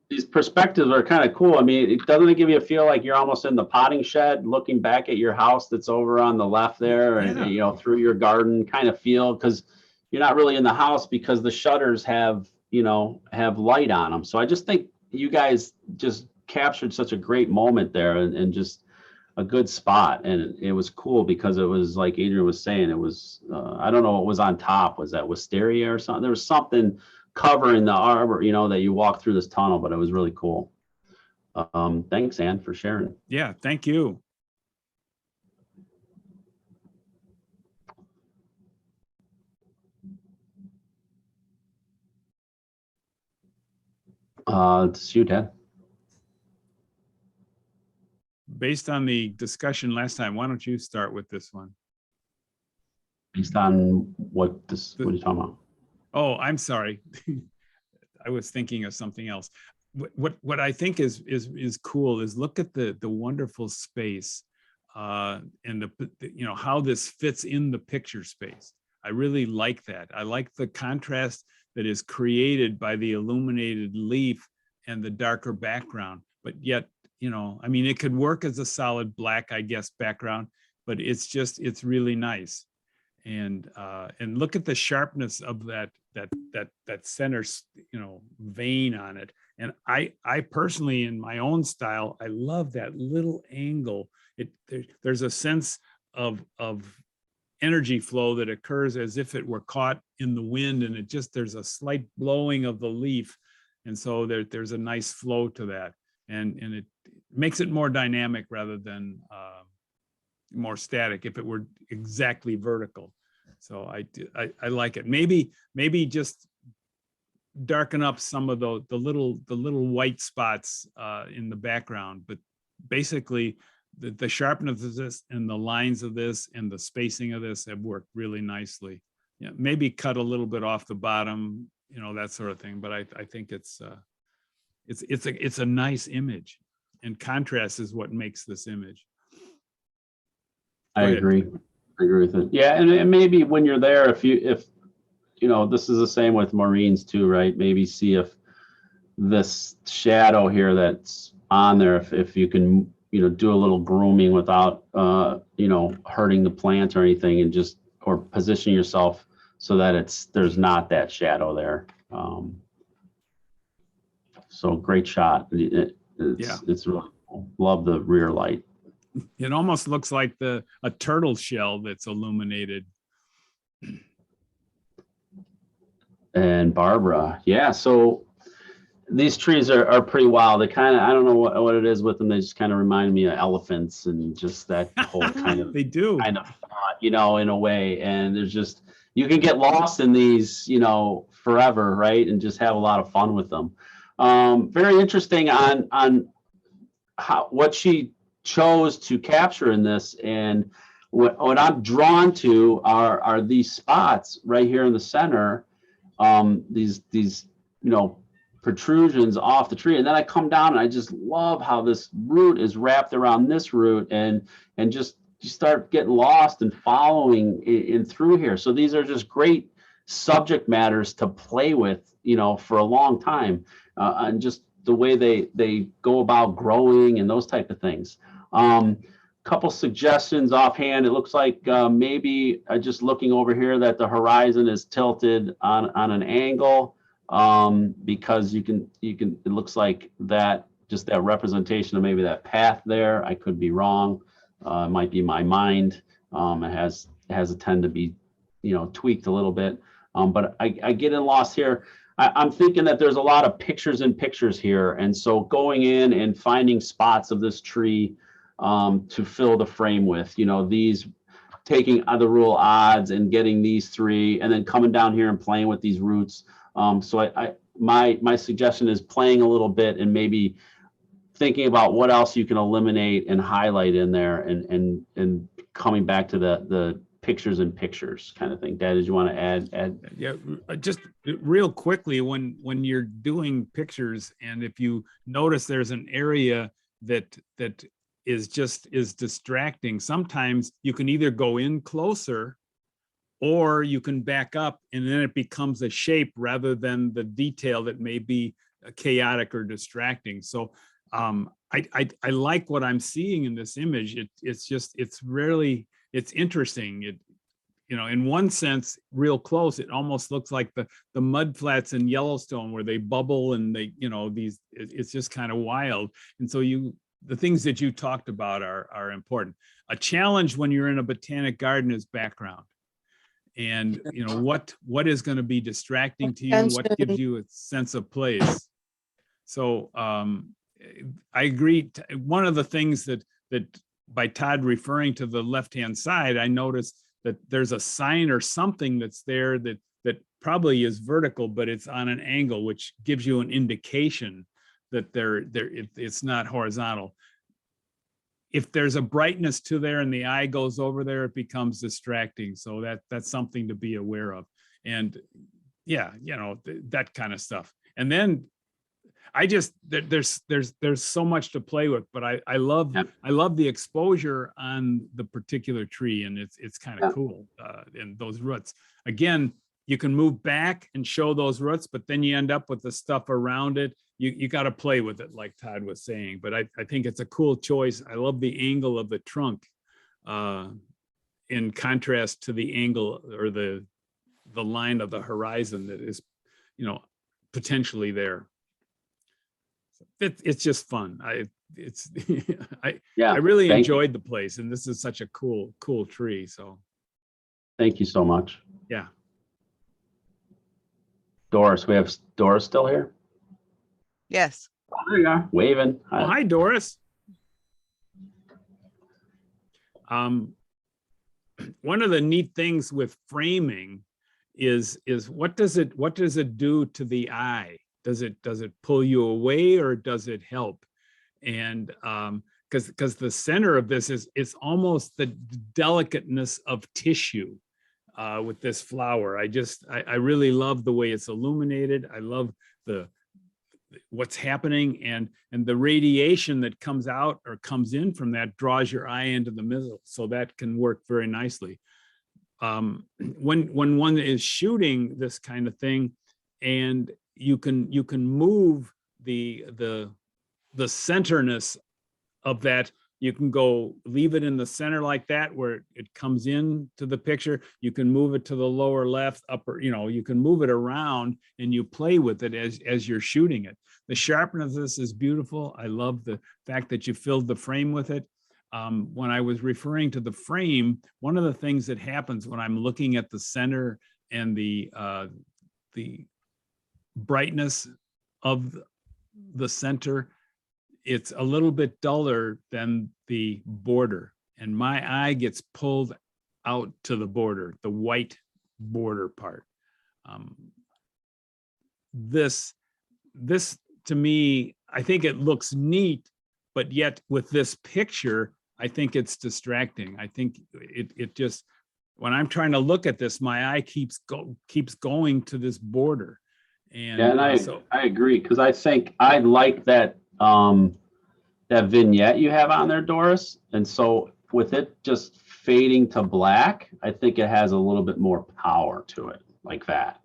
these perspectives are kind of cool. I mean, doesn't it give you a feel like you're almost in the potting shed, looking back at your house that's over on the left there, and through your garden kind of feel, because you're not really in the house because the shutters have light on them. So I just think you guys just captured such a great moment there and just a good spot. And it was cool because it was like Adrian was saying, it was, I don't know what was on top. Was that wisteria or something? There was something covering the arbor, that you walk through this tunnel, but it was really cool. Thanks, Ann, for sharing. Yeah, thank you. It's you, Dad. Based on the discussion last time, why don't you start with this one? Based on what are you talking about? Oh, I'm sorry. I was thinking of something else. What I think is cool is look at the wonderful space and how this fits in the picture space. I really like that. I like the contrast that is created by the illuminated leaf and the darker background, but yet, I mean, it could work as a solid black, I guess, background, but it's really nice. And look at the sharpness of that center, vein on it. And I personally, in my own style, I love that little angle. There's a sense of energy flow that occurs as if it were caught in the wind, and there's a slight blowing of the leaf. And so there's a nice flow to that. And it makes it more dynamic rather than more static if it were exactly vertical. So I like it. Maybe just darken up some of the little white spots in the background, but basically the sharpness of this and the lines of this and the spacing of this have worked really nicely. Yeah, maybe cut a little bit off the bottom, that sort of thing. But I think it's a nice image, and contrast is what makes this image. I Go ahead. agree. I agree with it. Yeah, and maybe when you're there, if this is the same with Maureen's too, right? Maybe see if this shadow here that's on there, if you can, do a little grooming without, hurting the plant or anything, and or position yourself so that there's not that shadow there. So great shot. It's really cool. Love the rear light. It almost looks like a turtle shell that's illuminated. And Barbara, yeah. So these trees are pretty wild. They kind of, I don't know what it is with them. They just kind of remind me of elephants and just that whole kind of They do. kind of thought, in a way. And there's just, you can get lost in these, forever, right? And just have a lot of fun with them. Very interesting on what she chose to capture in this. And what I'm drawn to are these spots right here in the center. These protrusions off the tree, and then I come down and I just love how this root is wrapped around this root, and just you start getting lost and following in through here. So these are just great subject matters to play with, for a long time, and just the way they go about growing and those type of things. Couple suggestions offhand. It looks like maybe just looking over here that the horizon is tilted on an angle, because you can it looks like that just that representation of maybe that path there. I could be wrong. It might be my mind. It has a tend to be tweaked a little bit, but I get lost here. I'm thinking that there's a lot of pictures in pictures here, and so going in and finding spots of this tree to fill the frame with, these, taking the rule odds and getting these three, and then coming down here and playing with these roots. So my suggestion is playing a little bit and maybe thinking about what else you can eliminate and highlight in there, and coming back to the pictures in pictures kind of thing. Dad, did you want to add? Yeah, just real quickly, when you're doing pictures, and if you notice there's an area that is distracting, sometimes you can either go in closer or you can back up, and then it becomes a shape rather than the detail that may be chaotic or distracting. So I like what I'm seeing in this image. It's interesting. In one sense, real close, it almost looks like the mud flats in Yellowstone where they bubble and it's just kind of wild. And so the things that you talked about are important. A challenge when you're in a botanic garden is background. And what is going to be distracting to you, what gives you a sense of place. So I agree. One of the things that by Todd referring to the left-hand side, I noticed that there's a sign or something that's there that probably is vertical, but it's on an angle, which gives you an indication that it's not horizontal. If there's a brightness to there and the eye goes over there, it becomes distracting. So that's something to be aware of. And yeah, that kind of stuff. And then there's so much to play with, but I love the exposure on the particular tree, and it's kind of cool. And those roots, again, you can move back and show those roots, but then you end up with the stuff around it. You got to play with it, like Todd was saying, but I think it's a cool choice. I love the angle of the trunk in contrast to the angle or the line of the horizon that is, potentially there. It's just fun. I really enjoyed the place, and this is such a cool tree. So thank you so much. Yeah. Doris, we have Doris still here? Yes. Oh, there you are, waving. Oh, hi, Doris. one of the neat things with framing is what does it do to the eye? Does it pull you away or does it help? And because the center of this is almost the delicateness of tissue with this flower. I really love the way it's illuminated. I love what's happening, and the radiation that comes out or comes in from that draws your eye into the middle, so that can work very nicely. When one is shooting this kind of thing, and you can move the centerness of that. You can go leave it in the center like that where it comes into the picture. You can move it to the lower left, upper, you can move it around and you play with it as you're shooting it. The sharpness of this is beautiful. I love the fact that you filled the frame with it. When I was referring to the frame, one of the things that happens when I'm looking at the center and the brightness of the center, it's a little bit duller than the border, and my eye gets pulled out to the border, the white border part. This to me, I think it looks neat, but yet with this picture, I think it's distracting. I think it just, when I'm trying to look at this, my eye keeps going to this border. And, yeah, and I agree, because I think I like that that vignette you have on there, Doris. And so with it just fading to black, I think it has a little bit more power to it, like that.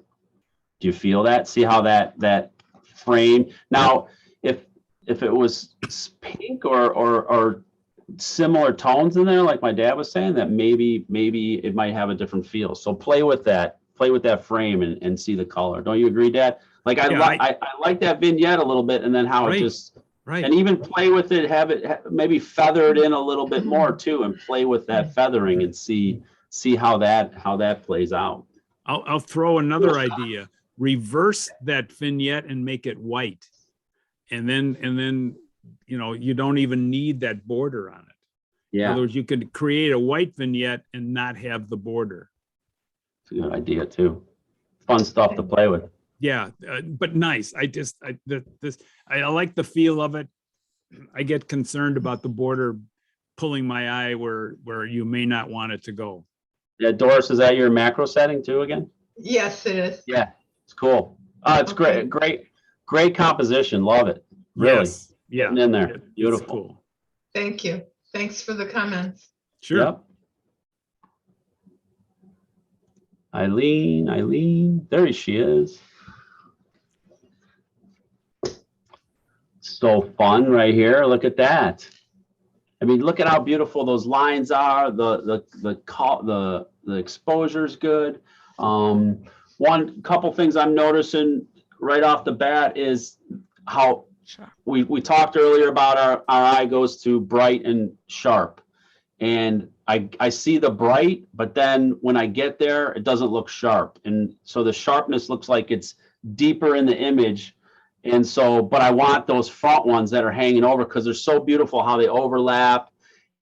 Do you feel that? See how that frame now, if it was pink or similar tones in there, like my dad was saying, that maybe it might have a different feel. So play with that frame and see the color. Don't you agree, Dad? Like I like that vignette a little bit, and then how it just and even play with it, have it maybe feather it in a little bit more too, and play with that feathering and see how that plays out. I'll throw another idea. Reverse that vignette and make it white, and then you don't even need that border on it. Yeah. In other words, you could create a white vignette and not have the border. It's a good idea too. Fun stuff to play with. Yeah, but nice. I like the feel of it. I get concerned about the border pulling my eye where you may not want it to go. Yeah, Doris, is that your macro setting too again? Yes, it is. Yeah, it's cool. It's Okay. great composition. Love it. Really. Yes. Yeah. Getting in there. It's Beautiful. cool. Thank you. Thanks for the comments. Sure. Yep. Eileen, there she is. So fun right here. Look at that. I mean, look at how beautiful those lines are. The exposure's good. One couple things I'm noticing right off the bat is how we talked earlier about our eye goes to bright and sharp. And I see the bright, but then when I get there, it doesn't look sharp. And so the sharpness looks like it's deeper in the image. And so, but I want those front ones that are hanging over, because they're so beautiful how they overlap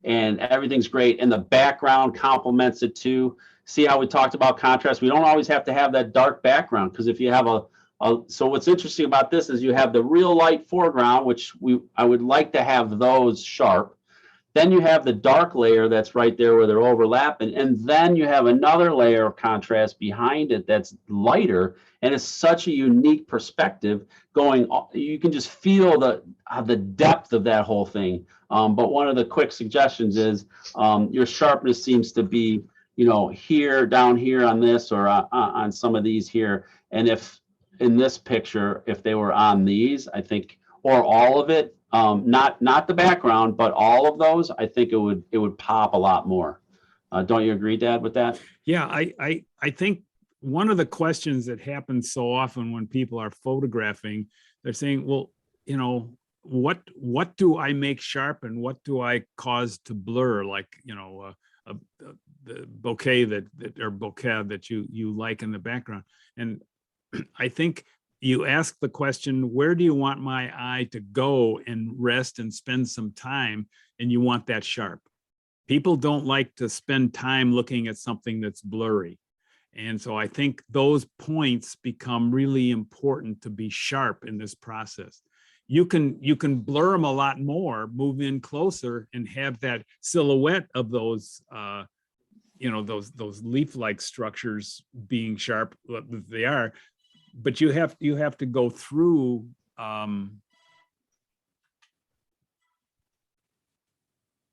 and everything's great. And the background complements it too. See how we talked about contrast? We don't always have to have that dark background, because if you have so what's interesting about this is you have the real light foreground, which I would like to have those sharp. Then you have the dark layer that's right there where they're overlapping. And then you have another layer of contrast behind it that's lighter. And it's such a unique perspective going, you can just feel the depth of that whole thing. But one of the quick suggestions is your sharpness seems to be, here, down here on this, or on some of these here. And if in this picture, if they were on these, I think, or all of it, not the background, but all of those, I think it would pop a lot more. Don't you agree, Dad, with that? Yeah, I think one of the questions that happens so often when people are photographing, they're saying, well, what do I make sharp and what do I cause to blur? Like, the bouquet that you like in the background. And I think you ask the question, where do you want my eye to go and rest and spend some time? And you want that sharp. People don't like to spend time looking at something that's blurry. And so I think those points become really important to be sharp in this process. You can blur them a lot more, move in closer, and have that silhouette of those those leaf-like structures being sharp. They are, but you have to go through.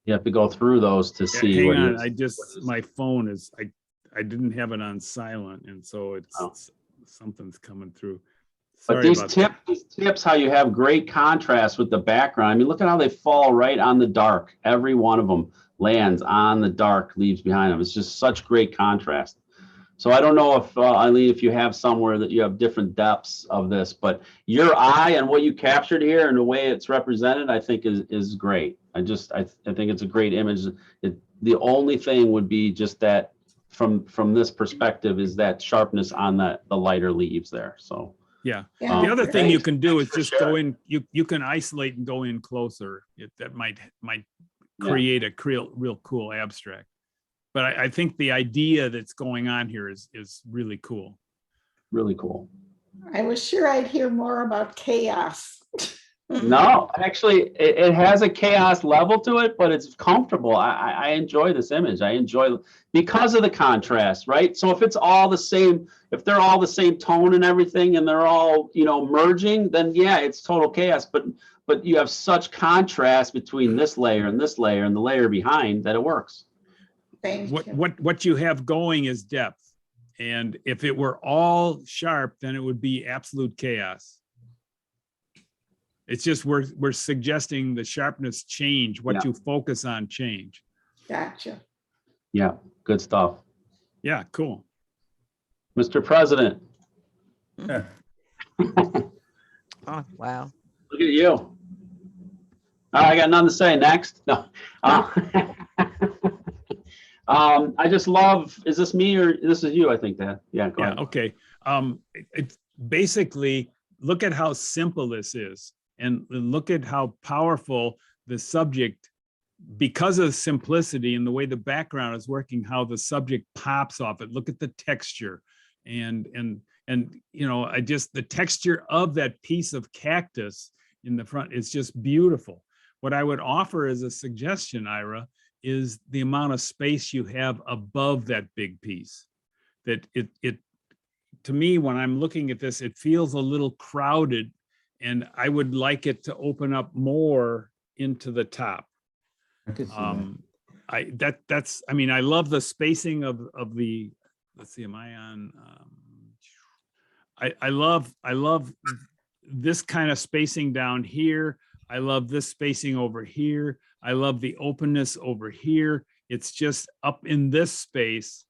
You have to go through those to see. Hang what on, is- my phone is I didn't have it on silent, and so it's Oh. something's coming through. But Sorry these about that. tips, how you have great contrast with the background. I mean, look at how they fall right on the dark. Every one of them lands on the dark leaves behind them. It's just such great contrast. So I don't know if, Eileen, if you have somewhere that you have different depths of this, but your eye and what you captured here and the way it's represented, I think is great. I think it's a great image. The only thing would be just that from this perspective is that sharpness on the lighter leaves there. So. Yeah. Yeah, The other thing you great. can do is Thanks for just go sharing. in, you can isolate and go in closer. That might Yeah. create a real cool abstract. But I think the idea that's going on here is really cool. Really cool. I was sure I'd hear more about chaos. No, actually, it has a chaos level to it, but it's comfortable. I enjoy this image. I enjoy because of the contrast, right? So if it's all the same, if they're all the same tone and everything, and they're all merging, then yeah, it's total chaos. But you have such contrast between this layer and this layer and the layer behind that it works. Thank you. What you have going is depth, and if it were all sharp, then it would be absolute chaos. It's just we're suggesting the sharpness change, what Yeah. you focus on change. Gotcha. Yeah, good stuff. Yeah, cool. Mr. President, Oh, wow. look at you. All right, I got nothing to say. Next. No. I just love, is this me or this is you? I think that. Yeah, go Yeah, ahead. okay. It's basically, look at how simple this is, and look at how powerful the subject, because of simplicity and the way the background is working, how the subject pops off it. Look at the texture and the texture of that piece of cactus in the front. It's just beautiful. What I would offer as a suggestion, Ira, is the amount of space you have above that big piece. That it to me, when I'm looking at this, it feels a little crowded, and I would like it to open up more into the top. I could see that. I love the spacing of the, let's see, am I on? I love this kind of spacing down here. I love this spacing over here. I love the openness over here. It's just up in this space.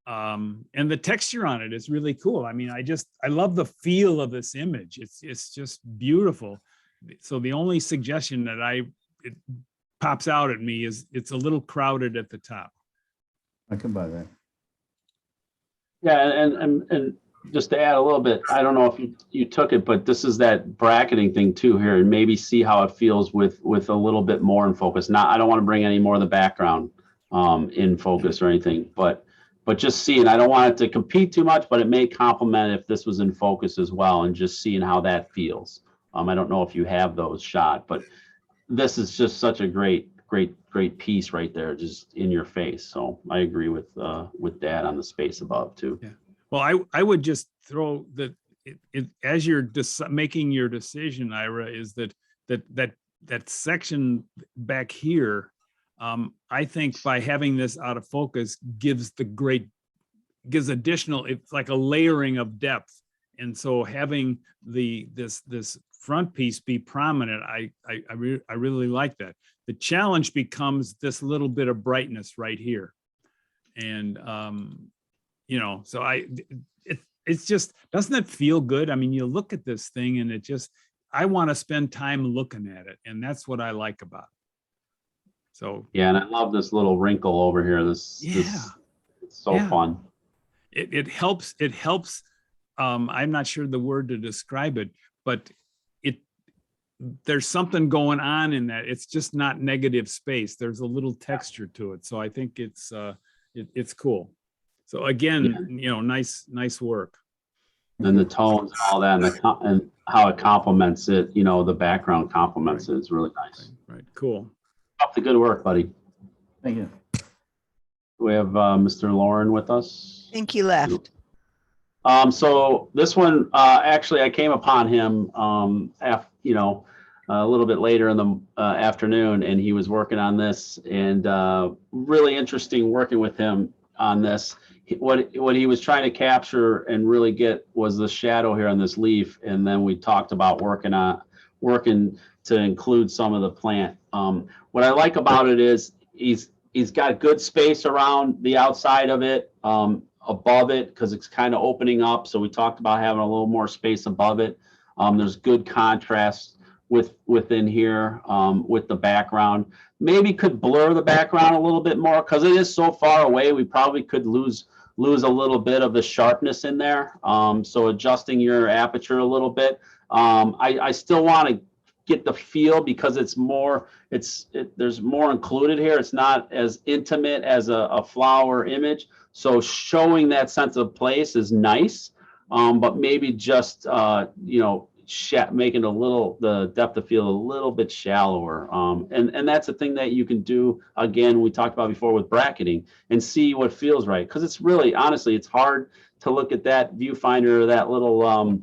And the texture on it is really cool. I mean, I love the feel of this image. It's just beautiful. So the only suggestion that it pops out at me is it's a little crowded at the top. I can buy that. Yeah, and just to add a little bit, I don't know if you took it, but this is that bracketing thing too here, and maybe see how it feels with a little bit more in focus. I don't want to bring any more of the background in focus or anything, but just seeing, I don't want it to compete too much, but it may complement if this was in focus as well, and just seeing how that feels. I don't know if you have those shot, but this is just such a great piece right there, just in your face. So I agree with Dad on the space above too. Yeah. Well, I would just throw that as you're making your decision, Ira, is that section back here. I think by having this out of focus gives additional, it's like a layering of depth. And so having this front piece be prominent, I really like that. The challenge becomes this little bit of brightness right here. And, so it's just, doesn't it feel good? I mean, you look at this thing and I want to spend time looking at it. And that's what I like about it. So. Yeah, and I love this little wrinkle over here. It's so fun. It helps. I'm not sure the word to describe it, but there's something going on in that. It's just not negative space. There's a little texture to it. So I think it's cool. So again, you know, nice work. And the tones and all that, and how it complements it, you know, the background complements it is really nice. Right. Cool. Up the good work, buddy. Thank you. We have Mr. Lauren with us. I think he left. So this one, actually, I came upon him, you know, a little bit later in the afternoon, and he was working on this, and really interesting working with him on this. What he was trying to capture and really get was the shadow here on this leaf, and then we talked about working to include some of the plant. What I like about it is he's got good space around the outside of it, above it, because it's kind of opening up. So we talked about having a little more space above it. There's good contrast within here with the background. Maybe could blur the background a little bit more because it is so far away. We probably could lose a little bit of the sharpness in there. So adjusting your aperture a little bit. I still want to get the feel because it's more, there's more included here. It's not as intimate as a flower image. So showing that sense of place is nice, but maybe just, you know, making the depth of field a little bit shallower. And that's a thing that you can do, again, we talked about before with bracketing, and see what feels right. Because it's really, honestly, it's hard to look at that viewfinder or that little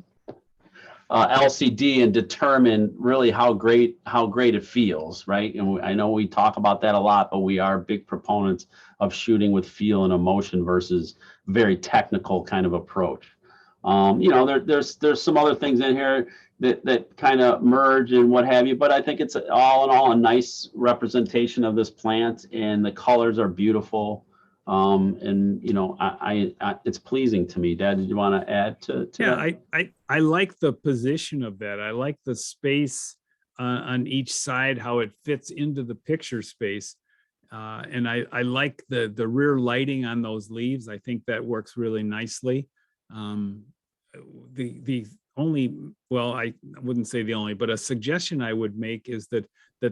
LCD and determine really how great it feels, right? And I know we talk about that a lot, but we are big proponents of shooting with feel and emotion versus very technical kind of approach. You know, there's some other things in here that kind of merge and what have you, but I think it's all in all a nice representation of this plant, and the colors are beautiful. And you know, I it's pleasing to me. Dad, did you want to add to Yeah, that? I like the position of that. I like the space on each side, how it fits into the picture space. And I like the rear lighting on those leaves. I think that works really nicely. The only, well, I wouldn't say the only, but a suggestion I would make is that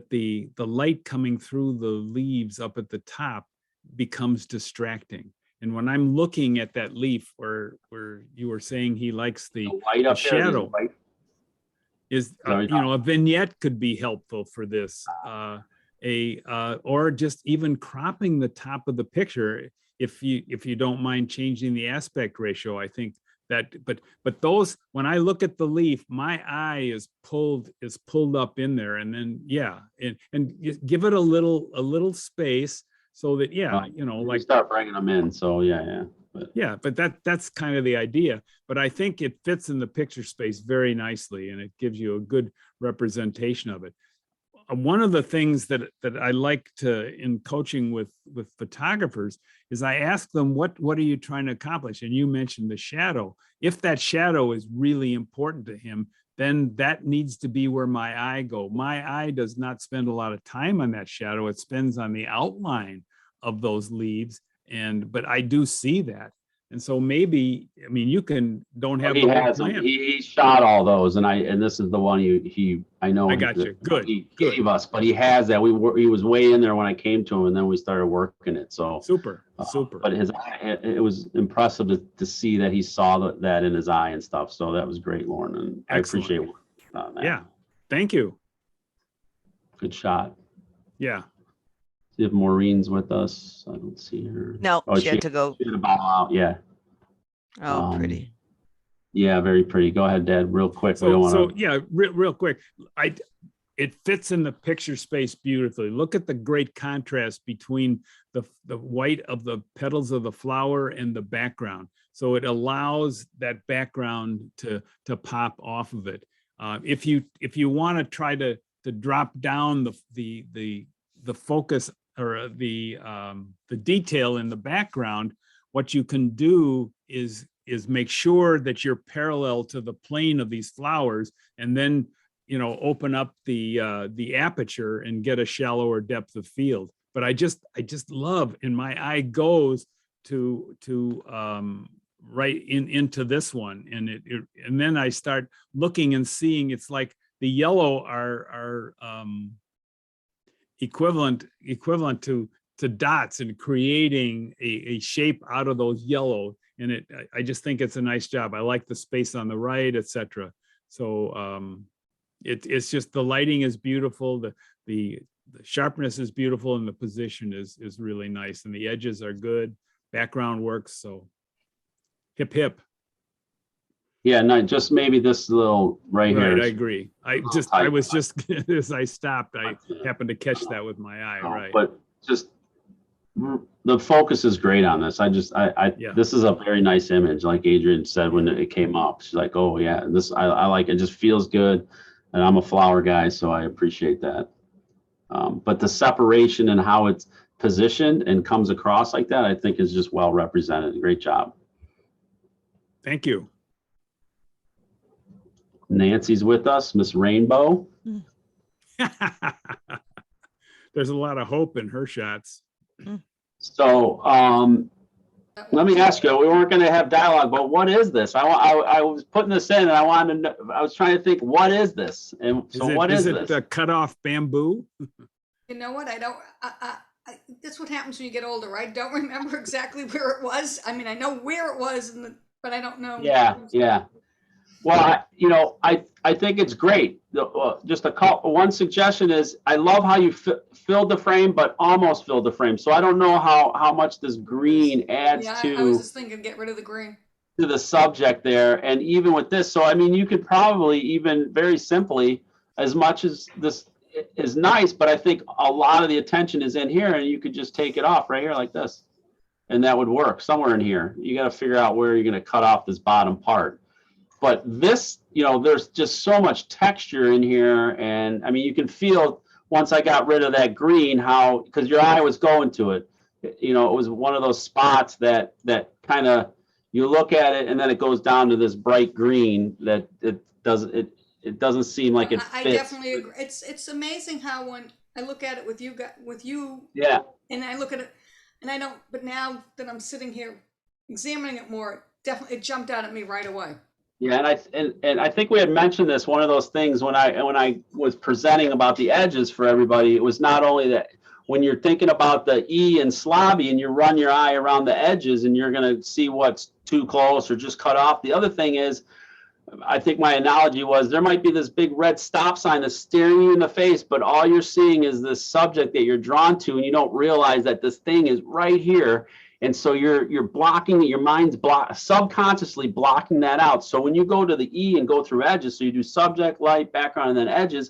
the light coming through the leaves up at the top becomes distracting. And when I'm looking at that leaf where you were saying he likes the light up there, shadow, is you know, a vignette could be helpful for this, or just even cropping the top of the picture if you don't mind changing the aspect ratio. I think that, but those, when I look at the leaf, my eye is pulled up in there, and then and give it a little space so that you know, like start bringing them in. So but that's kind of the idea. But I think it fits in the picture space very nicely, and it gives you a good representation of it. One of the things that I like to, in coaching with photographers, is I ask them, what are you trying to accomplish? And you mentioned the shadow. If that shadow is really important to him, then that needs to be where my eye go. My eye does not spend a lot of time on that shadow. It spends on the outline of those leaves. But I do see that. And so maybe, I mean, you don't have he the whole has plant. he shot all those, and this is the one I know I got you. Good. He gave us, but he has that. He was way in there when I came to him, and then we started working it. So super. But it was impressive to see that he saw that in his eye and stuff. So that was great, Lauren, and Excellent. I appreciate that. Yeah, thank you. Good shot. Yeah. See if Maureen's with us. I don't see her. No, she had to go. She had to bow out. Yeah. Oh, pretty. Yeah, very pretty. Go ahead, Dad, real quick. Real quick. It fits in the picture space beautifully. Look at the great contrast between the white of the petals of the flower and the background. So it allows that background to pop off of it. If you want to try to drop down the focus or the detail in the background, what you can do is make sure that you're parallel to the plane of these flowers, and then open up the aperture and get a shallower depth of field. But I just love, and my eye goes to right into this one, and then I start looking and seeing. It's like the yellow are equivalent to dots and creating a shape out of those yellow. And I just think it's a nice job. I like the space on the right, etc. So it's just the lighting is beautiful. The sharpness is beautiful, and the position is really nice, and the edges are good. Background works. So hip hip. Yeah, no, just maybe this little right here. Right, I is- agree. I tight. was just as I stopped, I happened to catch that with my eye. Right. But just the focus is great on this. Yeah. This is a very nice image, like Adrian said when it came up. She's like, oh yeah, I like it. It just feels good, and I'm a flower guy, so I appreciate that. But the separation and how it's positioned and comes across like that, I think is just well represented. Great job. Thank you. Nancy's with us, Miss Rainbow. There's a lot of hope in her shots. So let me ask you, we weren't going to have dialogue, but what is this? I was putting this in and I wanted to know, I was trying to think, what is this? And so what is it this? cut off bamboo? You know what? That's what happens when you get older. I don't remember exactly where it was. I mean, I know where it was, but I don't know. Yeah. Well, I think it's great. Just one suggestion is, I love how you filled the frame, but almost filled the frame. So I don't know how much this green adds I was just thinking, get rid of the green. To the subject there. And even with this, so I mean, you could probably even very simply, as much as this is nice, but I think a lot of the attention is in here, and you could just take it off right here like this. And that would work somewhere in here. You got to figure out where you're going to cut off this bottom part. But this, there's just so much texture in here. And I mean, you can feel once I got rid of that green, how, because your eye was going to it, it was one of those spots that kind of, you look at it and then it goes down to this bright green that it doesn't seem like it fits. I definitely agree. It's amazing how when I look at it with you. Yeah. And I look at it and I don't, but now that I'm sitting here examining it more, it jumped out at me right away. Yeah, and I think we had mentioned this, one of those things when I was presenting about the edges for everybody, it was not only that when you're thinking about the E and slobby and you run your eye around the edges and you're going to see what's too close or just cut off. The other thing is, I think my analogy was, there might be this big red stop sign that's staring you in the face, but all you're seeing is this subject that you're drawn to, and you don't realize that this thing is right here. And so you're blocking, your mind's subconsciously blocking that out. So when you go to the E and go through edges, so you do subject, light, background, and then edges,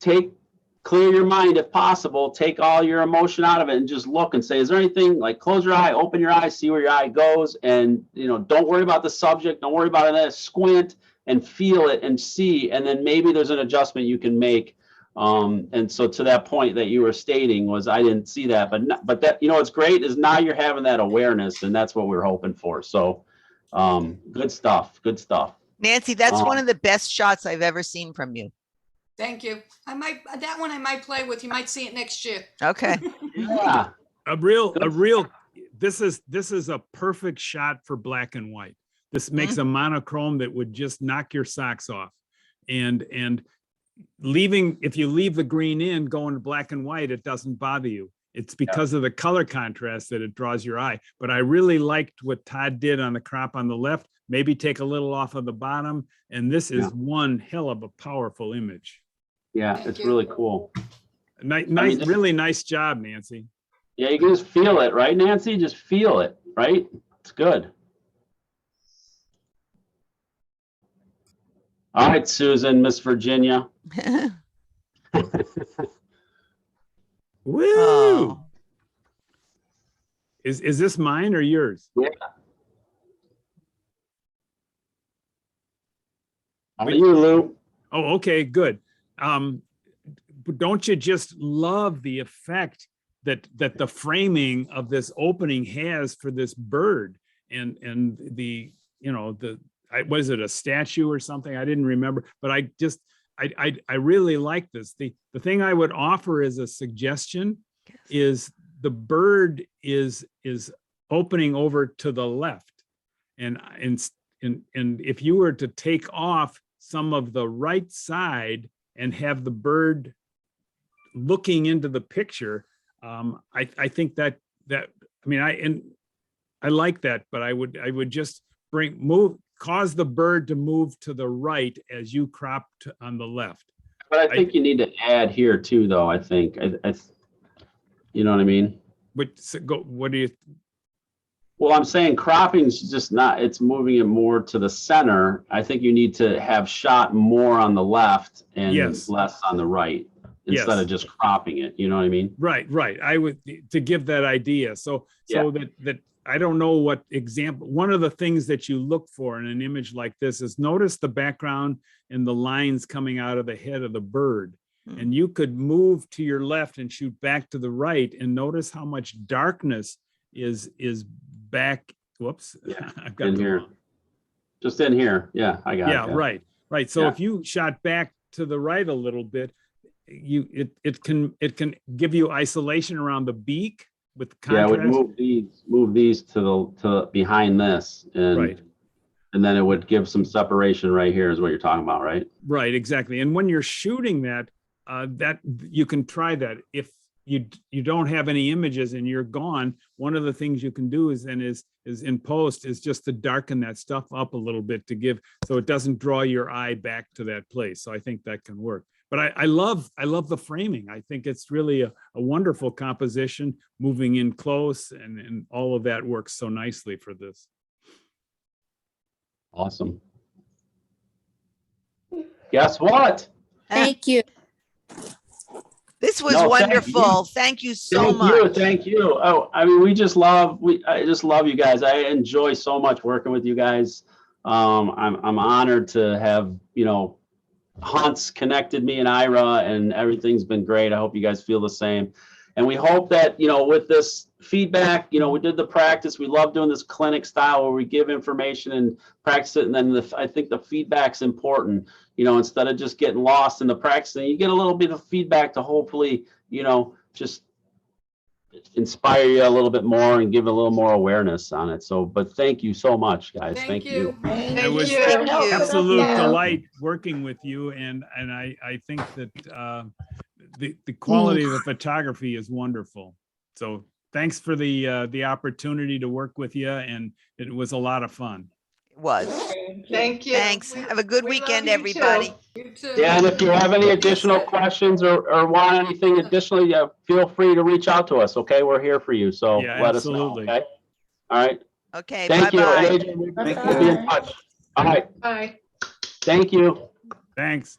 clear your mind if possible, take all your emotion out of it and just look and say, is there anything, like close your eye, open your eye, see where your eye goes, and don't worry about the subject, don't worry about it, squint and feel it and see, and then maybe there's an adjustment you can make. And so to that point that you were stating was, I didn't see that, but that, what's great is now you're having that awareness, and that's what we're hoping for. So good stuff. Nancy, that's one of the best shots I've ever seen from you. Thank you. That one I might play with. You might see it next year. Okay. Yeah. This is a perfect shot for black and white. This makes a monochrome that would just knock your socks off. And if you leave the green in, going to black and white, it doesn't bother you. It's because of the color contrast that it draws your eye. But I really liked what Todd did on the crop on the left. Maybe take a little off of the bottom. And this is one hell of a powerful image. Yeah, it's really cool. Really nice job, Nancy. Yeah, you can just feel it, right, Nancy? Just feel it, right? It's good. All right, Susan, Miss Virginia. Woo! Oh. Is this mine or yours? Yeah. How are you, Lou? Oh, okay, good. But don't you just love the effect that the framing of this opening has for this bird and the was it a statue or something? I didn't remember, but I really like this. The thing I would offer as a suggestion is the bird is opening over to the left, and if you were to take off some of the right side and have the bird looking into the picture, I think that I mean, I like that, but I would just cause the bird to move to the right as you crop on the left. But I think you need to add here too, though. I think, you know what I mean? What do you? Well, I'm saying cropping's just not, it's moving it more to the center. I think you need to have shot more on the left and Yes. less on the right instead Yes. of just cropping it. You know what I mean? Right. I would, to give that idea. So that I don't know what example, one of the things that you look for in an image like this is notice the background and the lines coming out of the head of the bird. And you could move to your left and shoot back to the right and notice how much darkness is back. Whoops. Yeah. I've got In here. Just in here. Yeah, I got it. Yeah, right. So Yeah. if you shot back to the right a little bit, it can give you isolation around the beak with contrast. Yeah, I would move these to behind this, and Right. and then it would give some separation right here is what you're talking about, right? Right, exactly. And when you're shooting that you can try that. If you don't have any images and you're gone, one of the things you can do is in post is just to darken that stuff up a little bit to give, so it doesn't draw your eye back to that place. So I think that can work. But I love the framing. I think it's really a wonderful composition, moving in close, and all of that works so nicely for this. Awesome. Guess what? Thank you. This was No, thank wonderful. Thank you so much. Thank you. Oh, I mean, I just love you guys. I enjoy so much working with you guys. I'm honored to have, Hunt's connected me and Ira, and everything's been great. I hope you guys feel the same. And we hope that, with this feedback, we did the practice. We love doing this clinic style where we give information and practice it. And then I think the feedback's important, instead of just getting lost in the practice, and you get a little bit of feedback to hopefully, just inspire you a little bit more and give a little more awareness on it. So, but thank you so much, guys. Thank you. It was Thank you. absolute Yeah. delight working with you, and I think that the quality of the photography is wonderful. So thanks for the opportunity to work with you, and it was a lot of fun. It was. Thank you. Thanks. Have a good We love weekend, you everybody. too. You too. Yeah, and if you have any additional questions or want anything additionally, feel free to reach out to us. Okay, we're here for you. So Yeah, let absolutely. us know. Okay. All right. Okay, Thank you. bye-bye. And Adrian, we'll be in touch. All right. Bye. Thank you. Thanks.